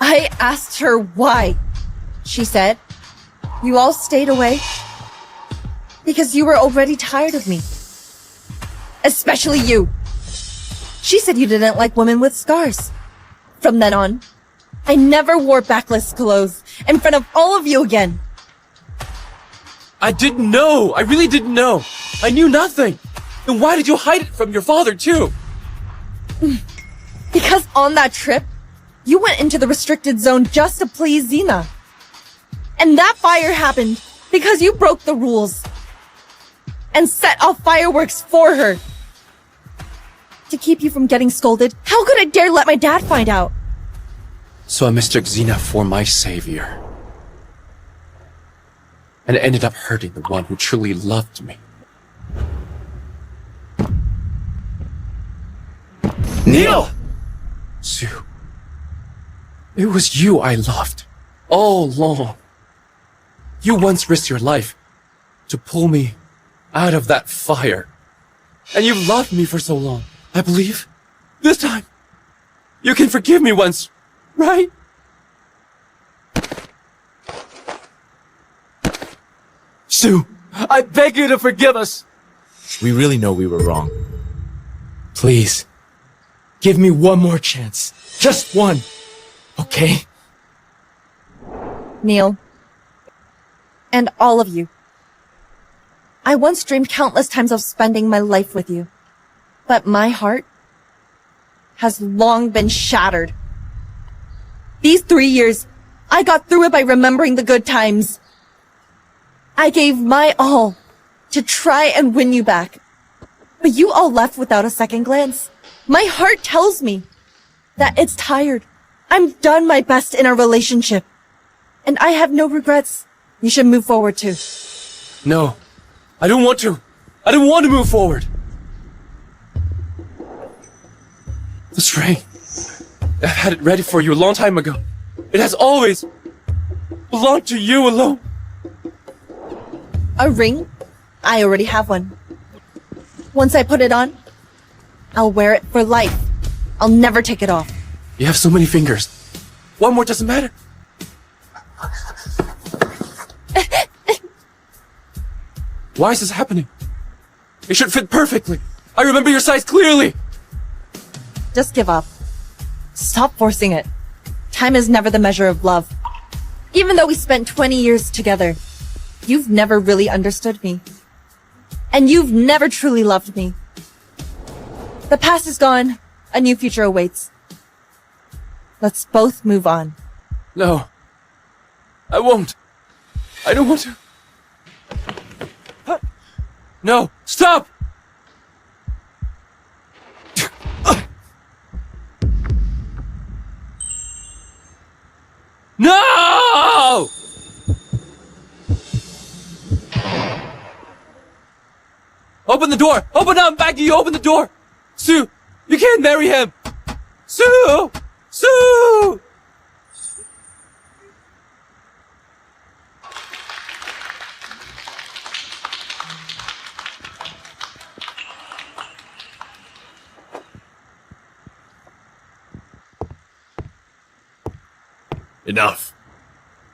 I asked her why. She said, You all stayed away because you were already tired of me. Especially you. She said you didn't like women with scars. From then on, I never wore backless clothes in front of all of you again. I didn't know. I really didn't know. I knew nothing. Then why did you hide it from your father, too? Because on that trip, you went into the restricted zone just to please Xena. And that fire happened because you broke the rules and set off fireworks for her. To keep you from getting scolded, how could I dare let my dad find out? So I mistook Xena for my savior. And ended up hurting the one who truly loved me. Neil! Sue, it was you I loved all along. You once risked your life to pull me out of that fire. And you've loved me for so long. I believe this time you can forgive me once, right? Sue, I beg you to forgive us. We really know we were wrong. Please, give me one more chance. Just one. Okay? Neil. And all of you. I once dreamed countless times of spending my life with you. But my heart has long been shattered. These 3 years, I got through it by remembering the good times. I gave my all to try and win you back. But you all left without a second glance. My heart tells me that it's tired. I'm done my best in our relationship. And I have no regrets. You should move forward too. No, I don't want to. I don't want to move forward. This ring, I had it ready for you a long time ago. It has always belonged to you alone. A ring? I already have one. Once I put it on, I'll wear it for life. I'll never take it off. You have so many fingers. One more doesn't matter. Why is this happening? It should fit perfectly. I remember your size clearly. Just give up. Stop forcing it. Time is never the measure of love. Even though we spent 20 years together, you've never really understood me. And you've never truly loved me. The past is gone. A new future awaits. Let's both move on. No. I won't. I don't want to. No, stop! No! Open the door! Open up! I'm begging you, open the door! Sue! You can't marry him! Sue! Sue! Enough.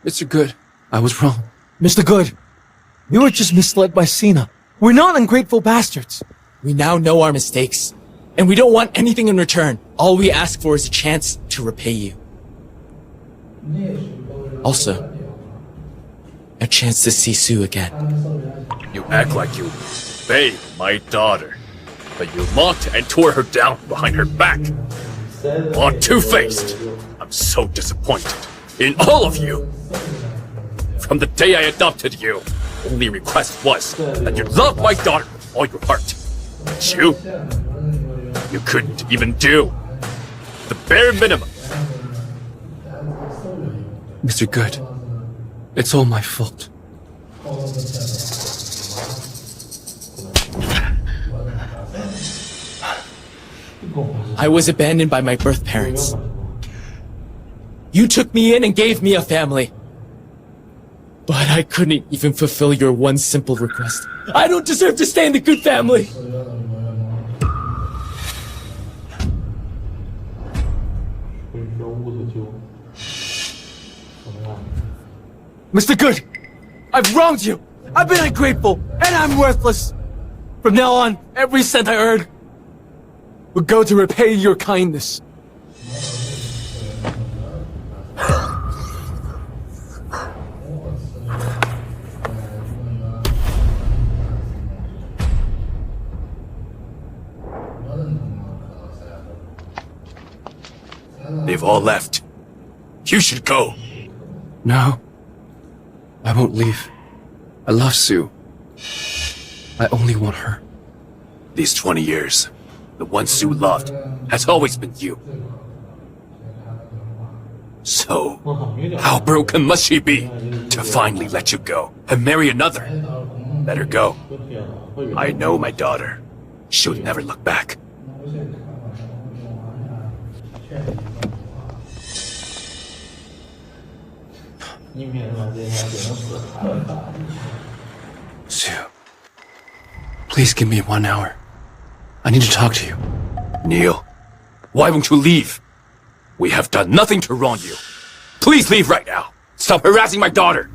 Mr. Good, I was wrong. Mr. Good, we were just misled by Xena. We're not ungrateful bastards. We now know our mistakes, and we don't want anything in return. All we ask for is a chance to repay you. Also, a chance to see Sue again. You act like you bathed my daughter, but you mocked and tore her down behind her back. All two-faced. I'm so disappointed in all of you. From the day I adopted you, only request was that you love my daughter with all your heart. But you couldn't even do the bare minimum. Mr. Good, it's all my fault. I was abandoned by my birth parents. You took me in and gave me a family. But I couldn't even fulfill your one simple request. I don't deserve to stay in the good family! Mr. Good, I've wronged you! I've been ungrateful, and I'm worthless! From now on, every cent I earn will go to repay your kindness. They've all left. You should go. No. I won't leave. I love Sue. I only want her. These 20 years, the one Sue loved has always been you. So, how broken must she be to finally let you go and marry another? Let her go. I know my daughter. She'll never look back. Sue, please give me 1 hour. I need to talk to you. Neil, why won't you leave? We have done nothing to wrong you. Please leave right now. Stop harassing my daughter.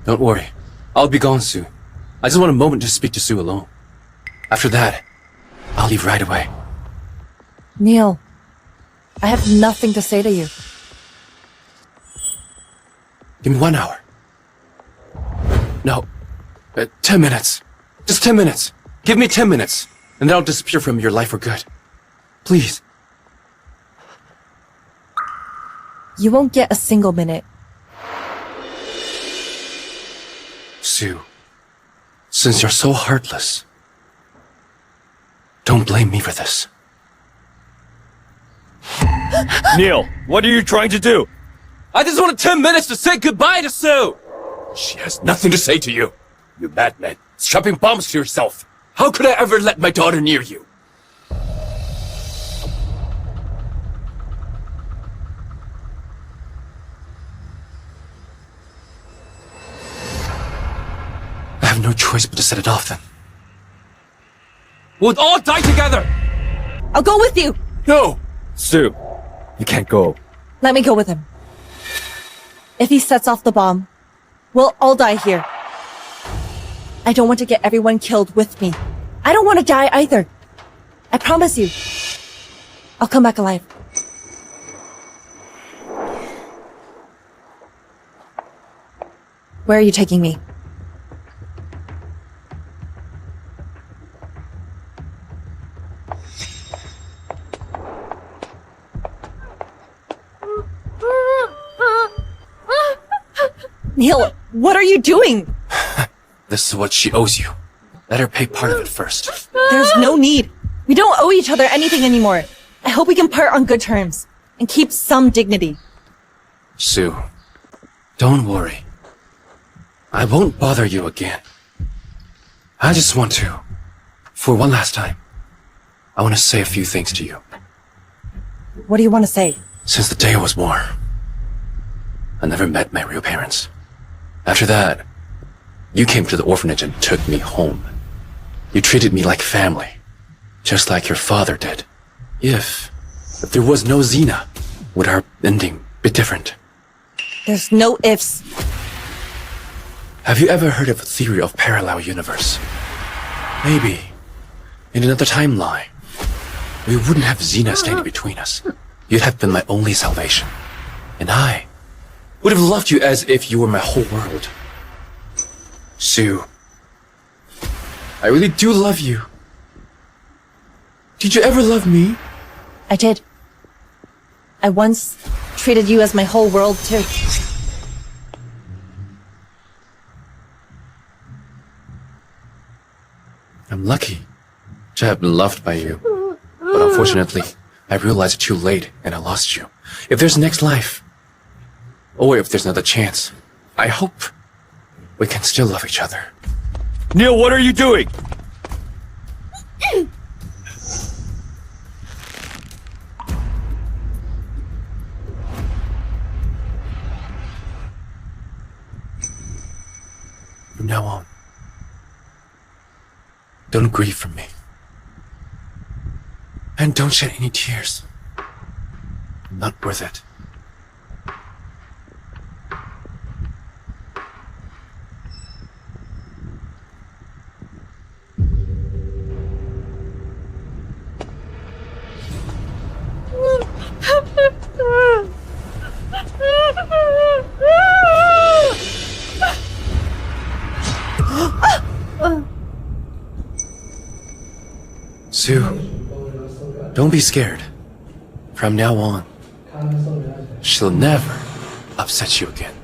Don't worry. I'll be gone soon. I just want a moment to speak to Sue alone. After that, I'll leave right away. Neil, I have nothing to say to you. Give me 1 hour. No, 10 minutes. Just 10 minutes. Give me 10 minutes, and then I'll disappear from your life for good. Please. You won't get a single minute. Sue, since you're so heartless, don't blame me for this. Neil, what are you trying to do? I just wanted 10 minutes to say goodbye to Sue! She has nothing to say to you. You madman, strapping bombs to yourself. How could I ever let my daughter near you? I have no choice but to set it off then. We'll all die together! I'll go with you! No! Sue, you can't go. Let me go with him. If he sets off the bomb, we'll all die here. I don't want to get everyone killed with me. I don't want to die either. I promise you. I'll come back alive. Where are you taking me? Neil, what are you doing? This is what she owes you. Let her pay part of it first. There's no need. We don't owe each other anything anymore. I hope we can part on good terms and keep some dignity. Sue, don't worry. I won't bother you again. I just want to, for one last time, I want to say a few things to you. What do you want to say? Since the day I was born, I never met my real parents. After that, you came to the orphanage and took me home. You treated me like family, just like your father did. If there was no Xena, would our ending be different? There's no ifs. Have you ever heard of the theory of parallel universe? Maybe, in another timeline, we wouldn't have Xena standing between us. You'd have been my only salvation. And I would have loved you as if you were my whole world. Sue, I really do love you. Did you ever love me? I did. I once treated you as my whole world, too. I'm lucky to have been loved by you. But unfortunately, I realized it too late and I lost you. If there's a next life, or if there's another chance, I hope we can still love each other. Neil, what are you doing? From now on, don't grieve for me. And don't shed any tears. I'm not worth it. Sue, don't be scared. From now on, she'll never upset you again.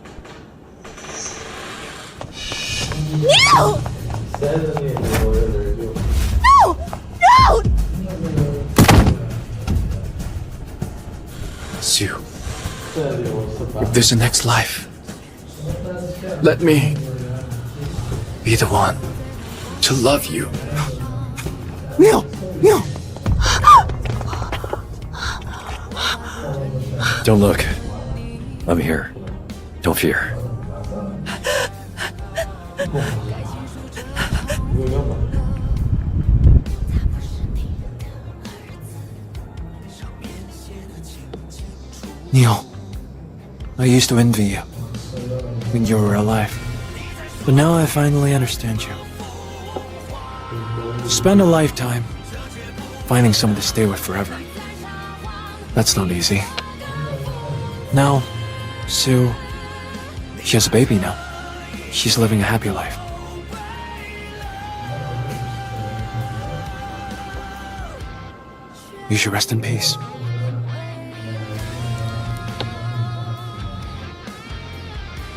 No! No! No! Sue, if there's a next life, let me be the one to love you. Neil! Neil! Don't look. I'm here. Don't fear. Neil, I used to envy you when you were alive. But now I finally understand you. Spend a lifetime finding someone to stay with forever. That's not easy. Now, Sue, she has a baby now. She's living a happy life. You should rest in peace.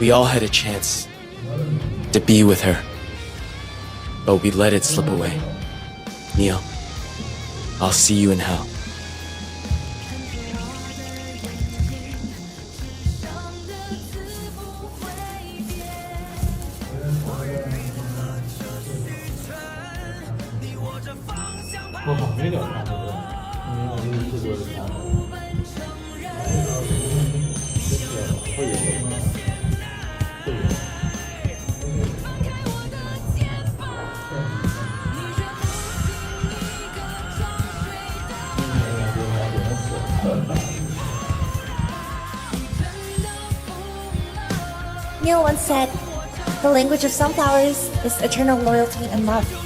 We all had a chance to be with her, but we let it slip away. Neil, I'll see you in hell. Neil once said, the language of sunflowers is eternal loyalty and love.